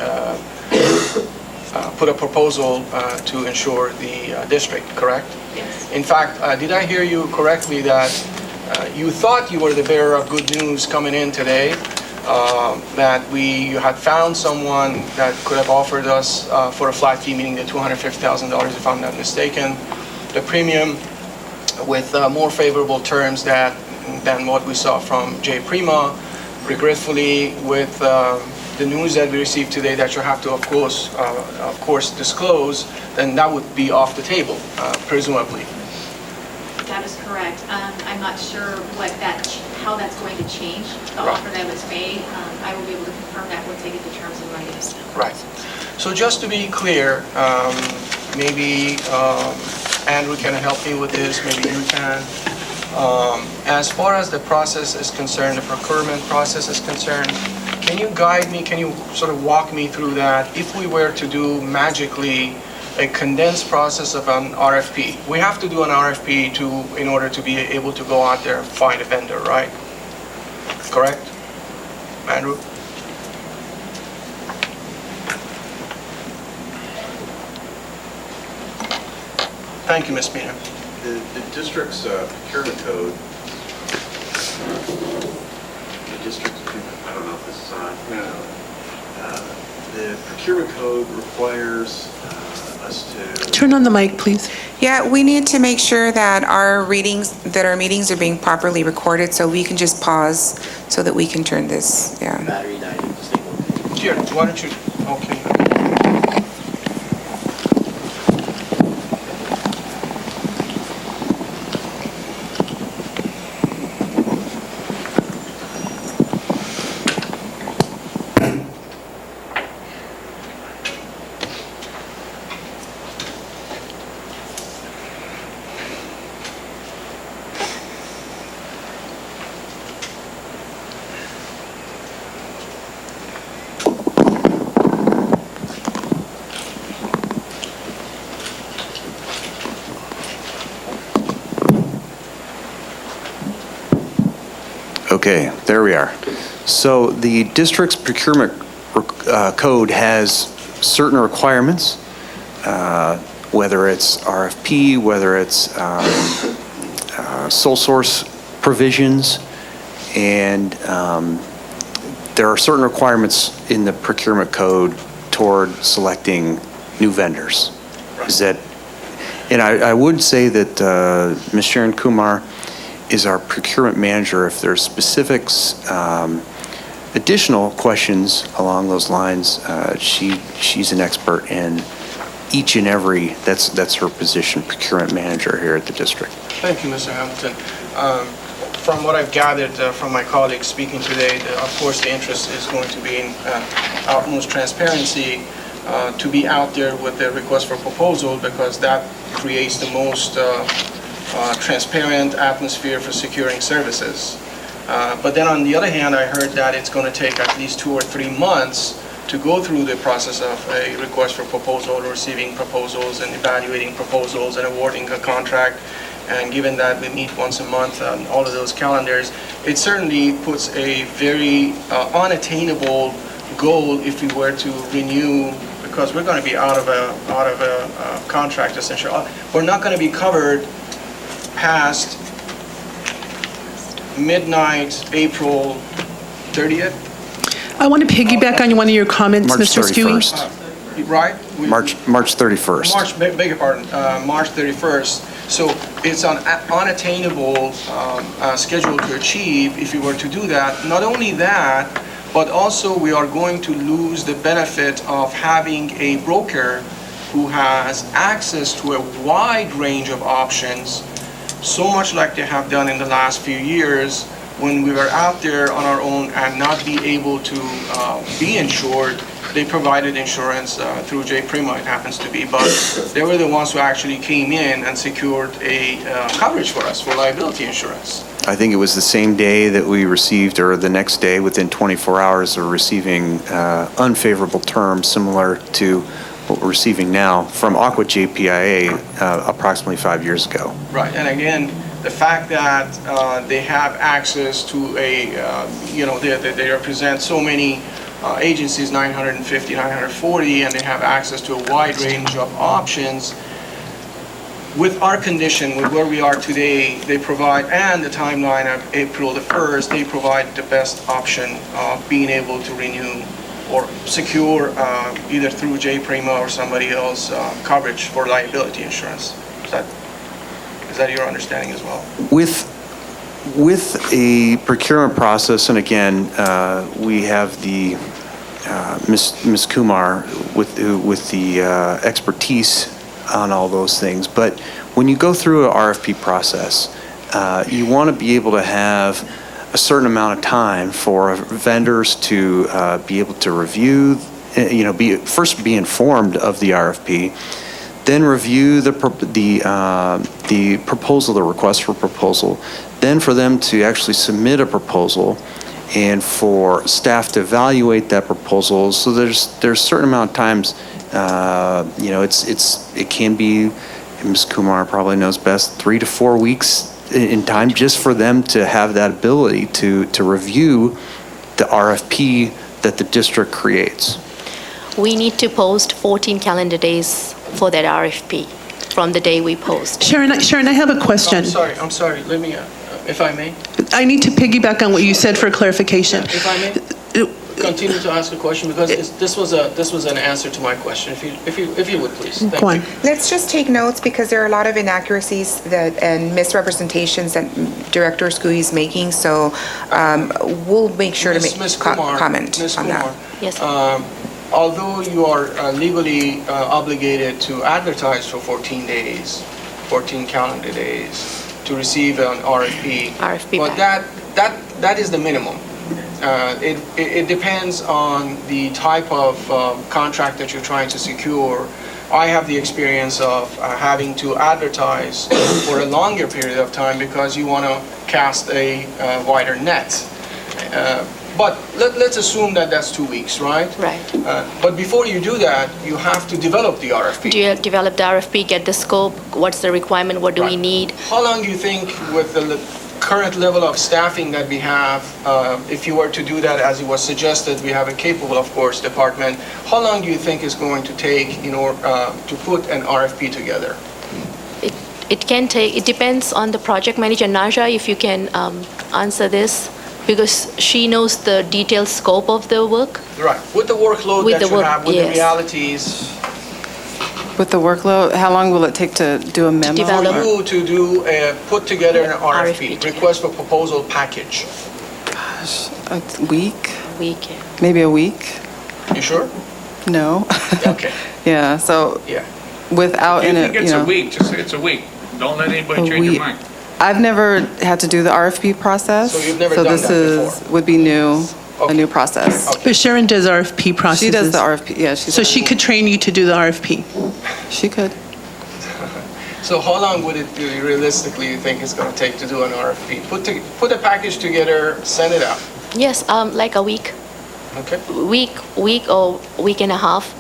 put a proposal to insure the district, correct? Yes. In fact, did I hear you correctly that you thought you were the bearer of good news coming in today, that you had found someone that could have offered us for a flat fee, meaning the $250,000, if I'm not mistaken, the premium with more favorable terms than what we saw from J. Prima. Regretfully, with the news that we received today that you have to, of course, disclose, then that would be off the table, presumably. That is correct. I'm not sure how that's going to change the offer that was made. I will be able to confirm that once I get the terms and writings. Right. So just to be clear, maybe Andrew can help me with this, maybe you can. As far as the process is concerned, the procurement process is concerned, can you guide me, can you sort of walk me through that? If we were to do magically a condensed process of an RFP, we have to do an RFP in order to be able to go out there and find a vendor, right? Correct? Andrew? Thank you, Ms. Pena. The district's procurement code, the district's, I don't know if this is on. The procurement code requires us to... Turn on the mic, please. Yeah, we need to make sure that our meetings are being properly recorded, so we can just pause so that we can turn this, yeah. Battery died. Here, why don't you, okay. Okay, there we are. So the district's procurement code has certain requirements, whether it's RFP, whether it's sole source provisions, and there are certain requirements in the procurement code toward selecting new vendors. Is that, and I would say that Ms. Sharon Kumar is our procurement manager. If there's specifics, additional questions along those lines, she's an expert in each and every, that's her position, procurement manager here at the district. Thank you, Mr. Hamilton. from what I've gathered from my colleagues speaking today, of course, the interest is going to be in utmost transparency to be out there with the request for proposal, because that creates the most transparent atmosphere for securing services. But then on the other hand, I heard that it's going to take at least 2 or 3 months to go through the process of a request for proposal, receiving proposals and evaluating proposals and awarding a contract. And given that we meet once a month on all of those calendars, it certainly puts a very unattainable goal if we were to renew, because we're going to be out of a contract essentially. We're not going to be covered past midnight, April 30th. I want to piggyback on one of your comments, March Mr. Skewy. 31st. Right? March 31st. Beg your pardon, March 31st. So it's an unattainable schedule to achieve if we were to do that. Not only that, but also we are going to lose the benefit of having a broker who has access to a wide range of options, so much like they have done in the last few years when we were out there on our own and not be able to be insured. They provided insurance through J. Prima, it happens to be, but they were the ones who actually came in and secured a coverage for us for liability insurance. I think it was the same day that we received, or the next day, within 24 hours of receiving unfavorable terms similar to what we're receiving now from Aqua JPIA approximately 5 years ago. Right, and again, the fact that they have access to a, they represent so many agencies, 950, 940, and they have access to a wide range of options. With our condition, with where we are today, they provide, and the timeline of April the 1st, they provide the best option of being able to renew or secure either through J. Prima or somebody else coverage for liability insurance. Is that your understanding as well? With a procurement process, and again, we have the Ms. Kumar with the expertise on all those things. But when you go through an RFP process, you want to be able to have a certain amount of time for vendors to be able to review, first be informed of the RFP, then review the proposal, the request for proposal, then for them to actually submit a proposal, and for staff to evaluate that proposal. So there's a certain amount of times, it can be, Ms. Kumar probably knows best, 3 to 4 weeks in time just for them to have that ability to review the RFP that the district creates. We need to post 14 calendar days for that RFP from the day we post. Sharon, I have a question. I'm sorry, let me, if I may. I need to piggyback on what you said for clarification. If I may continue to ask a question, because this was an answer to my question, if you would please. Thank you. Let's just take notes, because there are a lot of inaccuracies and misrepresentations that Director Skewy is making, so we'll make sure to comment on that. Yes. Although you are legally obligated to advertise for 14 days, 14 calendar days, to receive an RFP. But that is the minimum. It depends on the type of contract that you're trying to secure. I have the experience of having to advertise for a longer period of time because you want to cast a wider net. But let's assume that that's 2 weeks, right? Right. But before you do that, you have to develop the RFP. Do you develop the RFP, get the scope, what's the requirement, what do we need? How long do you think, with the current level of staffing that we have, if you were to do that as it was suggested, we have a capable, of course, department, how long do you think it's going to take in order to put an RFP together? It can take, it depends on the project manager. Naja, if you can answer this, because she knows the detailed scope of the work. Right. With the workload that you have, with the realities. With the workload, how long will it take to do a memo? For you to put together an RFP, request for proposal package. Gosh, a week? A week, yeah. Maybe a week? You sure? No. Okay. Yeah, so yeah. Without, If you think it's a week, just say it's a week. Don't let anybody change your mind. I've never had to do the RFP process. So you've never done that this would be new, a new process. But Sharon does RFP processes. She does the RFP, yeah. So she could train you to do the RFP? She could. So how long would it realistically you think it's going to take to do an RFP? Put a package together, send it out. Yes, like a week. Okay. Week or week and a half.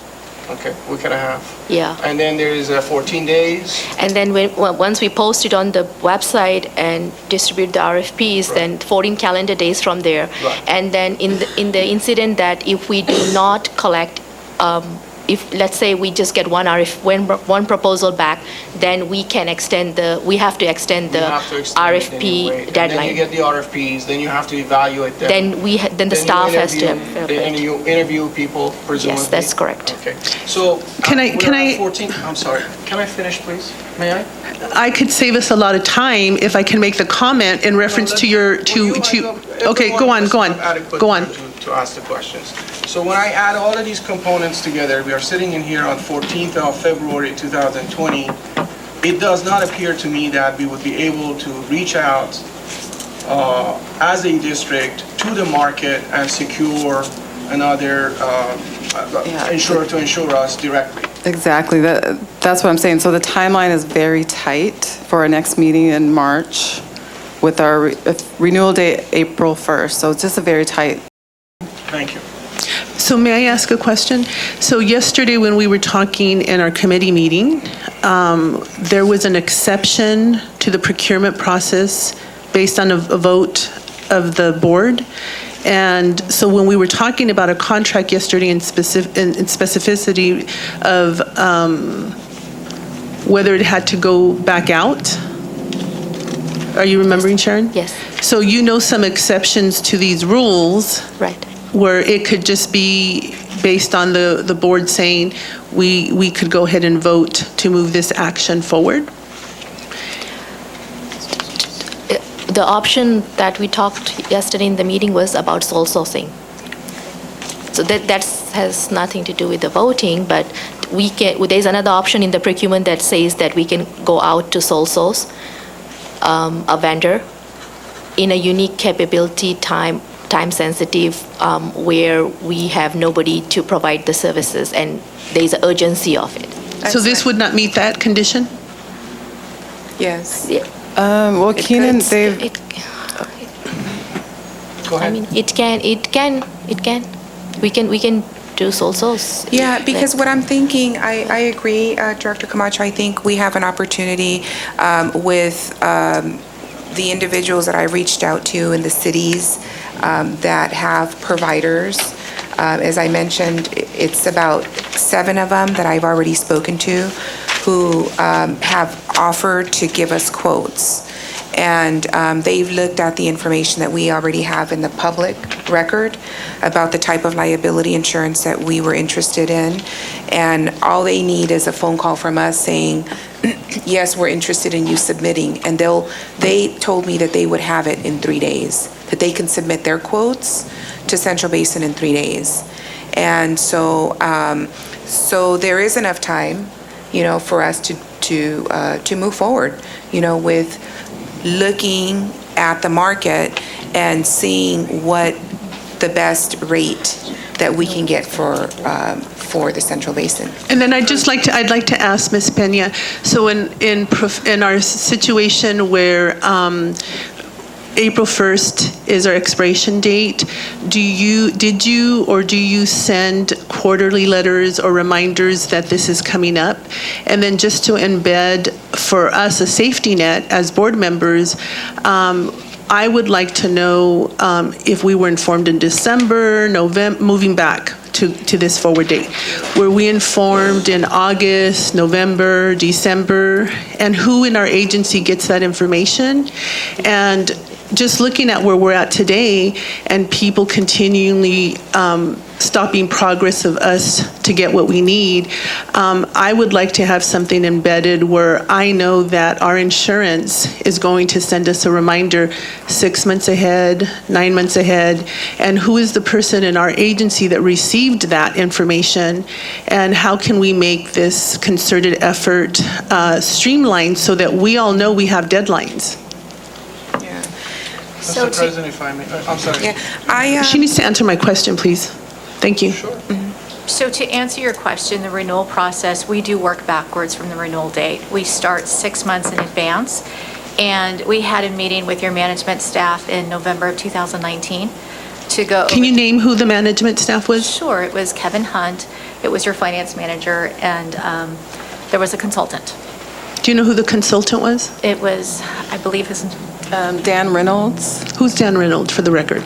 Okay, week and a half. Yeah. And then there is 14 days. And then once we post it on the website and distribute the RFPs, then 14 calendar days from there. Right. And then in the incident that if we do not collect, if let's say we just get one proposal back, then we have to extend the You have to extend it RFP anyway. And then you deadline. get the RFPs, then you have to evaluate them. Then the staff has to. And you interview people, presumably? Yes, that's correct. Okay. So. Can I- we're at 14, I'm sorry. Can I finish, please? May I? I could save us a lot of time if I can make the comment in reference to your, okay, go on. To ask the questions. So when I add all of these components together, we are sitting in here on 14th of February 2020. It does not appear to me that we would be able to reach out as a district to the market and secure another insurer to insure us directly. Exactly, that's what I'm saying. So the timeline is very tight for our next meeting in March with our renewal date April 1st. So it's just a very tight. Thank you. So may I ask a question? So yesterday when we were talking in our committee meeting, there was an exception to the procurement process based on a vote of the board. And so when we were talking about a contract yesterday in specificity of whether it had to go back out, are you remembering, Sharon? Yes. So you know some exceptions to these rules. Right. Where it could just be based on the board saying, we could go ahead and vote to move this action forward? The option that we talked yesterday in the meeting was about sole sourcing. So that has nothing to do with the voting, but there's another option in the procurement that says that we can go out to sole source a vendor in a unique capability, time sensitive, where we have nobody to provide the services and there's an urgency of it. So this would not meet that condition? Yes. Yeah. Well, Keenan, they've. Go ahead. I mean, it can. We can do sole source. Yeah, because what I'm thinking, I agree, Director Camacho, I think we have an opportunity with the individuals that I reached out to in the cities that have providers. As I mentioned, it's about 7 of them that I've already spoken to who have offered to give us quotes. And they've looked at the information that we already have in the public record about the type of liability insurance that we were interested in. And all they need is a phone call from us saying, yes, we're interested in you submitting. And they told me that they would have it in 3 days, that they can submit their quotes to Central Basin in 3 days. And so there is enough time, for us to move forward, with looking at the market and seeing what the best rate that we can get for the Central Basin. And then I'd like to ask Ms. Peña, so in our situation where April 1st is our expiration date, did you send quarterly letters or reminders that this is coming up? And then just to embed for us a safety net as board members, I would like to know if we were informed in December, November, moving back to this forward date. Were we informed in August, November, December? And who in our agency gets that information? And just looking at where we're at today and people continually stopping progress of us to get what we need, I would like to have something embedded where I know that our insurance is going to send us a reminder 6 months ahead, 9 months ahead, and who is the person in our agency that received that information, and how can we make this concerted effort streamlined so that we all know we have deadlines? So Mr. to- President, if I may, I'm sorry. Yeah, She needs to answer my question, please. Thank you. So to answer your question, the renewal process, we do work backwards from the renewal date. We start 6 months in advance, and we had a meeting with your management staff in November of 2019 to go. Can you name who the management staff was? Sure, it was Kevin Hunt, it was your finance manager, and there was a consultant. Do you know who the consultant was? It was, I believe, his. Dan Reynolds. Who's Dan Reynolds, for the record?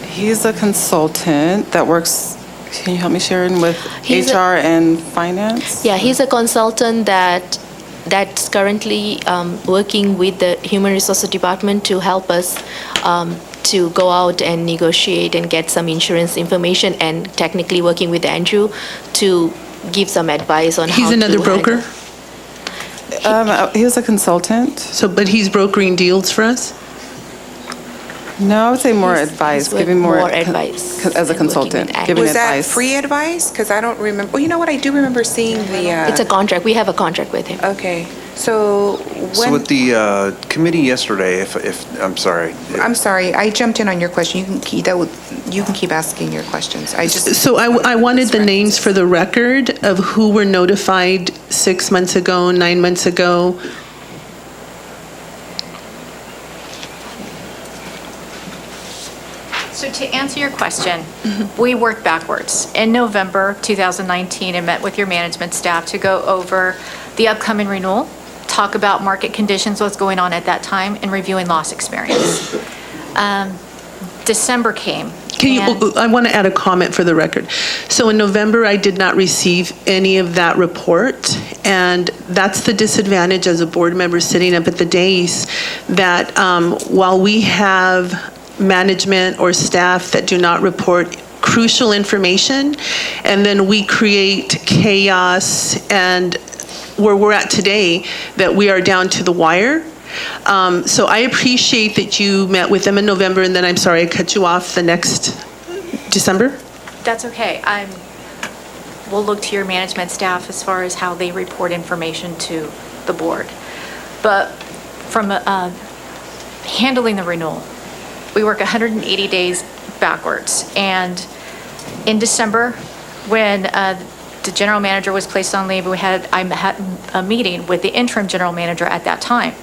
He's a consultant that works, can you help me, Sharon, with He's a- HR and finance? Yeah, he's a consultant that's currently working with the Human Resources Department to help us to go out and negotiate and get some insurance information, and technically working with Andrew to give some advice on how to He's another broker? handle. He was a consultant. So, but he's brokering deals for us? No, I would say more advice, with giving more. more advice As a consultant, giving was that advice. free advice? Because I don't remember, well, you know what, I do remember seeing the. It's a contract, we have a contract with him. Okay, so So when, with the committee yesterday, I'm sorry. I'm sorry, I jumped in on your question. You can keep asking your questions. I just. So I wanted the names for the record of who were notified 6 months ago, 9 months ago. So to answer your question, we worked backwards. In November 2019, I met with your management staff to go over the upcoming renewal, talk about market conditions, what's going on at that time, and reviewing loss experience. December came. I want to add a comment for the record. So in November, I did not receive any of that report, and that's the disadvantage as a board member sitting up at the dais, that while we have management or staff that do not report crucial information, and then we create chaos, and where we're at today, that we are down to the wire. So I appreciate that you met with them in November, and then, I'm sorry, I cut you off the next December? That's okay. We'll look to your management staff as far as how they report information to the board. But from handling the renewal, we work 180 days backwards. And in December, when the general manager was placed on leave, I had a meeting with the interim general manager at that time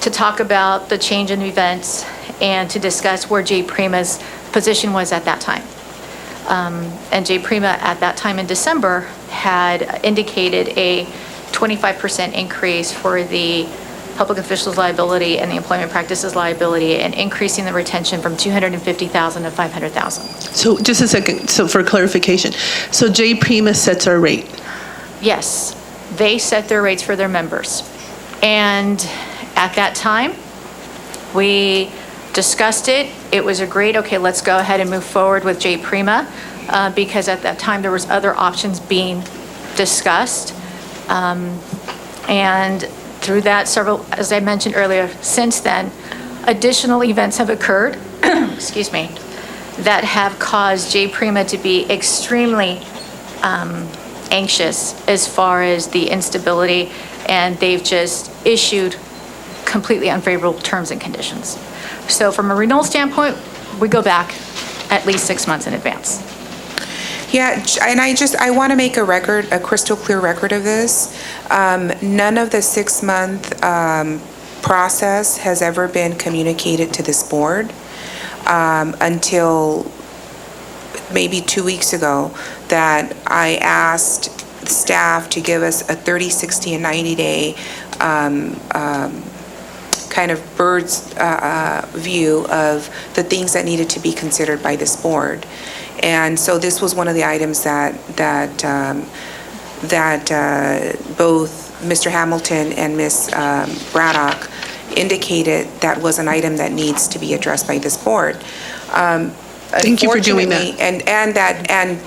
to talk about the change in events and to discuss where Jay Prima's position was at that time. And Jay Prima at that time in December had indicated a 25% increase for the public officials liability and the employment practices liability, and increasing the retention from $250,000 to $500,000. So just a second, so for clarification, so Jay Prima sets our rate? Yes, they set their rates for their members. And at that time, we discussed it. It was agreed, okay, let's go ahead and move forward with Jay Prima, because at that time there was other options being discussed. And through that, several, as I mentioned earlier, since then, additional events have occurred, excuse me, that have caused Jay Prima to be extremely anxious as far as the instability, and they've just issued completely unfavorable terms and conditions. So from a renewal standpoint, we go back at least 6 months in advance. Yeah, and I want to make a crystal clear record of this. None of the 6-month process has ever been communicated to this board until maybe 2 weeks ago, that I asked staff to give us a 30, 60, and 90-day kind of bird's view of the things that needed to be considered by this board. And so this was one of the items that both Mr. Hamilton and Ms. Braddock indicated that was an item that needs to be addressed by this board. Thank you for doing that. Unfortunately, and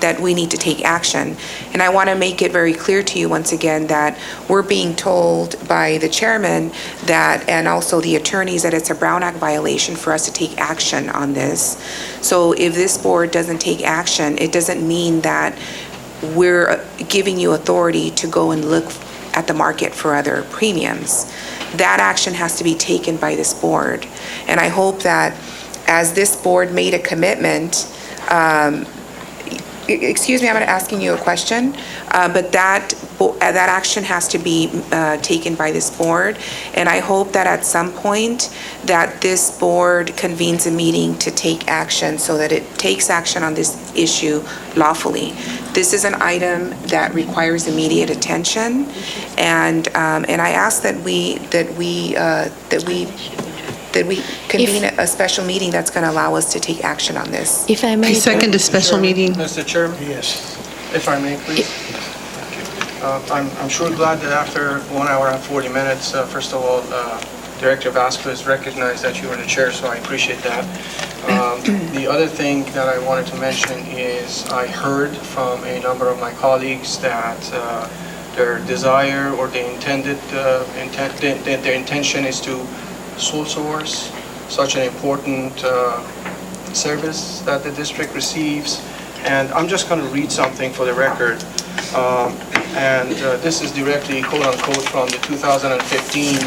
that we need to take action. And I want to make it very clear to you once again that we're being told by the chairman that, and also the attorneys, that it's a Brown Act violation for us to take action on this. So if this board doesn't take action, it doesn't mean that we're giving you authority to go and look at the market for other premiums. that action has to be taken by this board. And I hope that as this board made a commitment, excuse me, I'm asking you a question, but that action has to be taken by this board. And I hope that at some point that this board convenes a meeting to take action so that it takes action on this issue lawfully. This is an item that requires immediate attention, and I ask that we convene a special meeting that's going to allow us to take action on this. If I may. I second a special meeting. Mr. Chairman? Yes. If I may, please. I'm sure glad that after 1 hour and 40 minutes, first of all, Director Vasquez recognized that you were the chair, so I appreciate that. The other thing that I wanted to mention is I heard from a number of my colleagues that their desire or their intention is to sole source such an important service that the district receives. And I'm just going to read something for the record. This is directly, quote unquote, from the 2015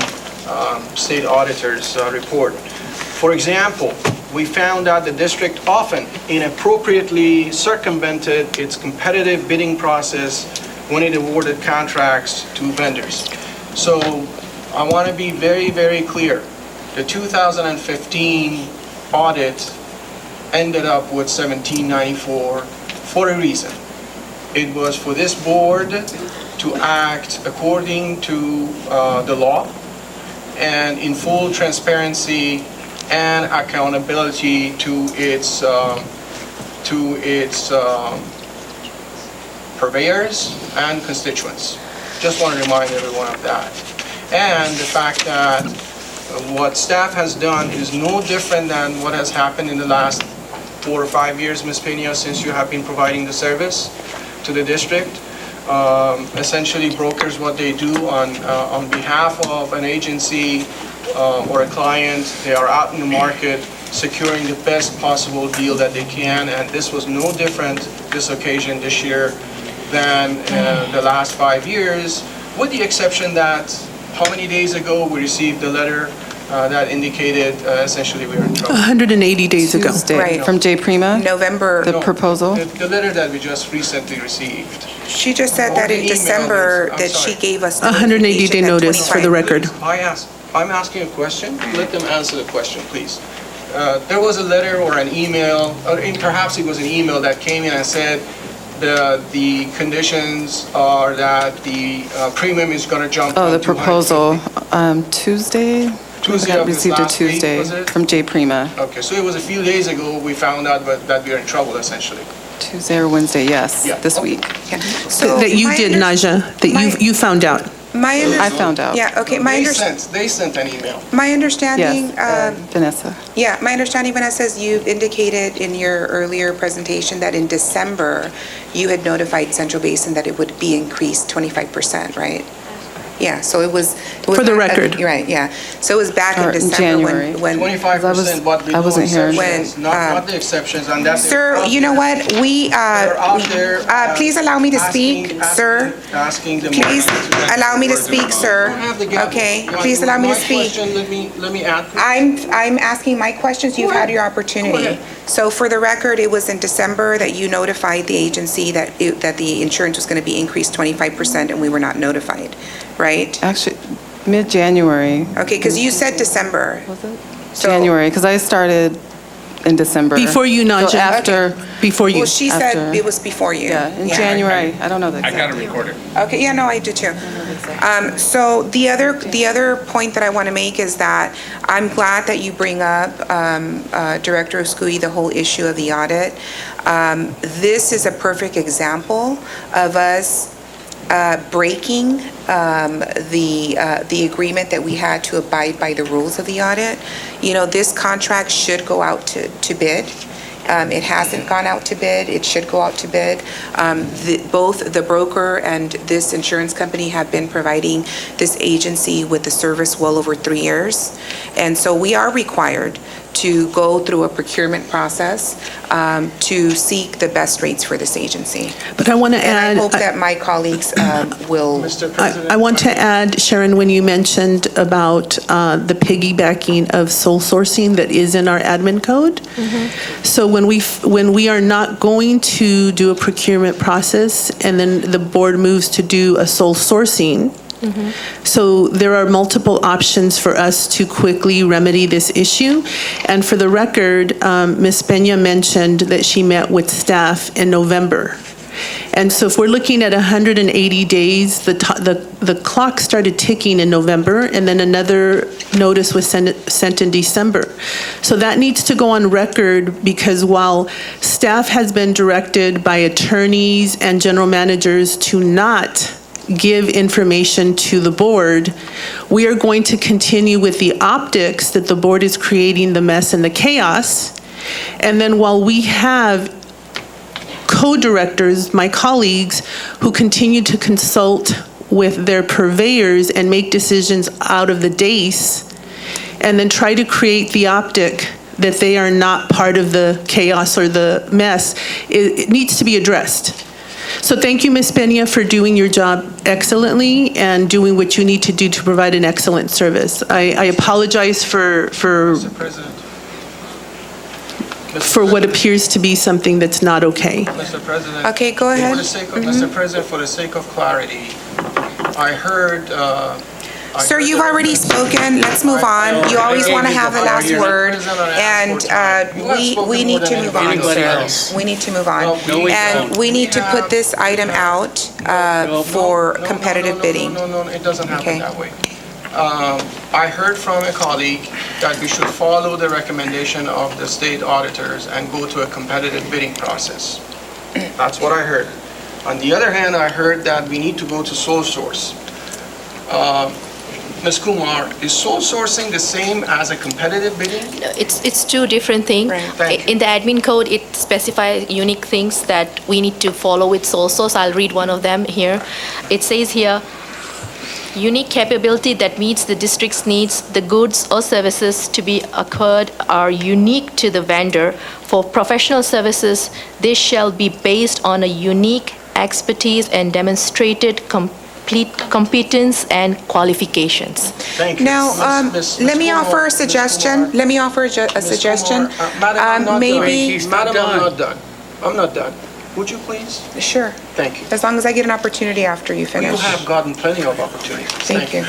State Auditor's report. For example, we found that the district often inappropriately circumvented its competitive bidding process when it awarded contracts to vendors. So I want to be very, very clear. The 2015 audit ended up with 1794 for a reason. It was for this board to act according to the law and in full transparency and accountability to its purveyors and constituents. Just want to remind everyone of that. And the fact that what staff has done is no different than what has happened in the last 4 or 5 years, Ms. Pena, since you have been providing the service to the district. Essentially, brokers, what they do on behalf of an agency or a client, they are out in the market securing the best possible deal that they can, and this was no different this occasion this year than the last 5 years, with the exception that how many days ago we received a letter that indicated essentially we were in trouble. 180 days ago. Right. From J. Prima? November. The proposal? The letter that we just recently received. She just said that in December that she gave us. 180-day notice for the record. I'm asking a question. Let them answer the question, please. There was a letter or an email, or perhaps it was an email that came in and said the conditions are that the premium is going to jump. Oh, the proposal, Tuesday? Tuesday of this Received a last week, Tuesday was it? from J. Prima. Okay, so it was a few days ago we found out that we are in trouble, essentially. Tuesday or Wednesday, yes, Yeah, this week. So That you my did, under- Naja, that you found out. I found out. Yeah, okay, They sent an email. my understanding, Yes, Vanessa. yeah, my understanding, Vanessa, is you indicated in your earlier presentation that in December, you had notified Central Basin that it would be increased 25%, right? Yeah, so it was. For the record. You're right, yeah. So it was back in Or in December January. when. 25%, but with I no wasn't here. exceptions, not the exceptions, and that's. Sir, you know what, They're out there. please allow me to speak, sir. Asking the. Please allow me to speak, sir. I don't have the gavel. Okay, You want please allow me to my speak. question, let me add. I'm asking my questions, you've had your opportunity. ahead. So for the record, it was in December that you notified the agency that the insurance was going to be increased 25% and we were not notified, right? Actually, mid-January. Okay, because you said December. Was it? So- January, because I started in December. Before you, So Naja. after, Before you. Well, she said After. it was before you. yeah, in January, I don't know the I exact. got it recorded. Okay, yeah, no, I do too. So the other point that I want to make is that I'm glad that you bring up, Director Oskui, the whole issue of the audit. This is a perfect example of us breaking the agreement that we had to abide by the rules of the audit. You know, this contract should go out to bid. It hasn't gone out to bid. It should go out to bid. Both the broker and this insurance company have been providing this agency with the service well over 3 years. And so we are required to go through a procurement process to seek the best rates for this agency. But I want to And add. I hope that my colleagues will. I want to add, Sharon, when you mentioned about the piggybacking of sole sourcing that is in our admin code. So when we are not going to do a procurement process and then the board moves to do a sole sourcing, so there are multiple options for us to quickly remedy this issue. And for the record, Ms. Peña mentioned that she met with staff in November. And so if we're looking at 180 days, the clock started ticking in November, and then another notice was sent in December. So that needs to go on record, because while staff has been directed by attorneys and general managers to not give information to the board, we are going to continue with the optics that the board is creating the mess and the chaos. And then while we have co-directors, my colleagues, who continue to consult with their purveyors and make decisions out of the DACE, and then try to create the optic that they are not part of the chaos or the mess, it needs to be addressed. So thank you, Ms. Peña, for doing your job excellently and doing what you need to do to provide an excellent service. I apologize for what appears to be something that's not okay. Mr. President. Okay, go ahead. Mr. President, for the sake of clarity, I heard. Sir, you've already spoken. Let's move on. You always want to have the last word, and we need to move on, sir. We need to move on. And we need to put this item out for competitive bidding. No, it doesn't happen that way. I heard from a colleague that we should follow the recommendation of the state auditors and go to a competitive bidding process. That's what I heard. On the other hand, I heard that we need to go to sole source. Ms. Kumar, is sole sourcing the same as a competitive bidding? No, it's two different things. In the admin code, it specifies unique things that we need to follow with sole source. I'll read one of them here. It says here, unique capability that meets the district's needs, the goods or services to be acquired are unique to the vendor. For professional services, this shall be based on a unique expertise and demonstrated complete competence and qualifications. Thank you. Now, let me offer a suggestion. Let me offer a suggestion. Madam, I'm Maybe. not done. I'm not done. Would you please? Sure. Thank you. As long as I get an opportunity after you finish. You have gotten plenty of opportunities. Thank you.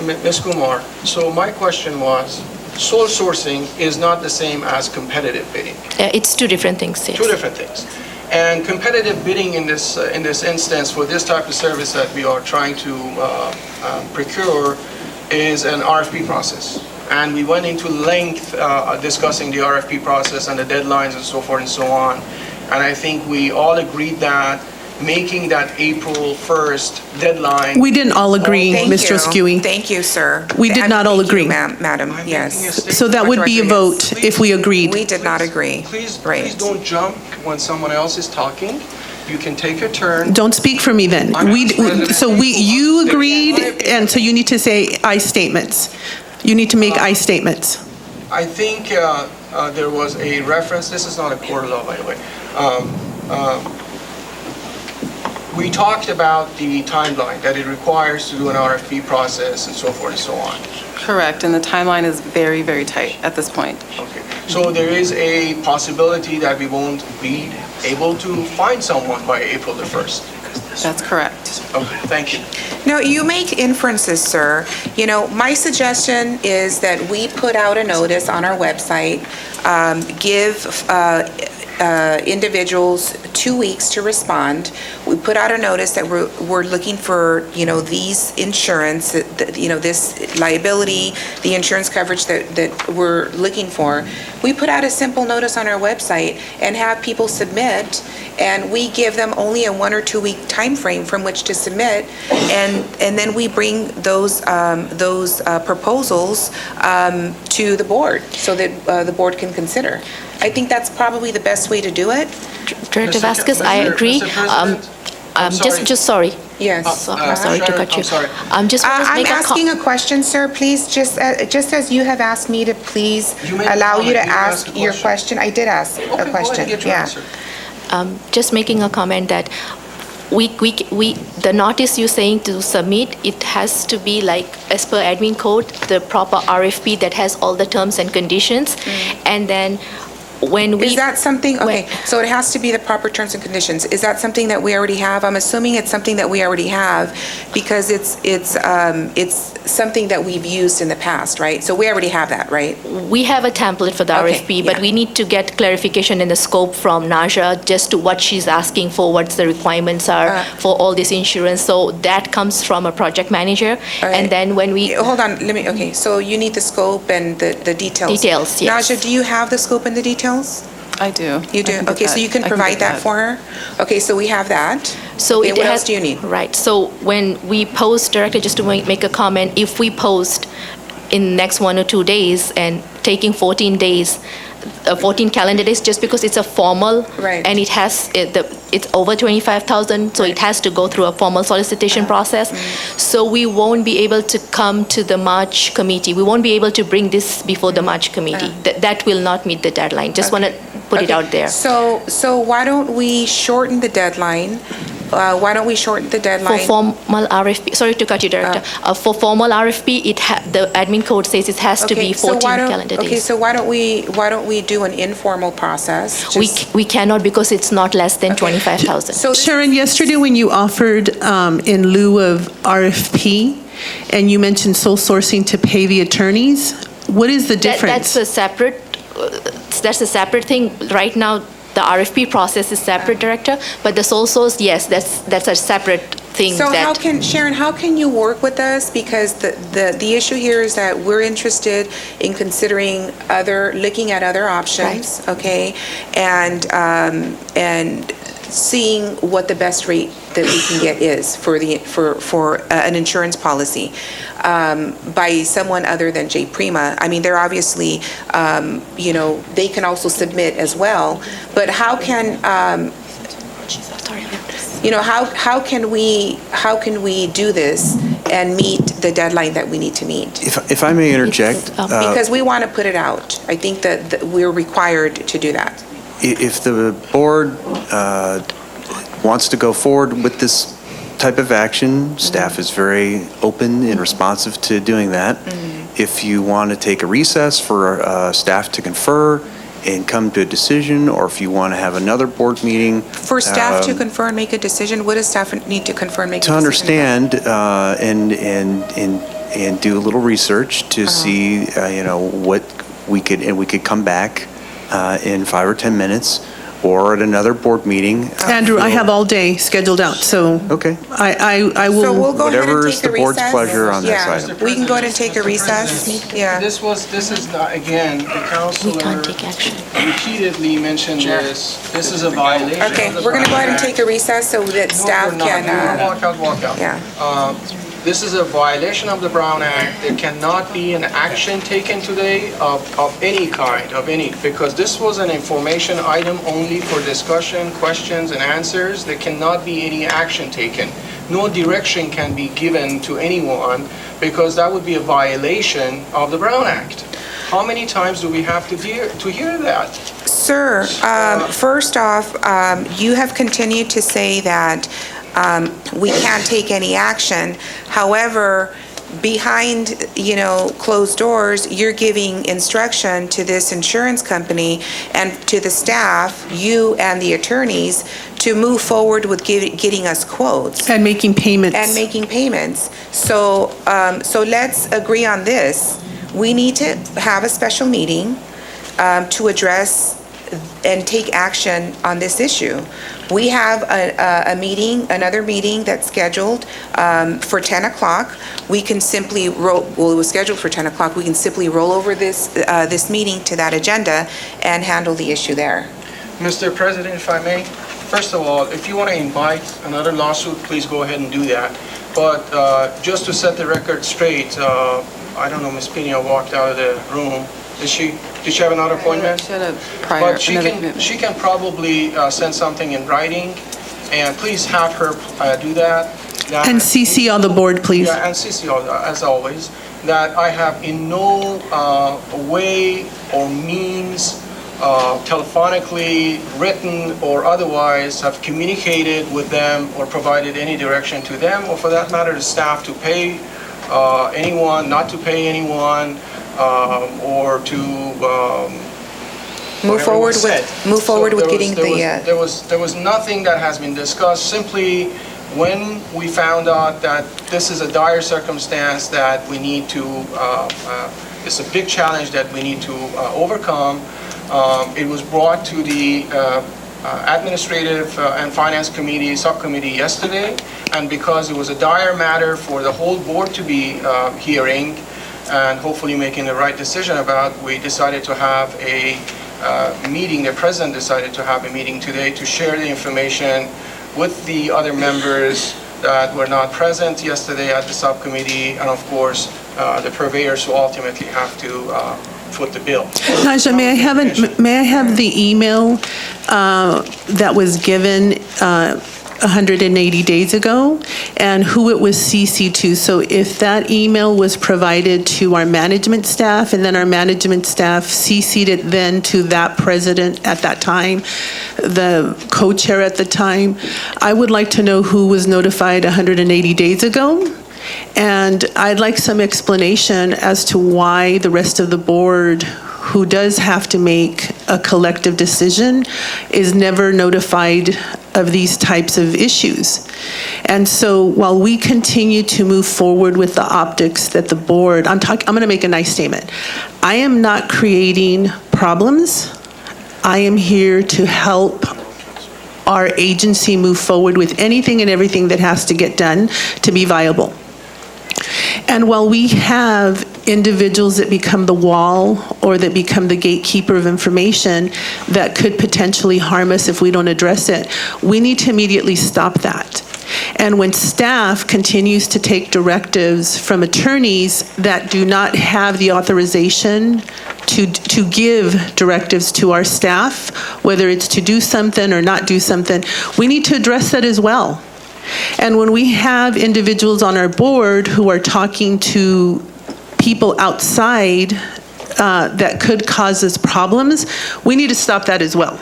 Ms. Kumar, so my question was, sole sourcing is not the same as competitive bidding. It's two different things, yes. Two different things. And competitive bidding in this instance for this type of service that we are trying to procure is an RFP process. And we went into length discussing the RFP process and the deadlines and so forth and so on. And I think we all agreed that making that April 1st deadline. We didn't all agree, Mr. Skewy. Thank you, sir. We did not all agree. Madam, yes. So that would be a vote if we agreed. We did not agree. Please don't jump when someone else is talking. You can take your turn. Don't speak for me then. You agreed, and so you need to say I statements. You need to make I statements. I think there was a reference, this is not a court law, by the way. We talked about the timeline that it requires to do an RFP process and so forth and so on. Correct, and the timeline is very, very tight at this point. Okay, so there is a possibility that we won't be able to find someone by April the 1st. That's correct. Okay, thank you. No, you make inferences, sir. You know, my suggestion is that we put out a notice on our website, give individuals 2 weeks to respond. We put out a notice that we're looking for, these insurance, this liability, the insurance coverage that we're looking for. We put out a simple notice on our website and have people submit, and we give them only a 1 or 2 week time frame from which to submit, and then we bring those proposals to the board so that the board can consider. I think that's probably the best way to do it. Director Vasquez, I agree. Sorry. Yes. Sorry to cut you. I'm sorry. Just want to I'm make a asking a question, sir. Please, just as you have asked me to please You made a allow you to comment. You ask asked a your question. question. I did ask Okay, a go ahead question. and get your Yeah. answer. just making a comment that the notice you're saying to submit, it has to be like, as per admin code, the proper RFP that has all the terms and conditions. And then when we... Is that something, okay, so it has to be the proper terms and conditions. Is that something that we already have? I'm assuming it's something that we already have because it's something that we've used in the past, right? So we already have that, right? We have a template for the Okay, RFP, but yeah. we need to get clarification in the scope from Naja, just to what she's asking for, what the requirements are for all this insurance. So that comes from a project manager. And then when we... Hold on, okay, so you need the scope and the details. Details, yes. Naja, do you have the scope and the details? I do. You do? Okay, so you can provide that for her? Okay, so we have that. So Okay, it what has- else do you need? Right, so when we post, Director, just to make a comment, if we post in the next 1 or 2 days and taking 14 days, 14 calendar days, just because it's a formal, Right. and it has, it's over 25,000, so it has to go through a formal solicitation process. So we won't be able to come to the March committee. We won't be able to bring this before the March committee. That will not meet the deadline. Just want to put it Okay, out there. So why don't we shorten the deadline? Why don't we shorten the For deadline? formal RFP, sorry to cut you, Director. For formal RFP, the admin code says it has to be Okay, so 14 why don't- calendar Okay, days. so why don't we do an informal process? We cannot because it's not less than 25,000. Sharon, yesterday when you offered in lieu of RFP, and you mentioned sole sourcing to pay the attorneys, what is the difference? That's a separate thing. Right now, the RFP process is separate, Director, but the sole source, yes, that's a separate thing. So that how can, Sharon, how can you work with us? Because the issue here is that we're interested in considering looking at other options, okay? And seeing what the best rate that we can get is for an insurance policy by someone other than J. Prima. I mean, they're obviously, they can also submit as well, but how can, how can we do this and meet the deadline that we need to meet? If I may interject. Because we want to put it out. I think that we're required to do that. If the board wants to go forward with this type of action, staff is very open and responsive to doing that. If you want to take a recess for staff to confer and come to a decision, or if you want to have another board meeting. For staff to confer and make a decision, what does staff need to confer and make a To decision? understand and do a little research to see, what we could come back in 5 or 10 minutes or at another board meeting. Andrew, I have all day scheduled out, so. Okay. I will. So we'll go ahead and Whatever is take a the board's recess. pleasure on this Yeah, item. we can go ahead and take a recess. Yeah. This is not, again, the counselor repeatedly mentioned this. This is a violation. Okay, of the we're going to go ahead and Brown take a recess so that staff No, we're not. can. Walk out. Yeah. This is a violation of the Brown Act. There cannot be an action taken today of any kind, because this was an information item only for discussion, questions, and answers. There cannot be any action taken. No direction can be given to anyone, because that would be a violation of the Brown Act. How many times do we have to hear that? Sir, first off, you have continued to say that we can't take any action. However, behind, closed doors, you're giving instruction to this insurance company and to the staff, you and the attorneys, to move forward with getting us quotes. And making payments. So let's agree on this. We need to have a special meeting to address and take action on this issue. We have another meeting that's scheduled for 10 o'clock. We can simply it was scheduled for 10 o'clock. We can simply roll over this meeting to that agenda and handle the issue there. Mr. President, if I may, first of all, if you want to invite another lawsuit, please go ahead and do that. But just to set the record straight, I don't know, Ms. Pena walked out of the room. Did she have another appointment? She had a But another commitment. she can probably send something in writing and please have her do that. And CC on the board, please. Yeah, and CC, as always, that I have in no way or means, telephonically, written, or otherwise, have communicated with them or provided any direction to them, or for that matter, the staff, to pay anyone, not to pay anyone, or to Move forward with getting There was nothing that has been discussed. Simply, when we found out that this is a dire circumstance that we need to, it's a big challenge that we need to overcome, it was brought to the Administrative and Finance Committee Subcommittee yesterday, and because it was a dire matter for the whole board to be hearing and hopefully making the right decision about, we decided to have a meeting. The President decided to have a meeting today to share the information with the other members that were not present yesterday at the subcommittee, and of course, the purveyors who ultimately have to foot the bill. Naja, may I have the email that was given 180 days ago, and who it was CC'd to? So if that email was provided to our management staff, and then our management staff CC'd it then to that president at that time, the co-chair at the time, I would like to know who was notified 180 days ago. And I'd like some explanation as to why the rest of the board, who does have to make a collective decision, is never notified of these types of issues. And so while we continue to move forward with the optics that the board, I'm going to make a nice statement. I am not creating problems. I am here to help our agency move forward with anything and everything that has to get done to be viable. And while we have individuals that become the wall or that become the gatekeeper of information that could potentially harm us if we don't address it, we need to immediately stop that. And when staff continues to take directives from attorneys that do not have the authorization to give directives to our staff, whether it's to do something or not do something, we need to address that as well. And when we have individuals on our board who are talking to people outside that could cause us problems, we need to stop that as well.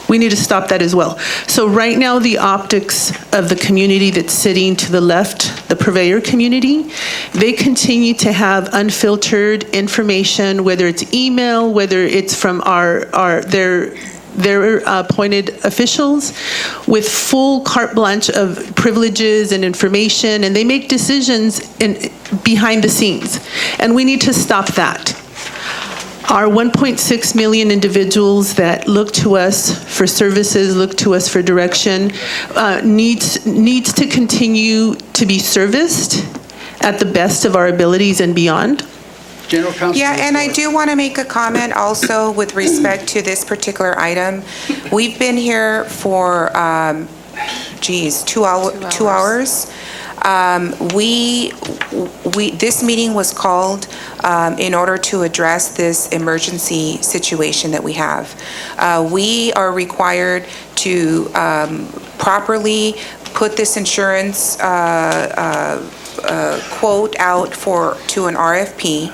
We need to stop that as well. So right now, the optics of the community that's sitting to the left, the purveyor community, they continue to have unfiltered information, whether it's email, whether it's from their appointed officials, with full carte blanche of privileges and information, and they make decisions behind the scenes. And we need to stop that. Our 1.6 million individuals that look to us for services, look to us for direction, needs to continue to be serviced at the best of our abilities and beyond. General Counsel. Yeah, and I do want to make a comment also with respect to this particular item. We've been here for, 2 hours. This meeting was called in order to address this emergency situation that we have. We are required to properly put this insurance quote out to an RFP.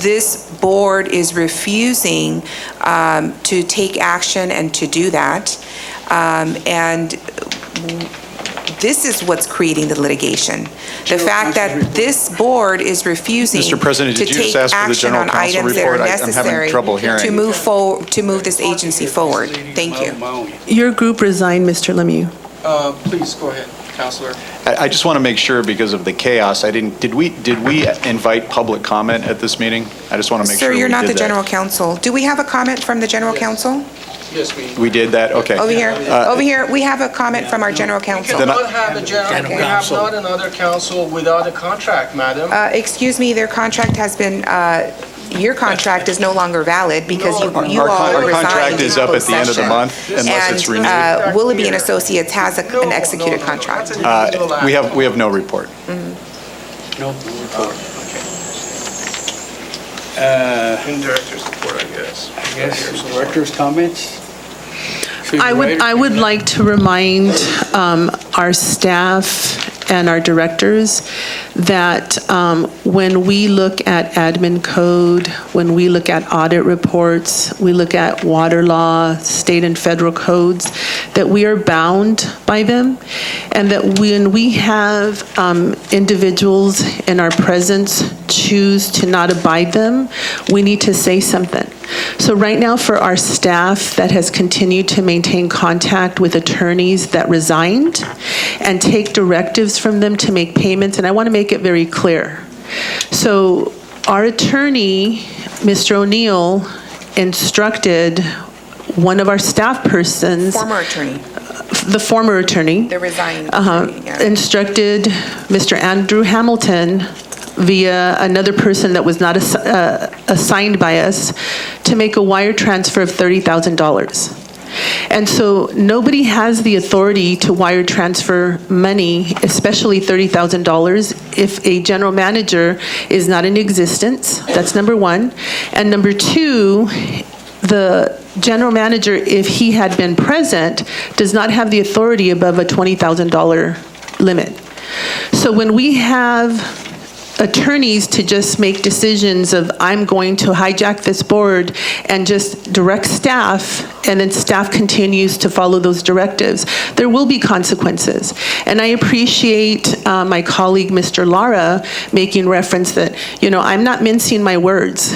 This board is refusing to take action and to do that. And this is what's creating the litigation. The fact that this board is refusing Mr. President, to did you take just ask for the action general on counsel items that are report? I'm having necessary trouble hearing. to move this agency forward. Thank you. Your group resigned, Mr. Lemieux. Please, go ahead, Counselor. I just want to make sure, because of the chaos, did we invite public comment at this meeting? I just want to make sure Sir, we you're not did the that. general counsel. Do we have a comment from the general counsel? Yes, We did that? Okay. Over here, we have a comment from our general counsel. We cannot have a general, we have not another counsel without a contract, madam. Excuse me, their contract has been, your contract is no longer valid because you all Our resigned contract is in up at the end of the closed month session. unless it's renewed. And Willoughby and Associates has an executed contract. We have no report. No report. In director's report, I guess. Director's comments? I would like to remind our staff and our directors that when we look at admin code, when we look at audit reports, we look at water law, state and federal codes, that we are bound by them, and that when we have individuals in our presence choose to not abide them, we need to say something. So right now, for our staff that has continued to maintain contact with attorneys that resigned and take directives from them to make payments, and I want to make it very clear. So our attorney, Mr. O'Neill, instructed one of our staff persons, Former attorney, the former attorney, the resigning attorney, yeah. instructed Mr. Andrew Hamilton via another person that was not assigned by us to make a wire transfer of $30,000. And so nobody has the authority to wire transfer money, especially $30,000, if a general manager is not in existence. That's number one. And number two, the general manager, if he had been present, does not have the authority above a $20,000 limit. So when we have attorneys to just make decisions of, I'm going to hijack this board and just direct staff, and then staff continues to follow those directives, there will be consequences. And I appreciate my colleague, Mr. Lara, making reference that, I'm not mincing my words.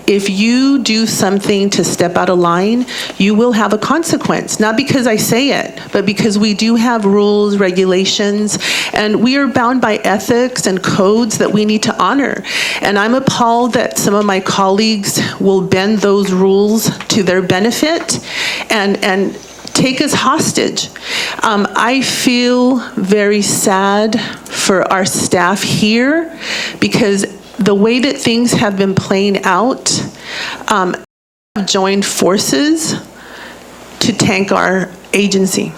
If you do something to step out of line, you will have a consequence. Not because I say it, but because we do have rules, regulations, and we are bound by ethics and codes that we need to honor. And I'm appalled that some of my colleagues will bend those rules to their benefit and take us hostage. I feel very sad for our staff here because the way that things have been playing out, joined forces to tank our agency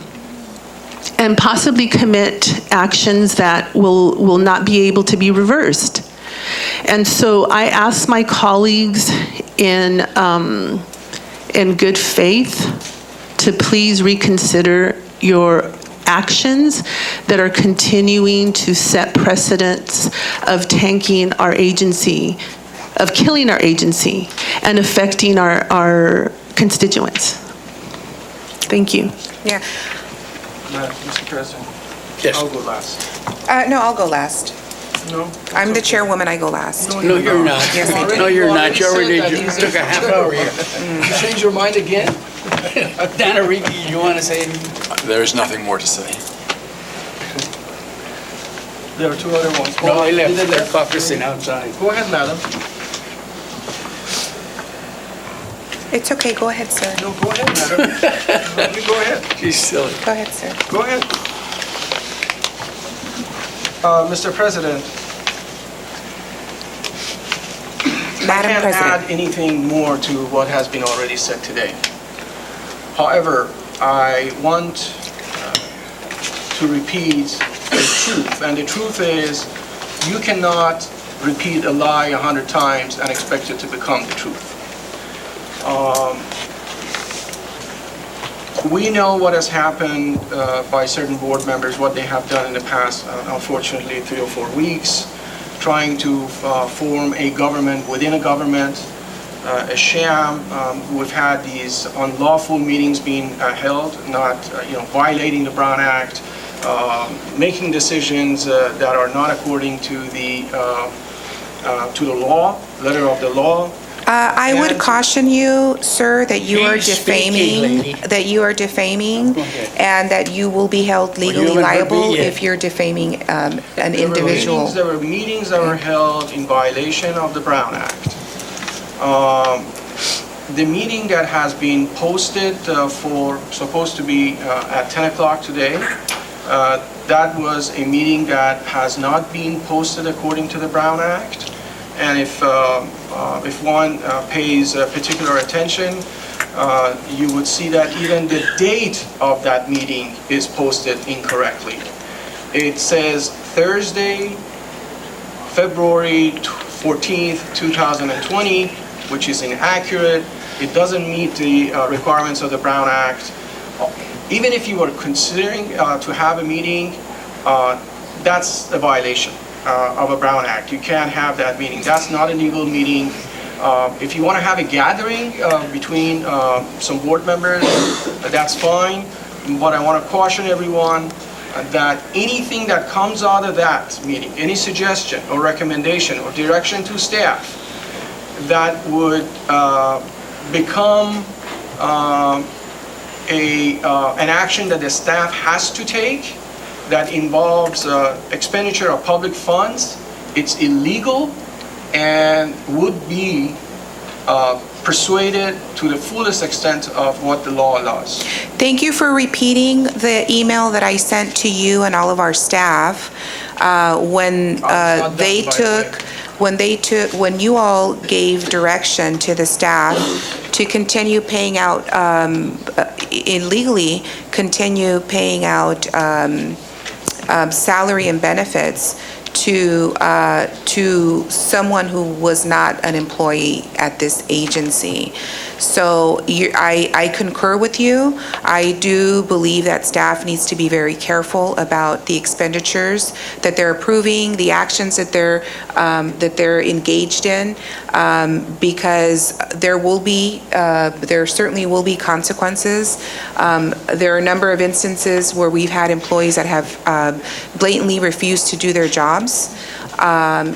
and possibly commit actions that will not be able to be reversed. And so I ask my colleagues in good faith to please reconsider your actions that are continuing to set precedents of tanking our agency, of killing our agency, and affecting our constituents. Thank you. Yeah. Mr. President? Yes. I'll go last. No, I'll go last. No? I'm the chairwoman, I go last. No, you're not. Yes, I do. No, you're not. You already said that took a half hour here. You changed your mind again? Donna Rigi, you want to say anything? There's nothing more to say. There are two other ones. No, I left. They're caucusing outside. Go ahead, madam. It's okay, go ahead, sir. No, go ahead, madam. You go ahead. She's silly. Go ahead, sir. Go ahead. Mr. President, Madam I can't President. add anything more to what has been already said today. However, I want to repeat the truth, and the truth is you cannot repeat a lie 100 times and expect it to become the truth. We know what has happened by certain board members, what they have done in the past, unfortunately, 3 or 4 weeks, trying to form a government within a government, a sham. We've had these unlawful meetings being held, not violating the Brown Act, making decisions that are not according to the law, letter of the law. I would caution you, sir, that you are Keep speaking, defaming, Okay. and that you will be held you legally haven't heard me liable yet. if you're defaming an There individual. were meetings that were held in violation of the Brown Act. The meeting that has been posted supposed to be at 10 o'clock today, that was a meeting that has not been posted according to the Brown Act. And if one pays particular attention, you would see that even the date of that meeting is posted incorrectly. It says Thursday, February 14th, 2020, which is inaccurate. It doesn't meet the requirements of the Brown Act. Even if you were considering to have a meeting, that's a violation of a Brown Act. You can't have that meeting. That's not a legal meeting. If you want to have a gathering between some board members, that's fine. But I want to caution everyone that anything that comes out of that meeting, any suggestion or recommendation or direction to staff that would become an action that the staff has to take that involves expenditure of public funds, it's illegal and would be persuaded to the fullest extent of what the law allows. Thank you for repeating the email that I sent to you and all of our staff when when you all gave direction to the staff to continue paying out illegally, continue paying out salary and benefits to someone who was not an employee at this agency. So I concur with you. I do believe that staff needs to be very careful about the expenditures that they're approving, the actions that they're engaged in, because there certainly will be consequences. There are a number of instances where we've had employees that have blatantly refused to do their jobs, and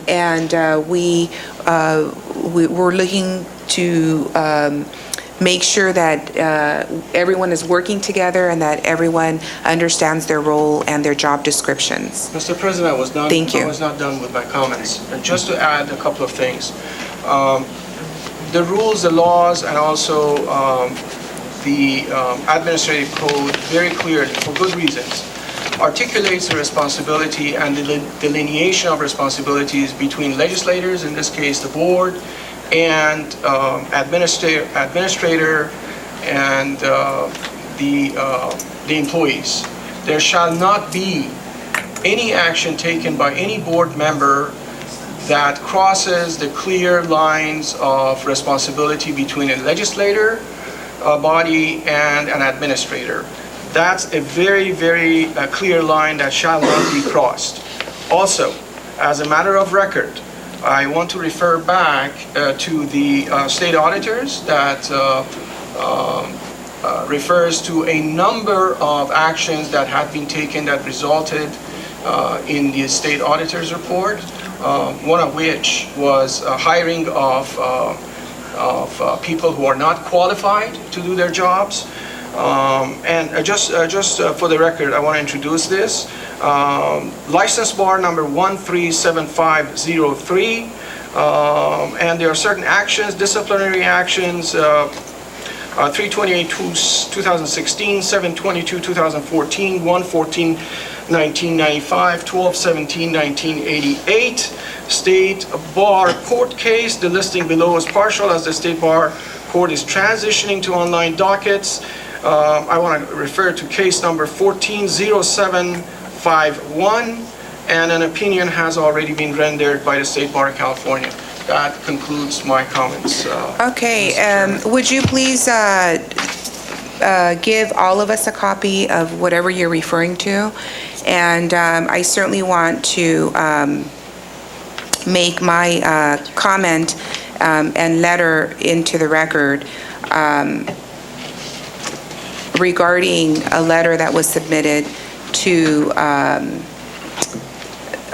we're looking to make sure that everyone is working together and that everyone understands their role and their job descriptions. Mr. President, I was not done with my comments. And just to add a couple of things. The rules, the laws, and also the administrative code very clearly, for good reasons, articulates the responsibility and the delineation of responsibilities between legislators, in this case the board, and administrator and the employees. There shall not be any action taken by any board member that crosses the clear lines of responsibility between a legislator body and an administrator. That's a very, very clear line that shall not be crossed. Also, as a matter of record, I want to refer back to the state auditors that refers to a number of actions that have been taken that resulted in the state auditor's report, one of which was hiring of people who are not qualified to do their jobs. And just for the record, I want to introduce this. License bar number 137503, and there are certain actions, disciplinary actions, 328-2016, 722-2014, 114-1995, 12-17-1988. State Bar Court case, the listing below is partial as the State Bar Court is transitioning to online dockets. I want to refer to case number 140751, and an opinion has already been rendered by the State Bar of California. That concludes my comments. Okay, would you please give all of us a copy of whatever you're referring to? And I certainly want to make my comment and letter into the record regarding a letter that was submitted to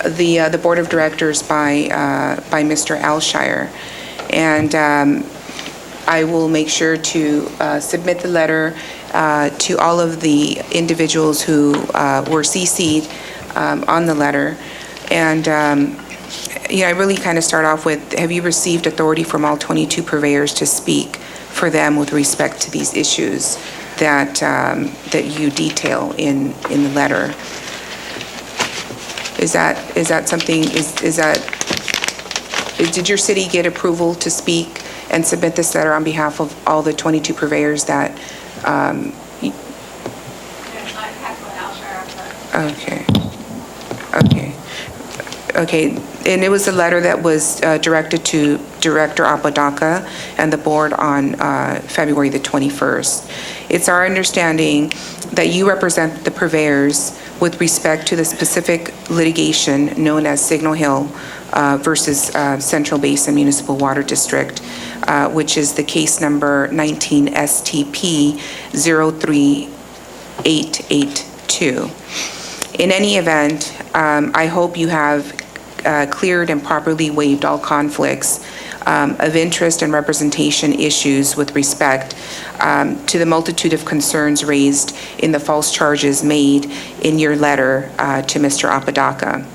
the Board of Directors by Mr. Alshire. And I will make sure to submit the letter to all of the individuals who were CC'd on the letter. And I really kind of start off with, have you received authority from all 22 purveyors to speak for them with respect to these issues that you detail in the letter? Is that something, did your city get approval to speak and submit this letter on behalf of all the 22 purveyors that? Okay. Okay, and it was a letter that was directed to Director Apodaca and the board on February the 21st. It's our understanding that you represent the purveyors with respect to the specific litigation known as Signal Hill versus Central Basin Municipal Water District, which is the case number 19 STP 03882. In any event, I hope you have cleared and properly waived all conflicts of interest and representation issues with respect to the multitude of concerns raised in the false charges made in your letter to Mr. Apodaca.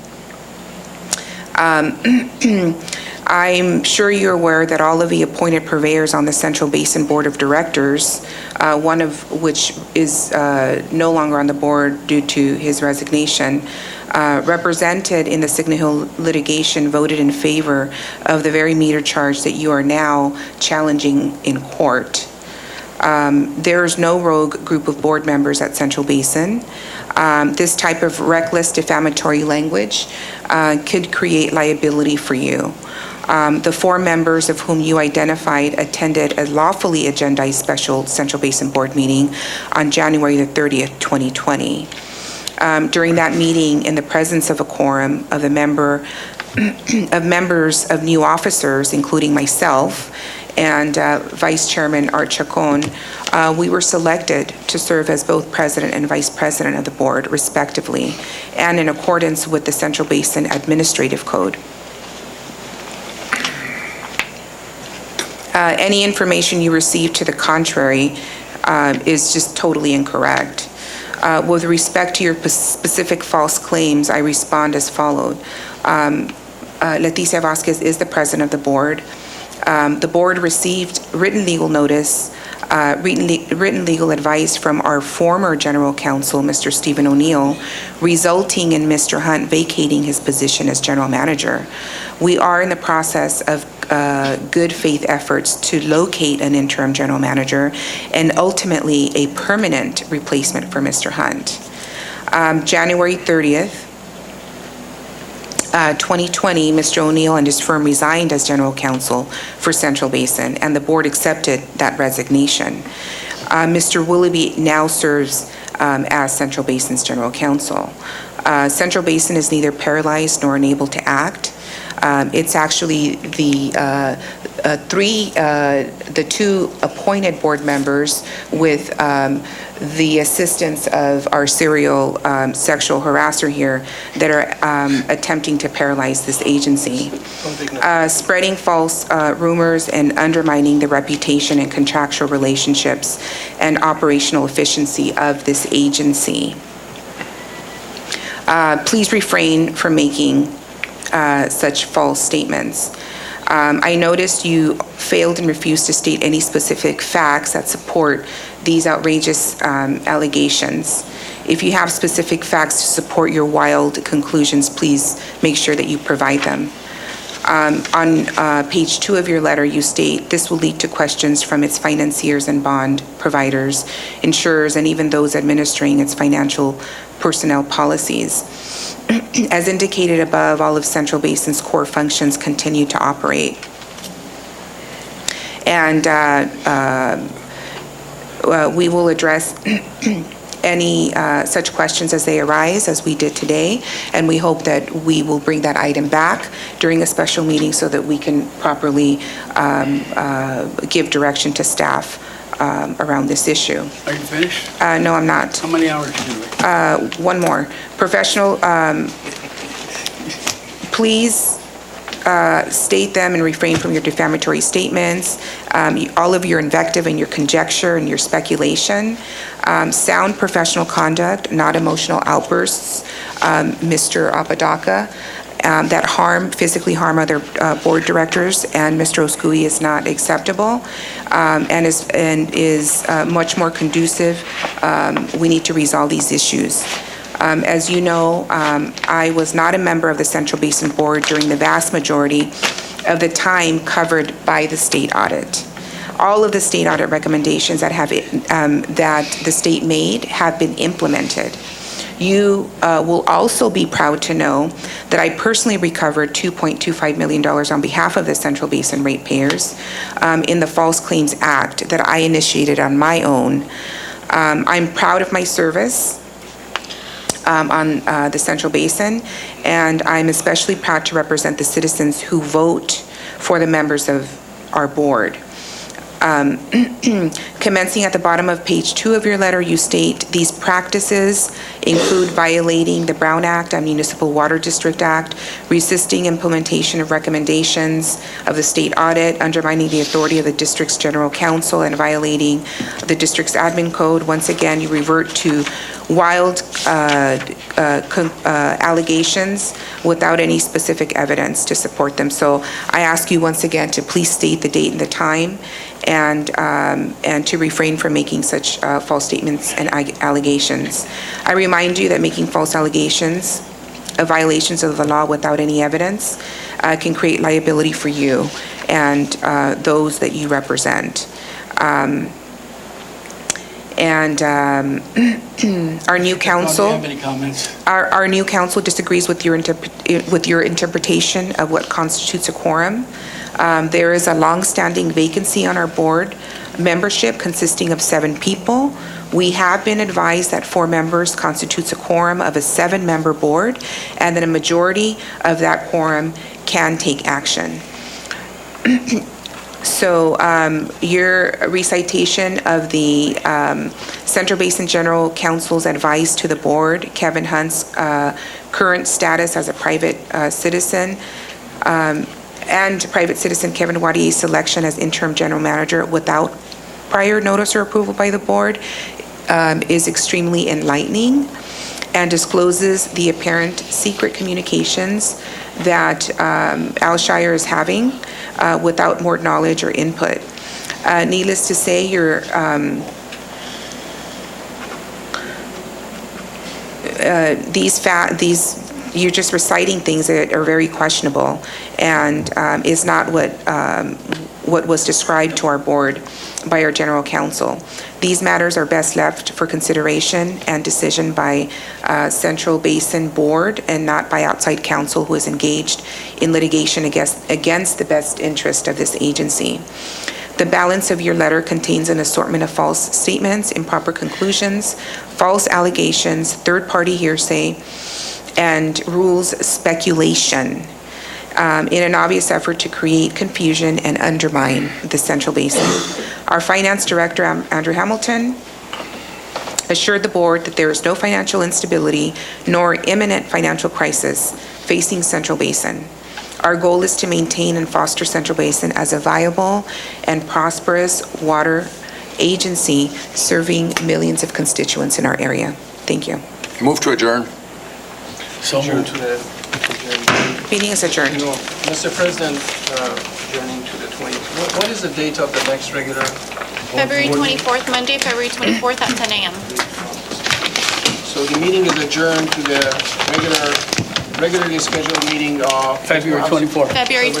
I'm sure you're aware that all of the appointed purveyors on the Central Basin Board of Directors, one of which is no longer on the board due to his resignation, represented in the Signal Hill litigation voted in favor of the very meter charge that you are now challenging in court. There's no rogue group of board members at Central Basin. This type of reckless defamatory language could create liability for you. The 4 members of whom you identified attended a lawfully agendized special Central Basin Board meeting on January the 30th, 2020. During that meeting, in the presence of a quorum of members of new officers, including myself and Vice Chairman Art Chacon, we were selected to serve as both President and Vice President of the board, respectively, and in accordance with the Central Basin Administrative Code. Any information you received to the contrary is just totally incorrect. With respect to your specific false claims, I respond as followed. Leticia Vasquez is the president of the board. The board received written legal notice, written legal advice from our former general counsel, Mr. Stephen O'Neill, resulting in Mr. Hunt vacating his position as general manager. We are in the process of good faith efforts to locate an interim general manager and ultimately a permanent replacement for Mr. Hunt. January 30th, 2020, Mr. O'Neill and his firm resigned as general counsel for Central Basin, and the board accepted that resignation. Mr. Willoughby now serves as Central Basin's general counsel. Central Basin is neither paralyzed nor unable to act. It's actually the 2 appointed board members with the assistance of our serial sexual harasser here that are attempting to paralyze this agency. Spreading false rumors and undermining the reputation and contractual relationships and operational efficiency of this agency. Please refrain from making such false statements. I noticed you failed and refused to state any specific facts that support these outrageous allegations. If you have specific facts to support your wild conclusions, please make sure that you provide them. On page 2 of your letter, you state, this will lead to questions from its financiers and bond providers, insurers, and even those administering its financial personnel policies. As indicated above, all of Central Basin's core functions continue to operate. And we will address any such questions as they arise, as we did today, and we hope that we will bring that item back during a special meeting so that we can properly give direction to staff around this issue. Are you finished? No, I'm not. How many hours did you do? One more. Professional, please state them and refrain from your defamatory statements, all of your invective and your conjecture and your speculation. Sound professional conduct, not emotional outbursts, Mr. Apodaca, that physically harm other board directors, and Mr. Oskouyi is not acceptable, and is much more conducive. We need to resolve these issues. As you know, I was not a member of the Central Basin Board during the vast majority of the time covered by the state audit. All of the state audit recommendations that the state made have been implemented. You will also be proud to know that I personally recovered $2.25 million on behalf of the Central Basin ratepayers in the False Claims Act that I initiated on my own. I'm proud of my service on the Central Basin, and I'm especially proud to represent the citizens who vote for the members of our board. Commencing at the bottom of page 2 of your letter, you state, "These practices include violating the Brown Act and Municipal Water District Act, resisting implementation of recommendations of the state audit, undermining the authority of the district's general counsel, and violating the district's admin code." Once again, you revert to wild allegations without any specific evidence to support them. So I ask you once again to please state the date and the time, and to refrain from making such false statements and allegations. I remind you that making false allegations of violations of the law without any evidence can create liability for you and those that you represent. Our new council. Do you have any comments? Our new council disagrees with your interpretation of what constitutes a quorum. There is a long-standing vacancy on our board membership consisting of 7 people. We have been advised that 4 members constitutes a quorum of a 7-member board, and that a majority of that quorum can take action. So your recitation of the Central Basin General Counsel's advice to the board, Kevin Hunt's current status as a private citizen, and private citizen Kevin Wadier's selection as interim general manager without prior notice or approval by the board is extremely enlightening and discloses the apparent secret communications that Al Shire is having without more knowledge or input. Needless to say, you're just reciting things that are very questionable and is not what was described to our board by our general counsel. These matters are best left for consideration and decision by Central Basin Board and not by outside counsel who is engaged in litigation against the best interest of this agency. The balance of your letter contains an assortment of false statements, improper conclusions, false allegations, third-party hearsay, and rules speculation in an obvious effort to create confusion and undermine the Central Basin. Our Finance Director, Andrew Hamilton, assured the board that there is no financial instability nor imminent financial crisis facing Central Basin. Our goal is to maintain and foster Central Basin as a viable and prosperous water agency serving millions of constituents in our area. Thank you. Move to adjourn. So moved. Meeting is adjourned. Mr. President, adjourning to the 20th. What is the date of the next regular? February 24th, Monday, February 24th at 10 a.m. So the meeting is adjourned to the regularly scheduled meeting of February 24th. February